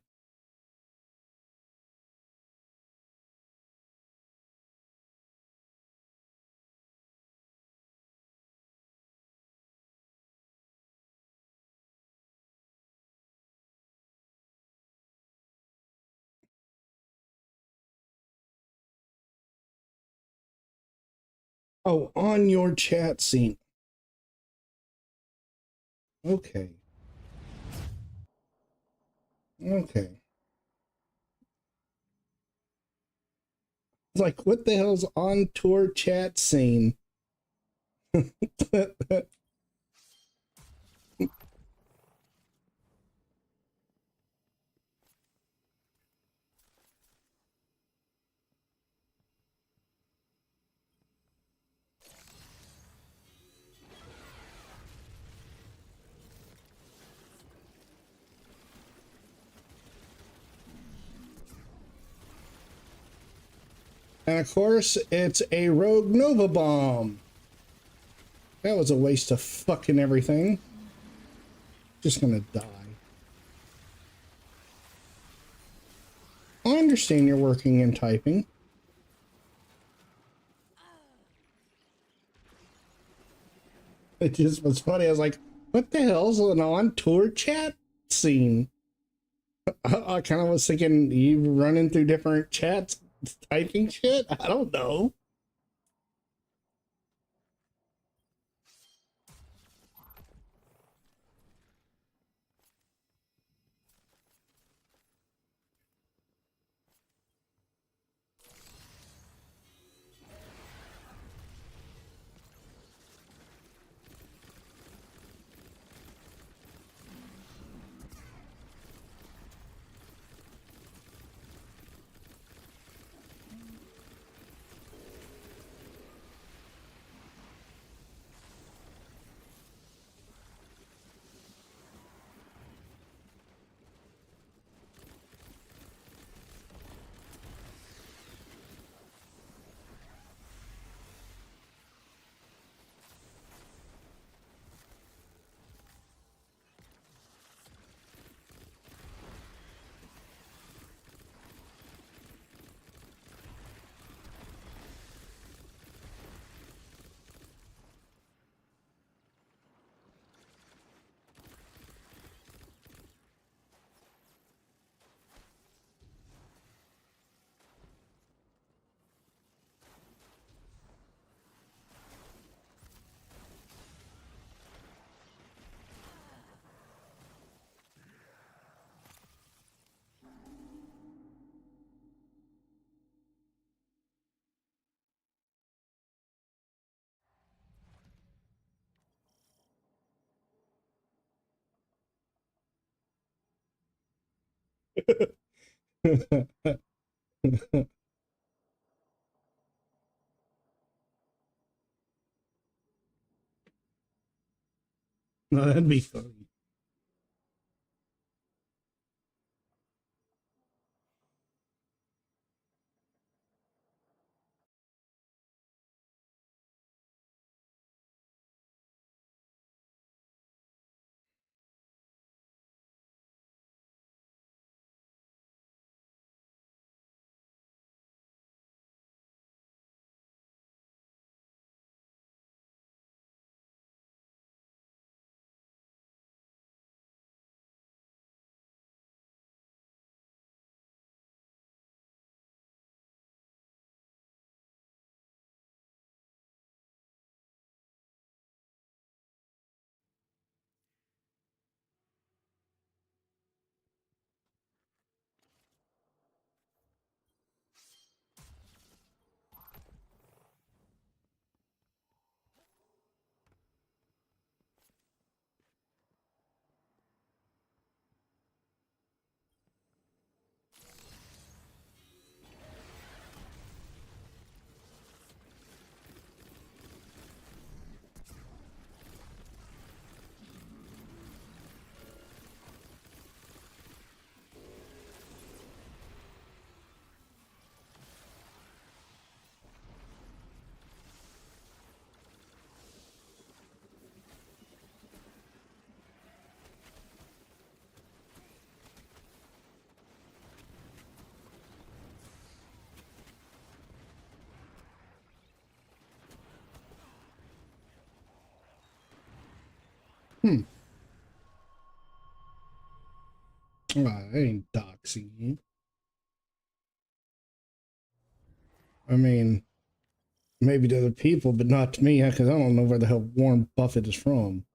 Oh, on your chat scene. Okay. Okay. It's like, what the hell's on tour chat scene? And of course, it's a rogue Nova bomb. That was a waste of fucking everything. Just gonna die. I understand you're working and typing. It just was funny. I was like, what the hell's an on-tour chat scene? I kind of was thinking you running through different chats, typing shit? I don't know. No, that'd be funny. I ain't doxing you. I mean, maybe to other people, but not to me, because I don't know where the hell Warren Buffett is from.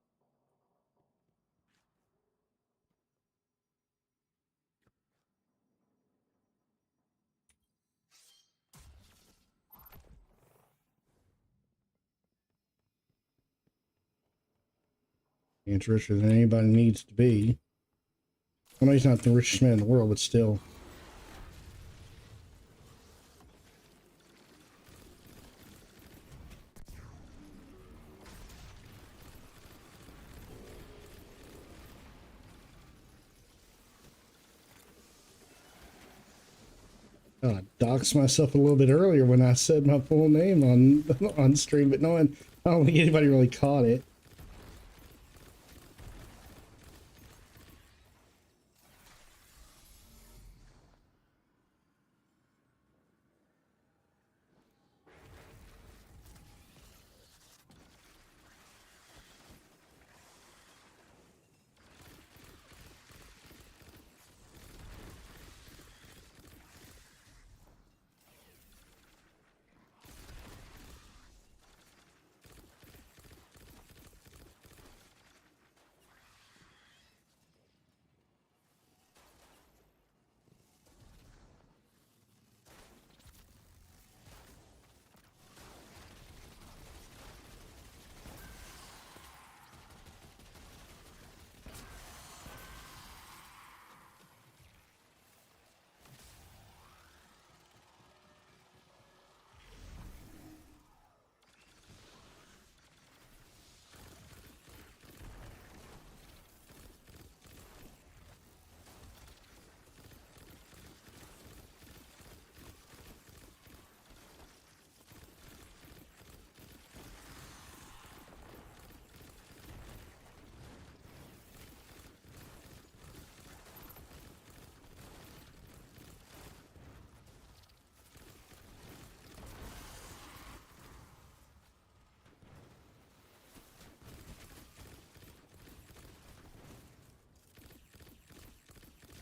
He's richer than anybody needs to be. I know he's not the richest man in the world, but still. I doxed myself a little bit earlier when I said my full name on stream, but I don't think anybody really caught it.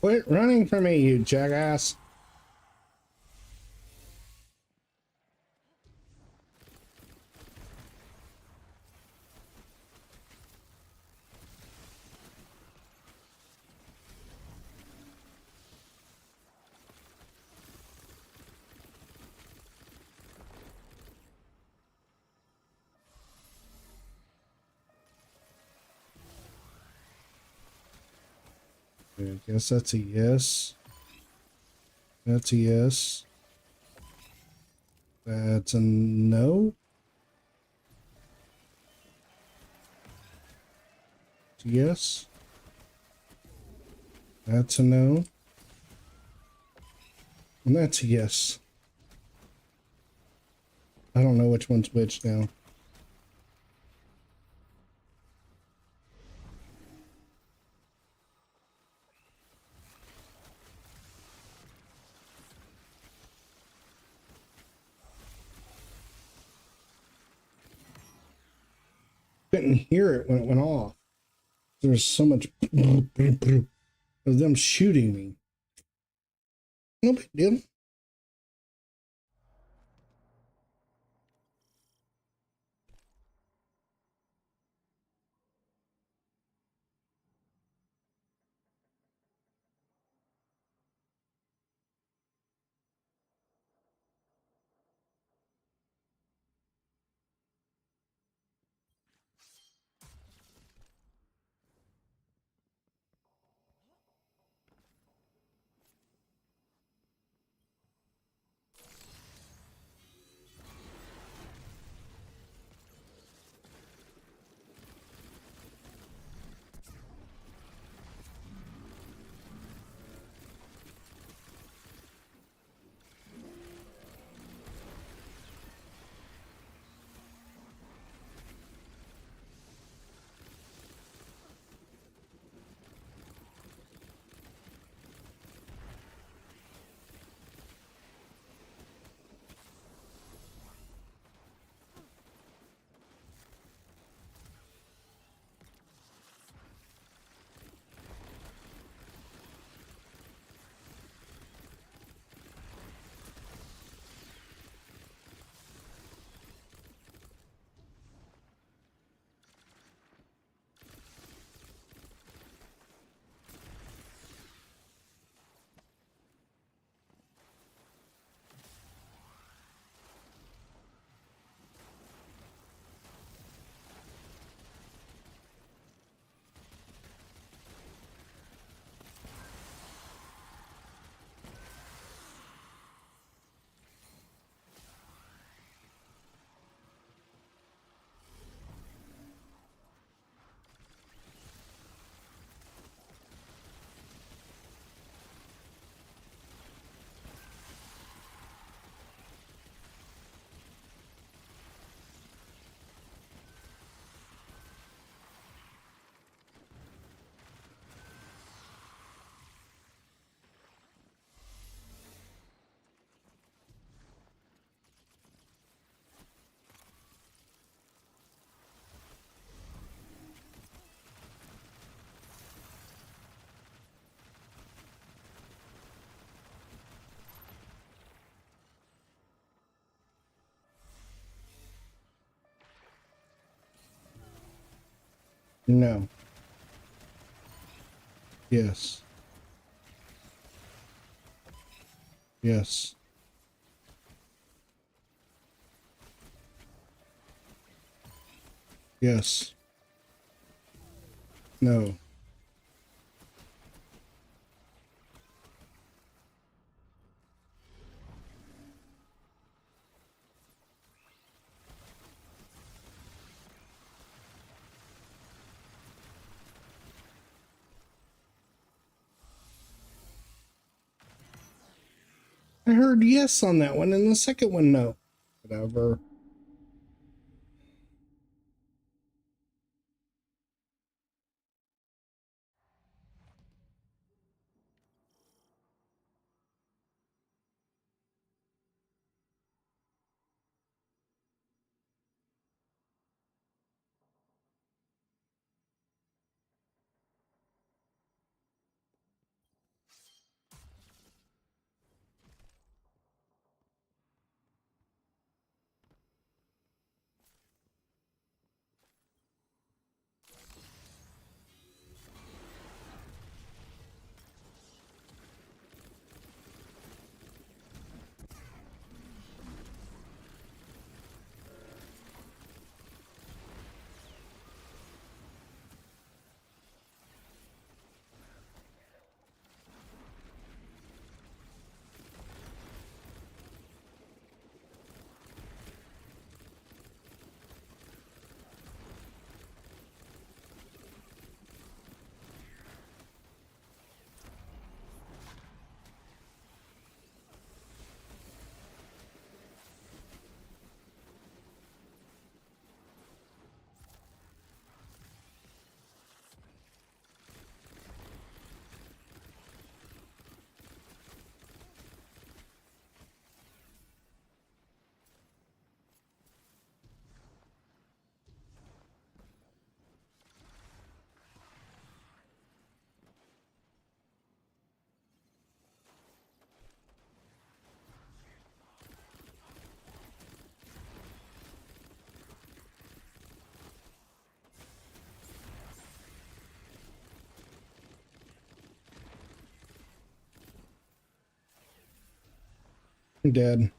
Quit running from me, you jackass. I guess that's a yes. That's a yes. That's a no. It's a yes. That's a no. And that's a yes. I don't know which one's which now. Couldn't hear it when it went off. There's so much of them shooting me. No big deal. No. Yes. Yes. Yes. No. I heard yes on that one, and the second one, no. Whatever. I'm dead.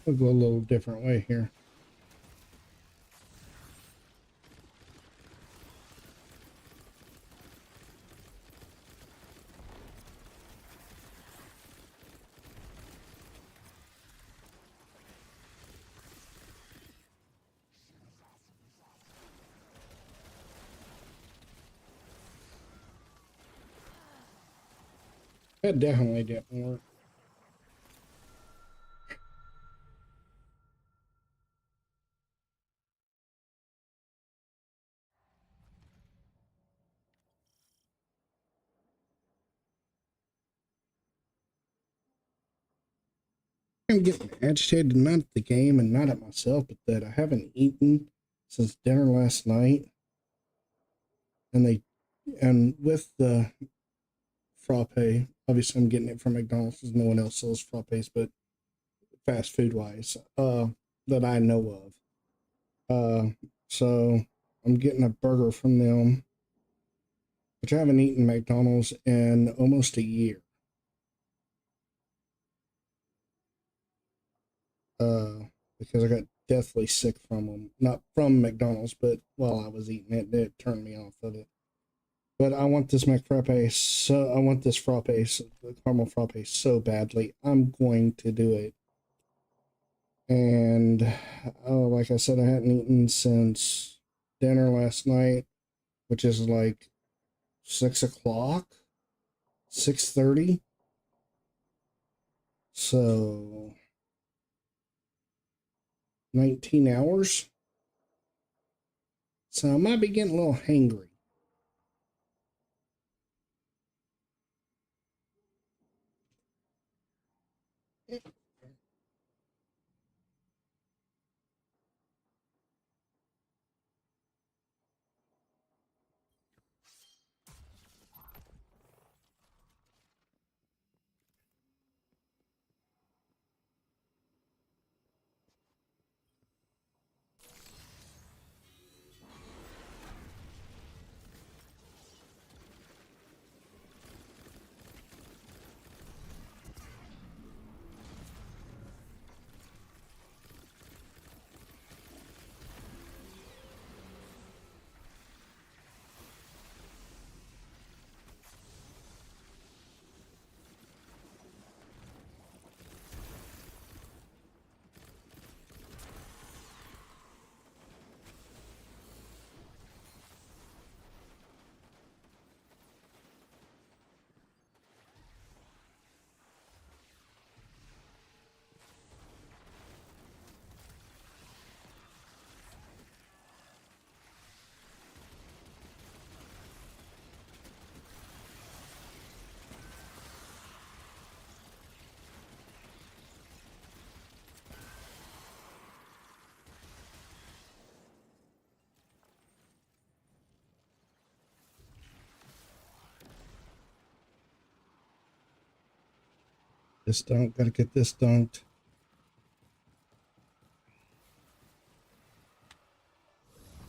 We'll go a little different way here. That definitely didn't work. I'm getting agitated, not at the game and not at myself, but that I haven't eaten since dinner last night. And with the frappe, obviously I'm getting it from McDonald's because no one else sells frappes, but fast food wise, that I know of. So I'm getting a burger from them, which I haven't eaten McDonald's in almost a year. Because I got deathly sick from them. Not from McDonald's, but while I was eating it, it turned me off of it. But I want this McFrappe so I want this frappe, the caramel frappe, so badly. I'm going to do it. And like I said, I hadn't eaten since dinner last night, which is like 6 o'clock, 6:30. So 19 hours. So I might be getting a little hangry. This dunk, gotta get this dunked.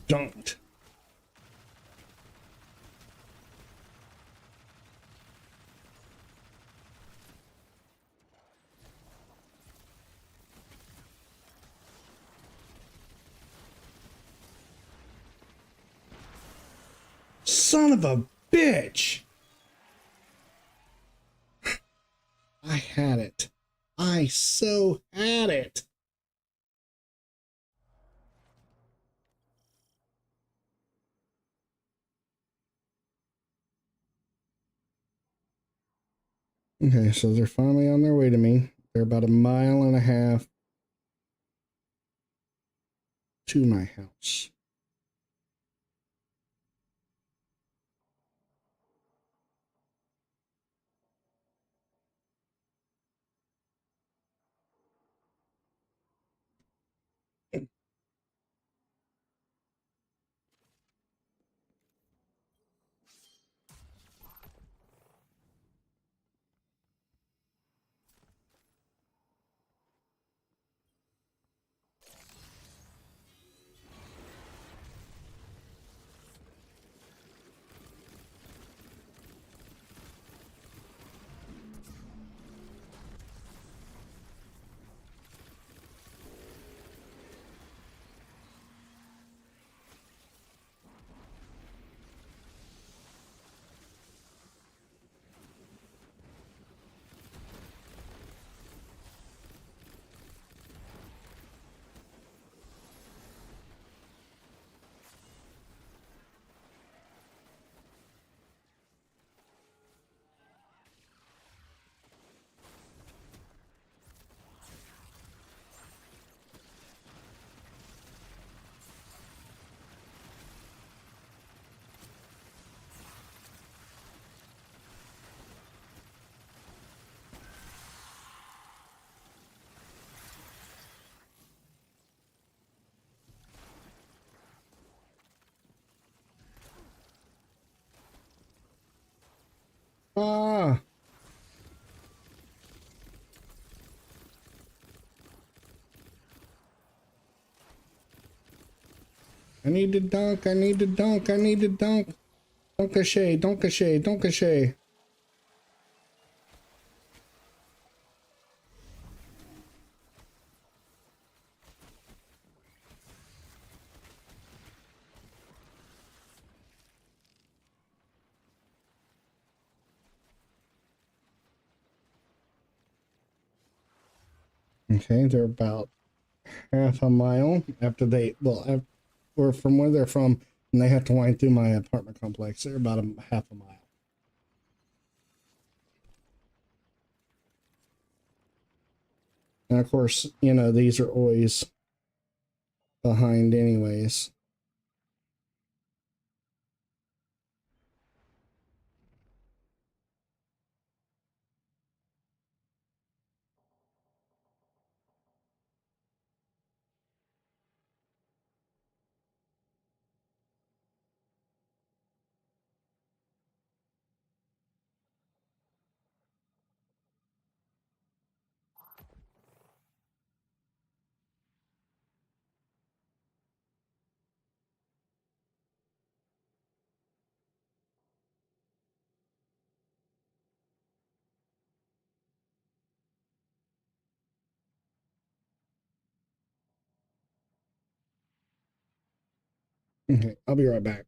Dunked. Son of a bitch! I had it. I so had it. Okay, so they're finally on their way to me. They're about a mile and a half to my house. I need to dunk. I need to dunk. I need to dunk. Donkashay, donkashay, donkashay. Okay, they're about half a mile after they, well, or from where they're from, and they have to wind through my apartment complex. They're about a half a mile. And of course, you know, these are always behind anyways. Okay, I'll be right back.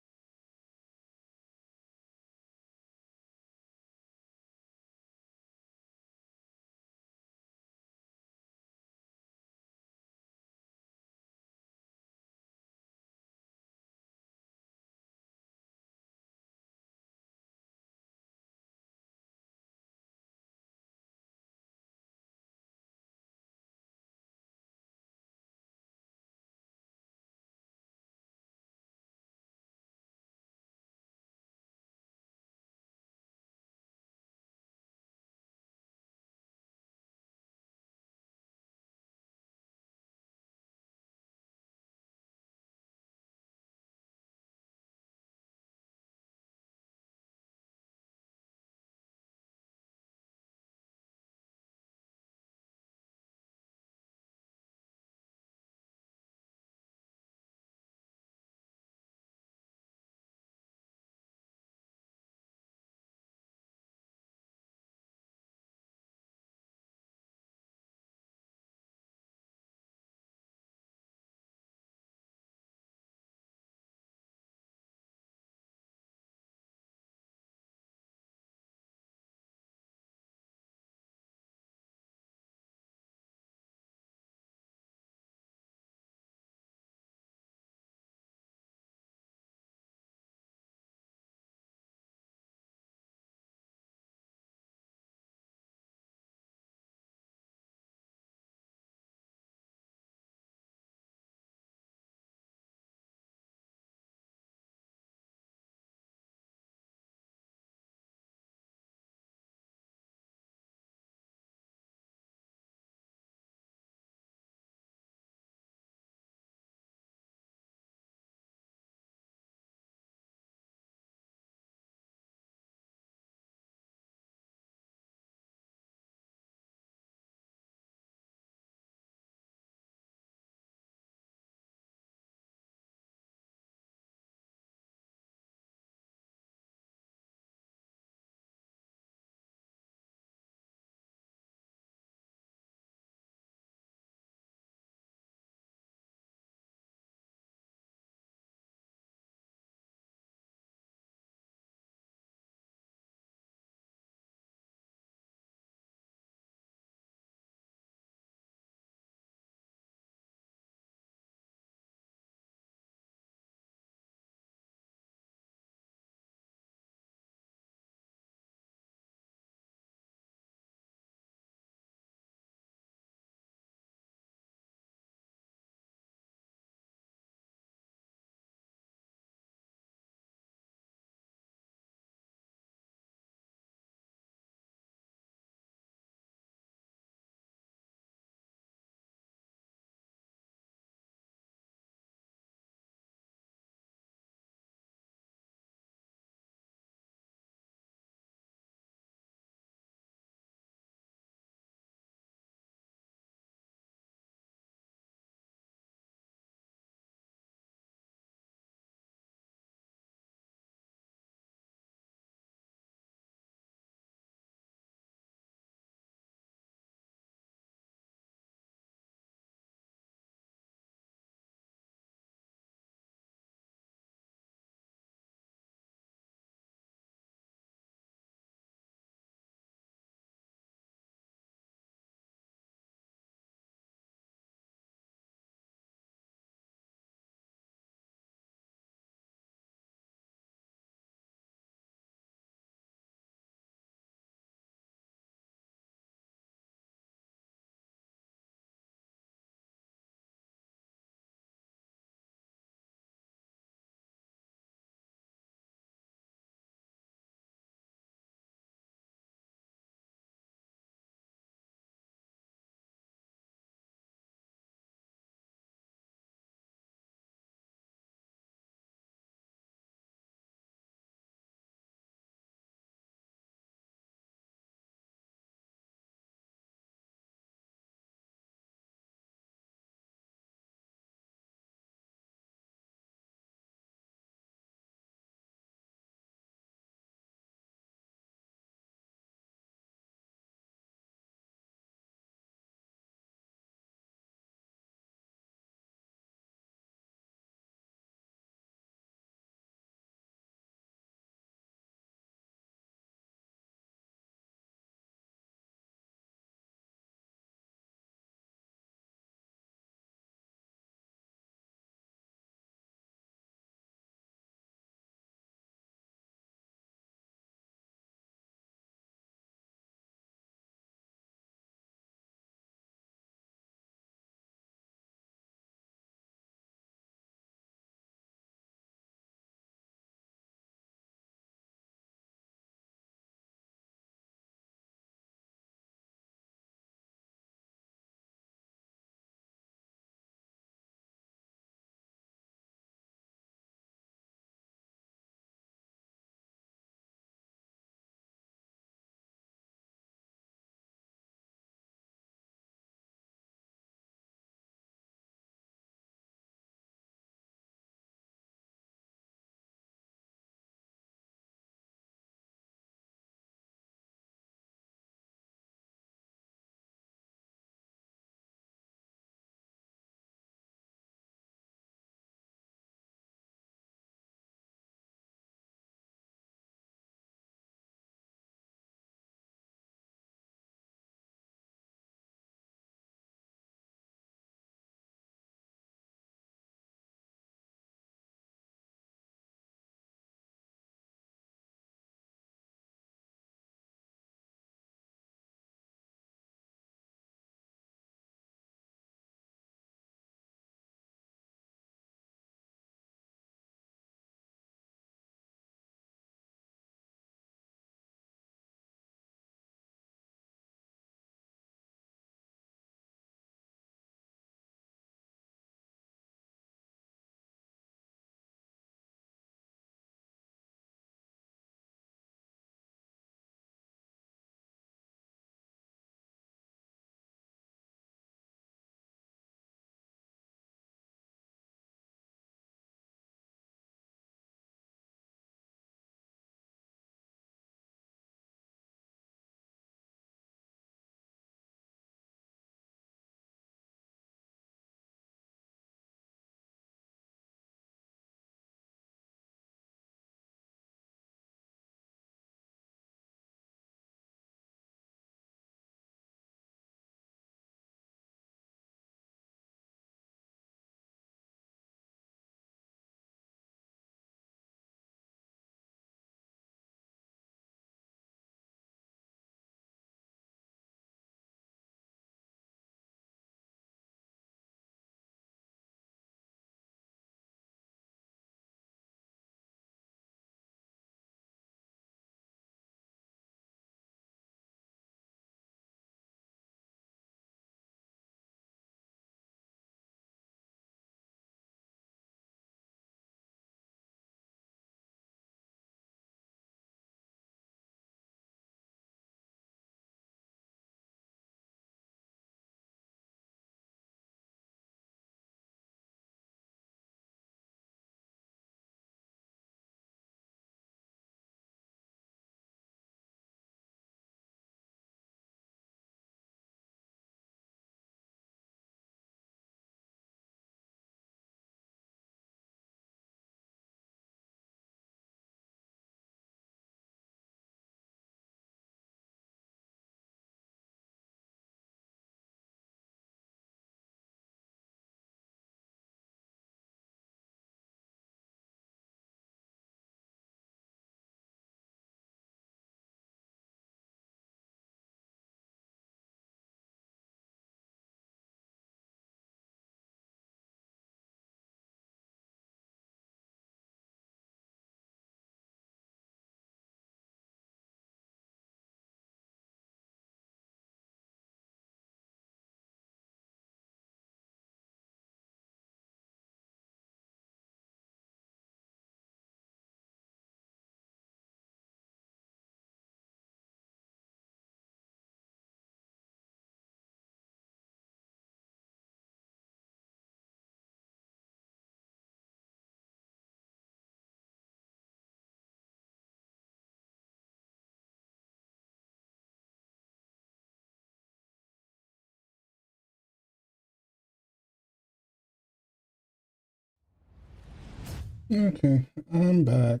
Okay, I'm back.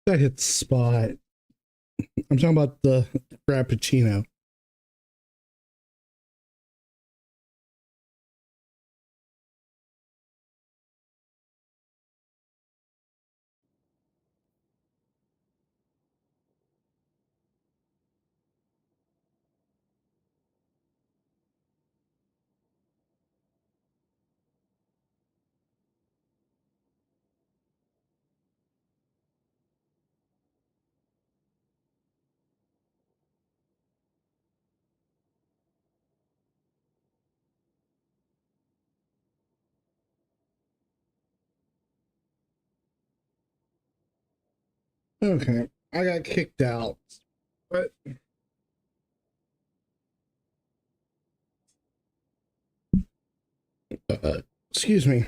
That hit the spot. I'm talking about the Frappuccino. Okay, I got kicked out. But excuse me.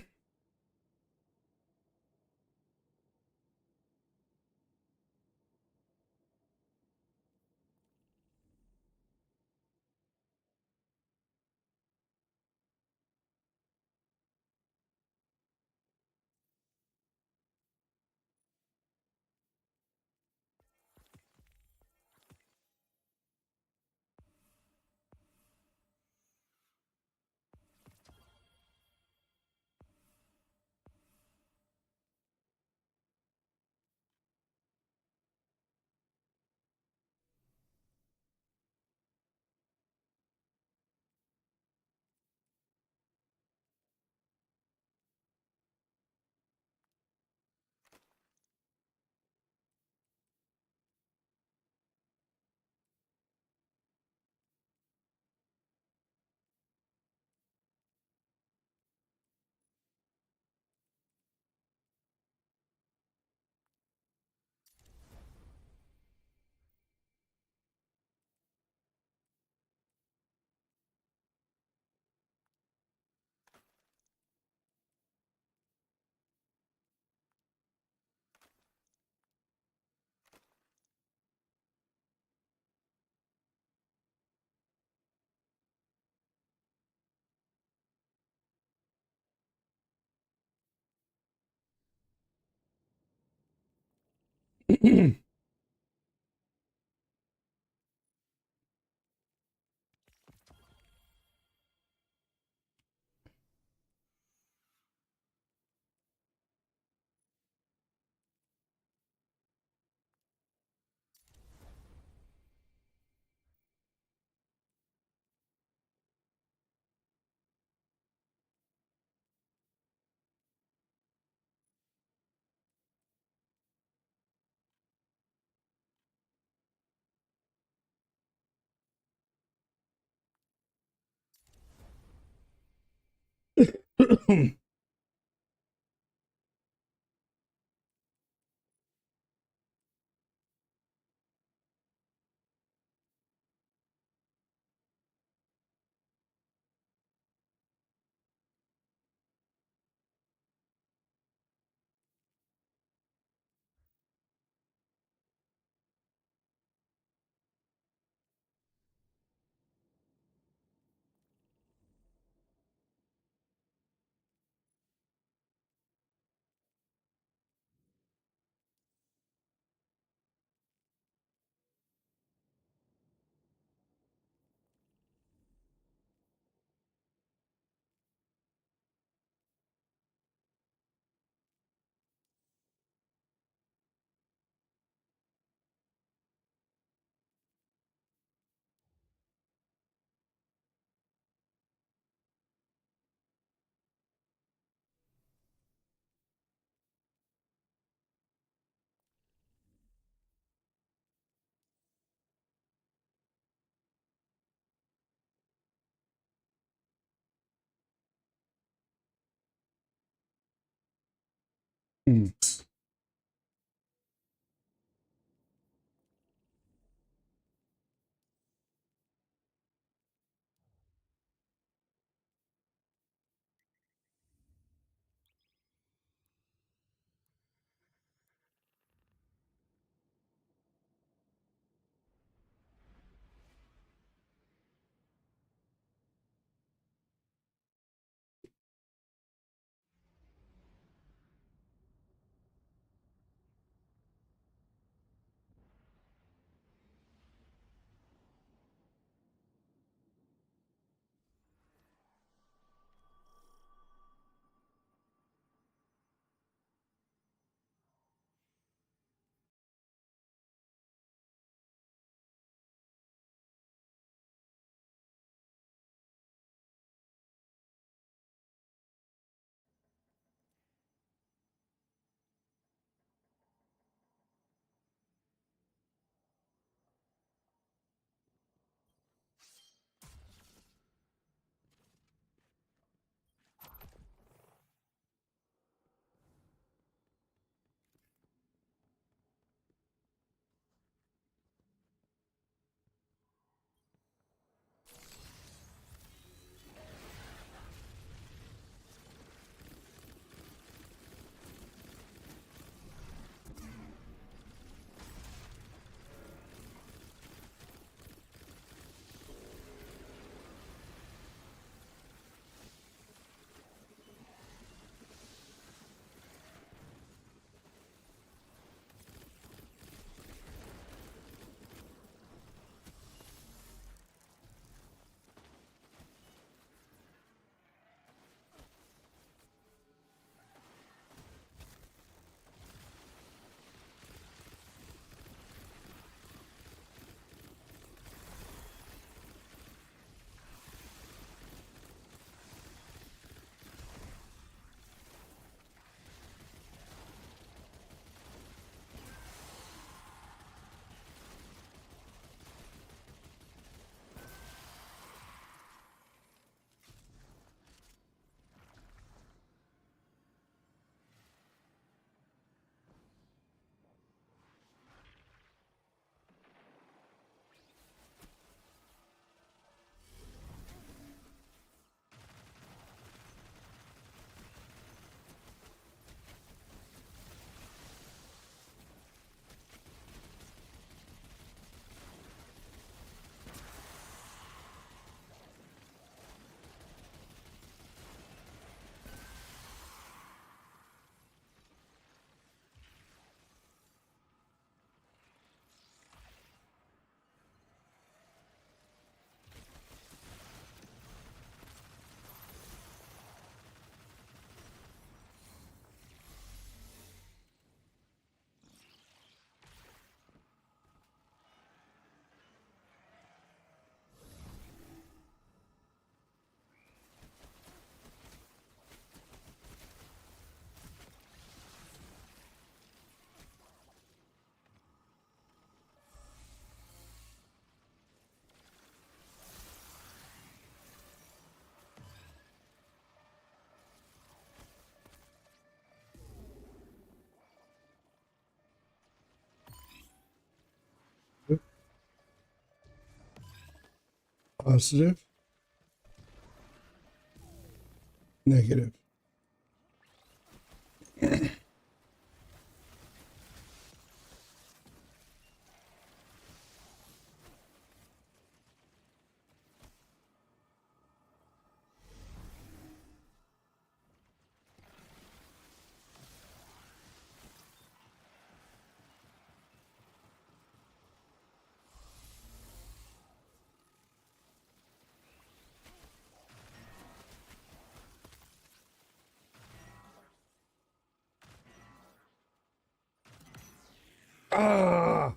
Hmm. Positive, negative. Ah!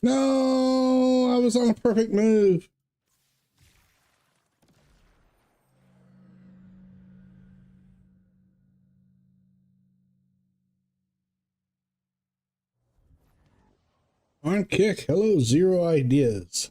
No, I was on a perfect move. On kick. Hello, zero ideas.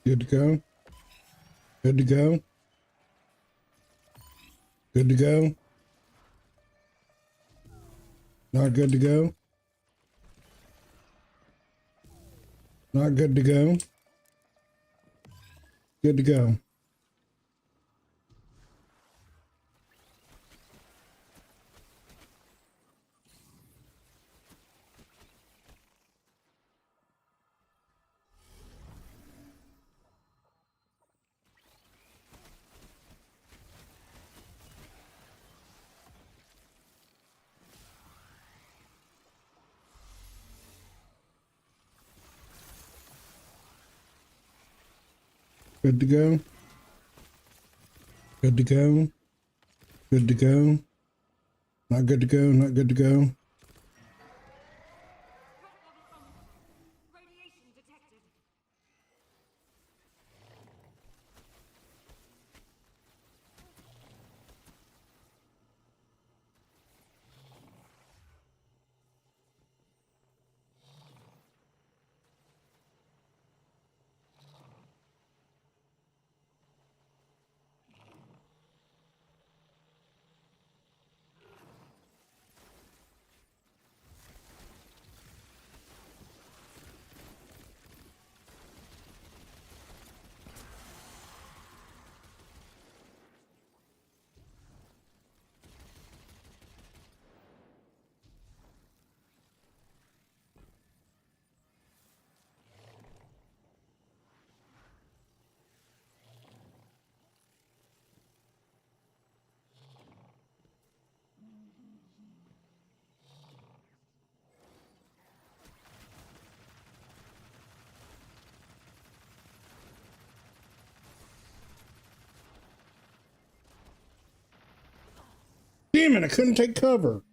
Good to go. Good to go. Good to go. Not good to go. Not good to go. Good to go. Good to go. Good to go. Good to go. Not good to go. Not good to go. Threat level radiation detected. Damn it, I couldn't take cover.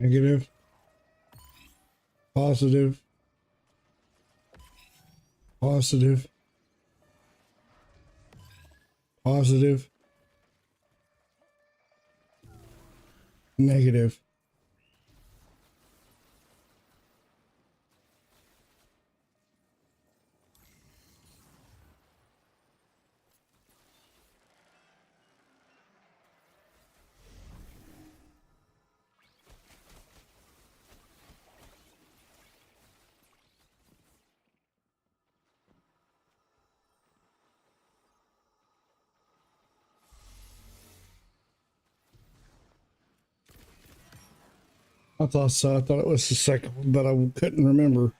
Negative. Positive. Positive. Positive. Negative. I thought so. I thought it was the second one, but I couldn't remember.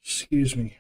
Excuse me.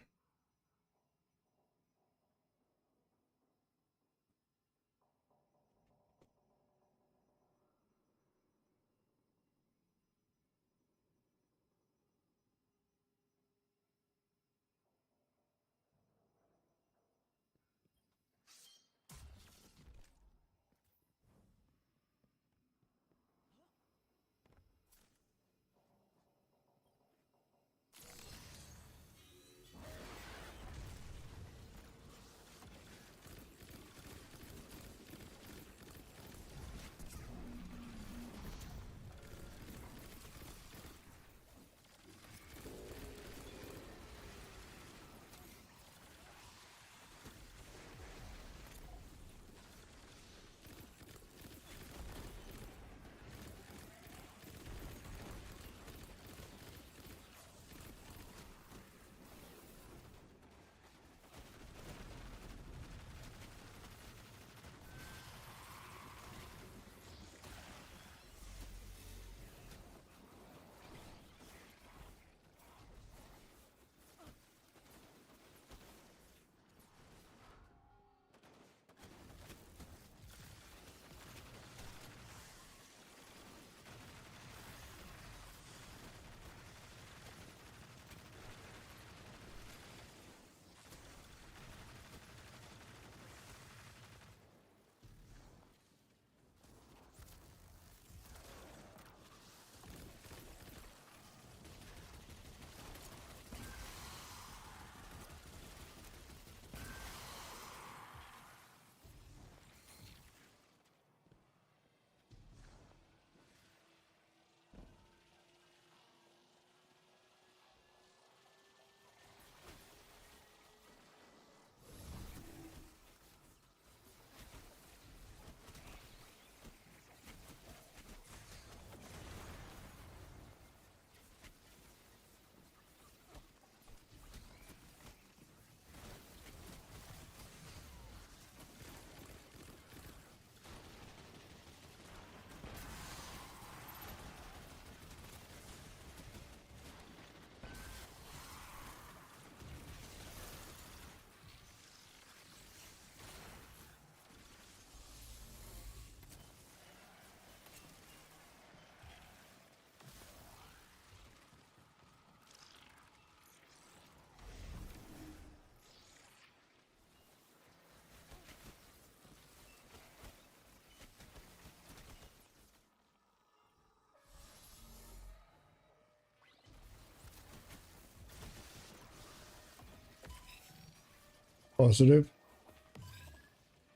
Positive.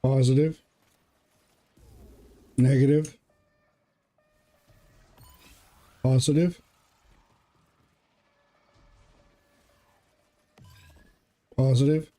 Positive. Negative. Positive. Positive.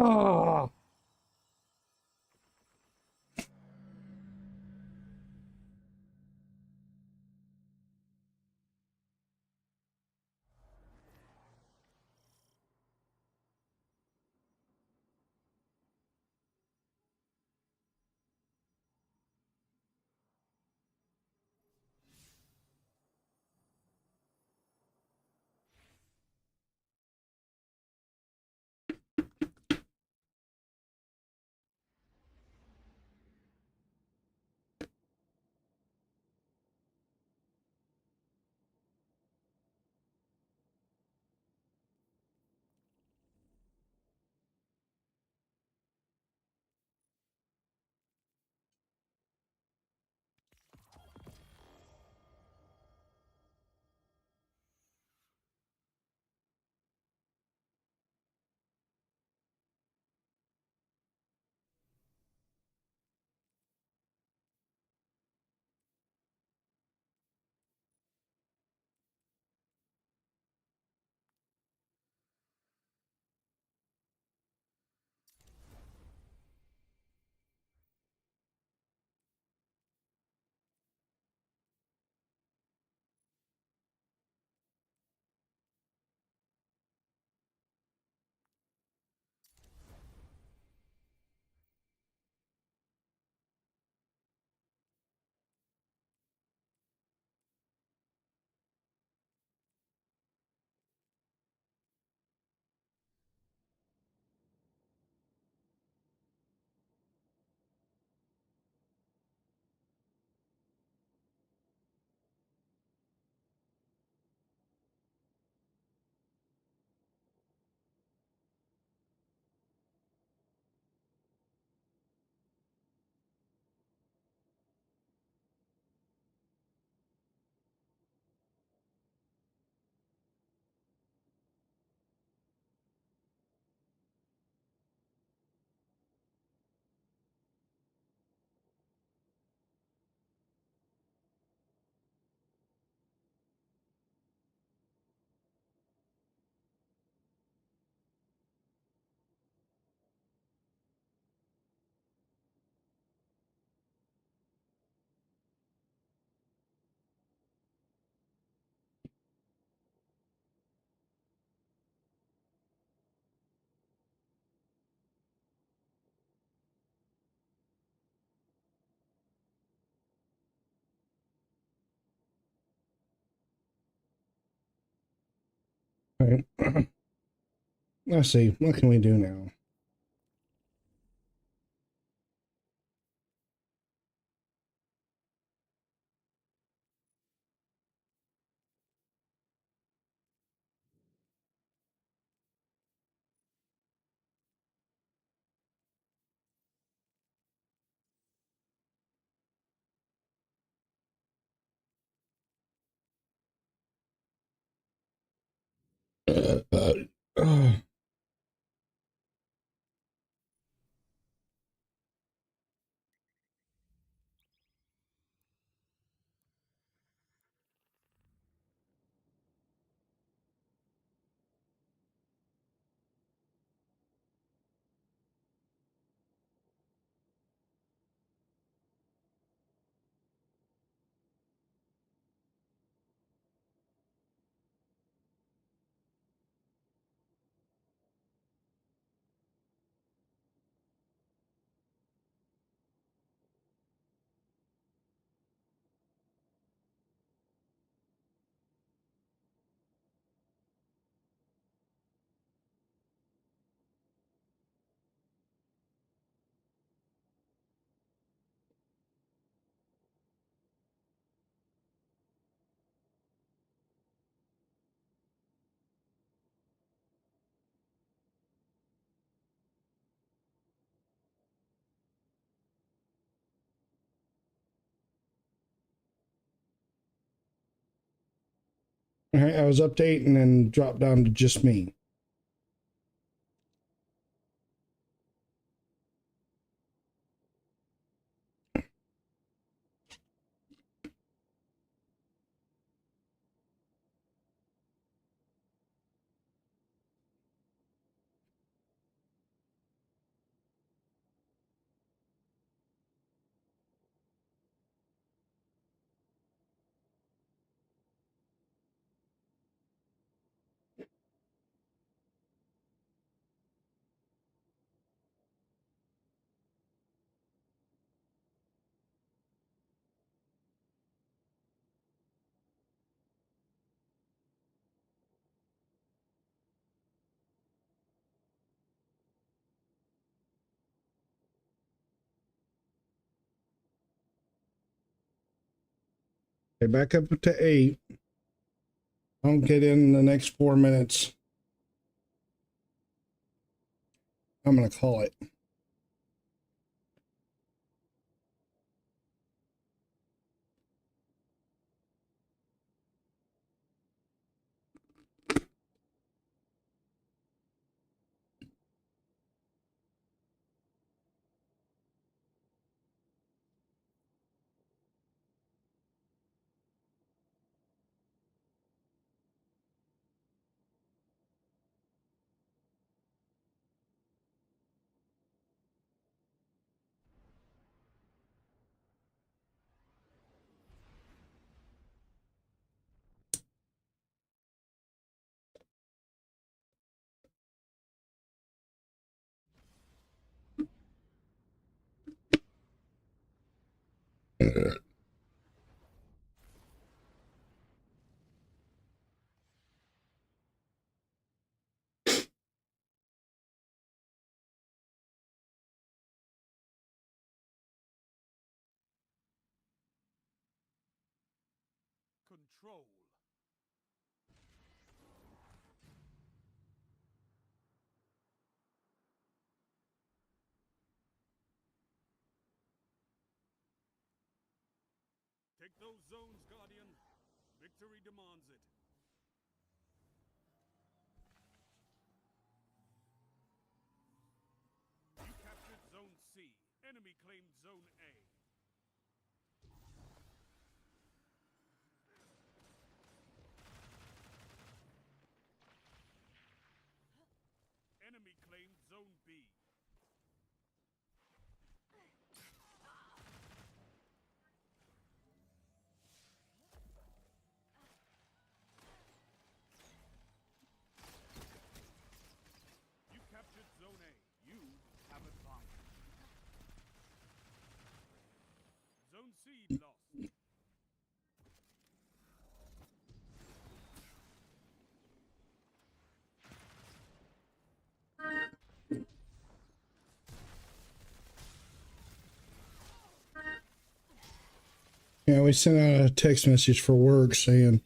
Ah. Okay. Let's see. What can we do now? Uh, uh, uh, I was updating and dropped down to just me. Okay, back up to 8. Don't get in the next 4 minutes. I'm going to call it. Control. Take those zones, Guardian. Victory demands it. You captured Zone C. Enemy claimed Zone A. Enemy claimed Zone B. You captured Zone A. You have advantage. Zone C lost. Yeah, we sent out a text message for work saying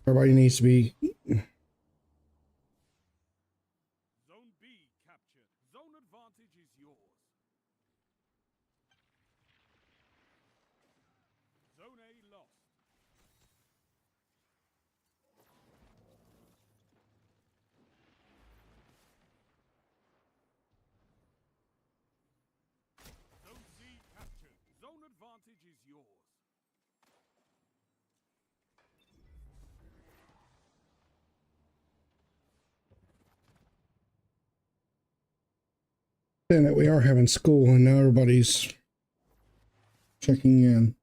everybody needs to be. Zone B captured. Zone advantage is yours. Zone A lost. Zone C captured. Zone advantage is yours. Saying that we are having school and now everybody's checking in.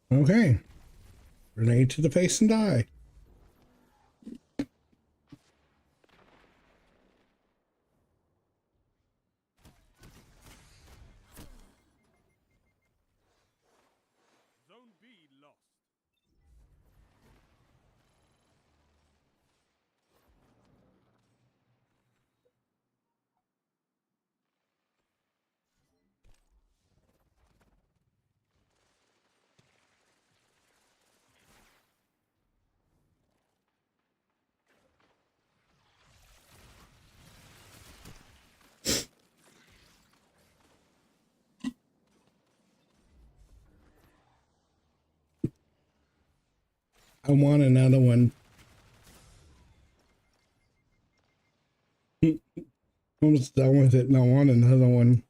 Okay. Grenade to the face and die. Zone B lost. I want another one. I'm almost done with it and I want another one.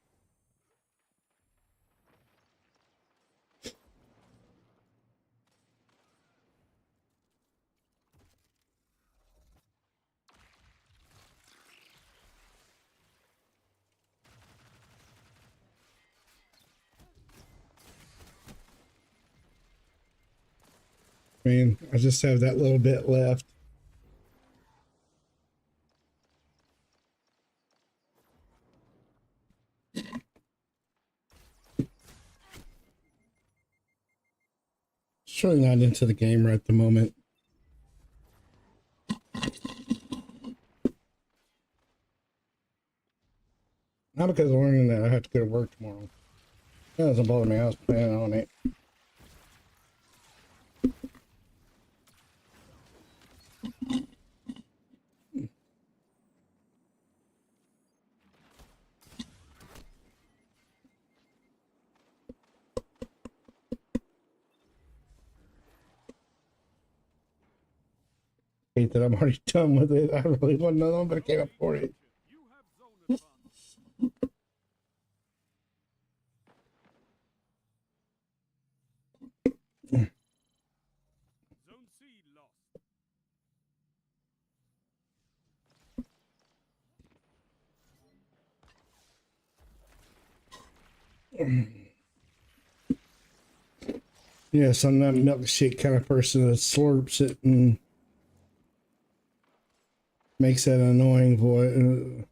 Man, I just have that little bit left. It's really not into the game right at the moment. Not because I'm learning that I have to go to work tomorrow. That doesn't bother me. I was planning on it. Hate that I'm already done with it. I really want another one, but I can't afford it. You have zone advantage. Zone C lost. Yes, I'm not a milkshake kind of person that slurps it and makes that annoying voice. Zone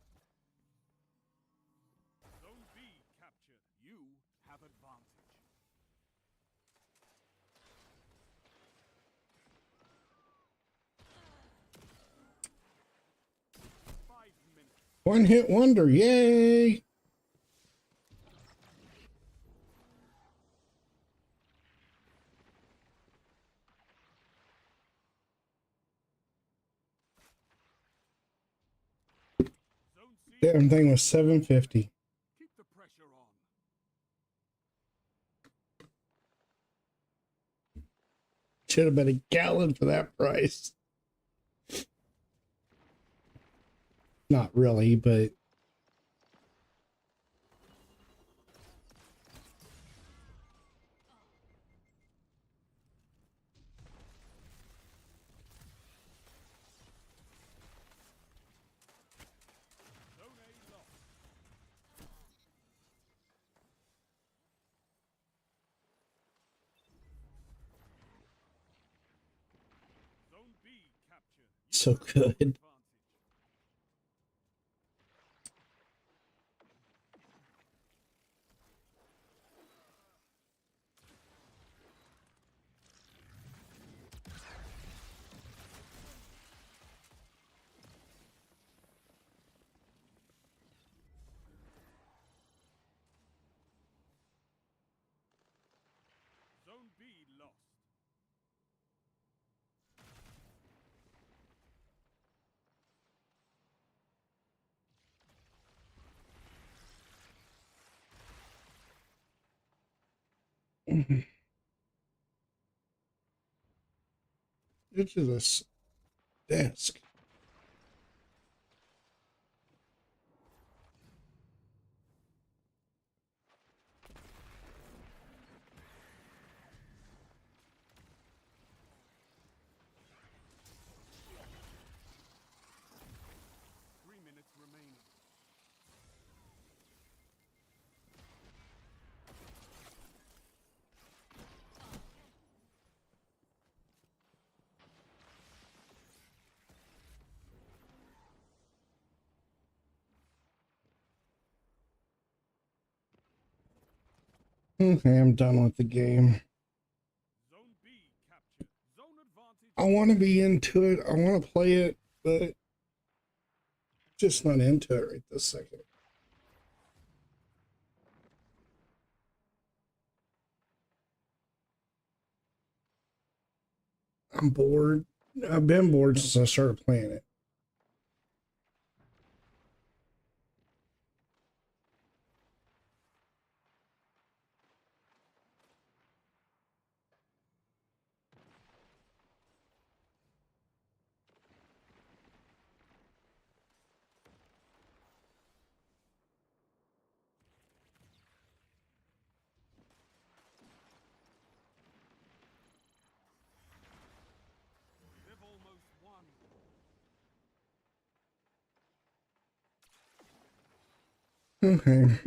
B captured. You have advantage. One hit wonder, yay! Zone C. Damn thing was $7.50. Keep the pressure on. Should have been a gallon for that price. Not really, but Zone A lost. Zone B captured. You so have zone good. advantage. Into this desk. Minutes remaining. Okay, I'm done with the game. Zone B captured. Zone advantage. I want to be into it. I want to play it, but just not into it right this second. I'm bored. I've been bored since I started playing it. They've almost won. Okay.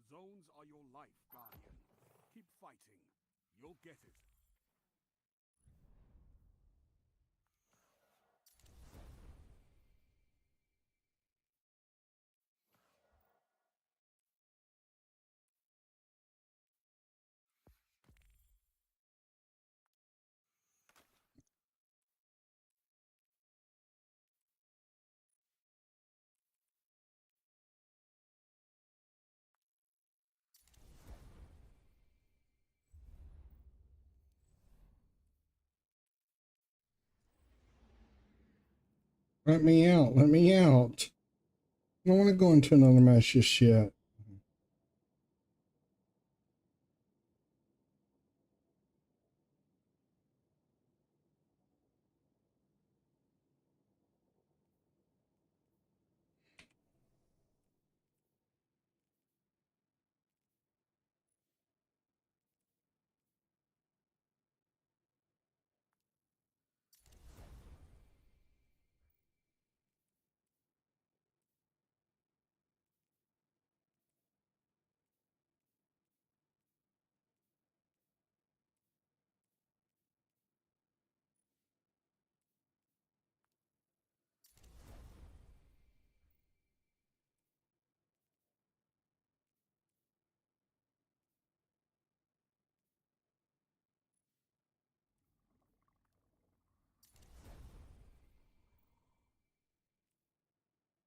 The zones are your life, Guardian. Keep fighting. You'll get it. Let me out. Let me out. I don't want to go into another match just yet.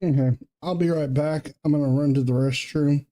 Okay, I'll be right back. I'm gonna run to the restroom.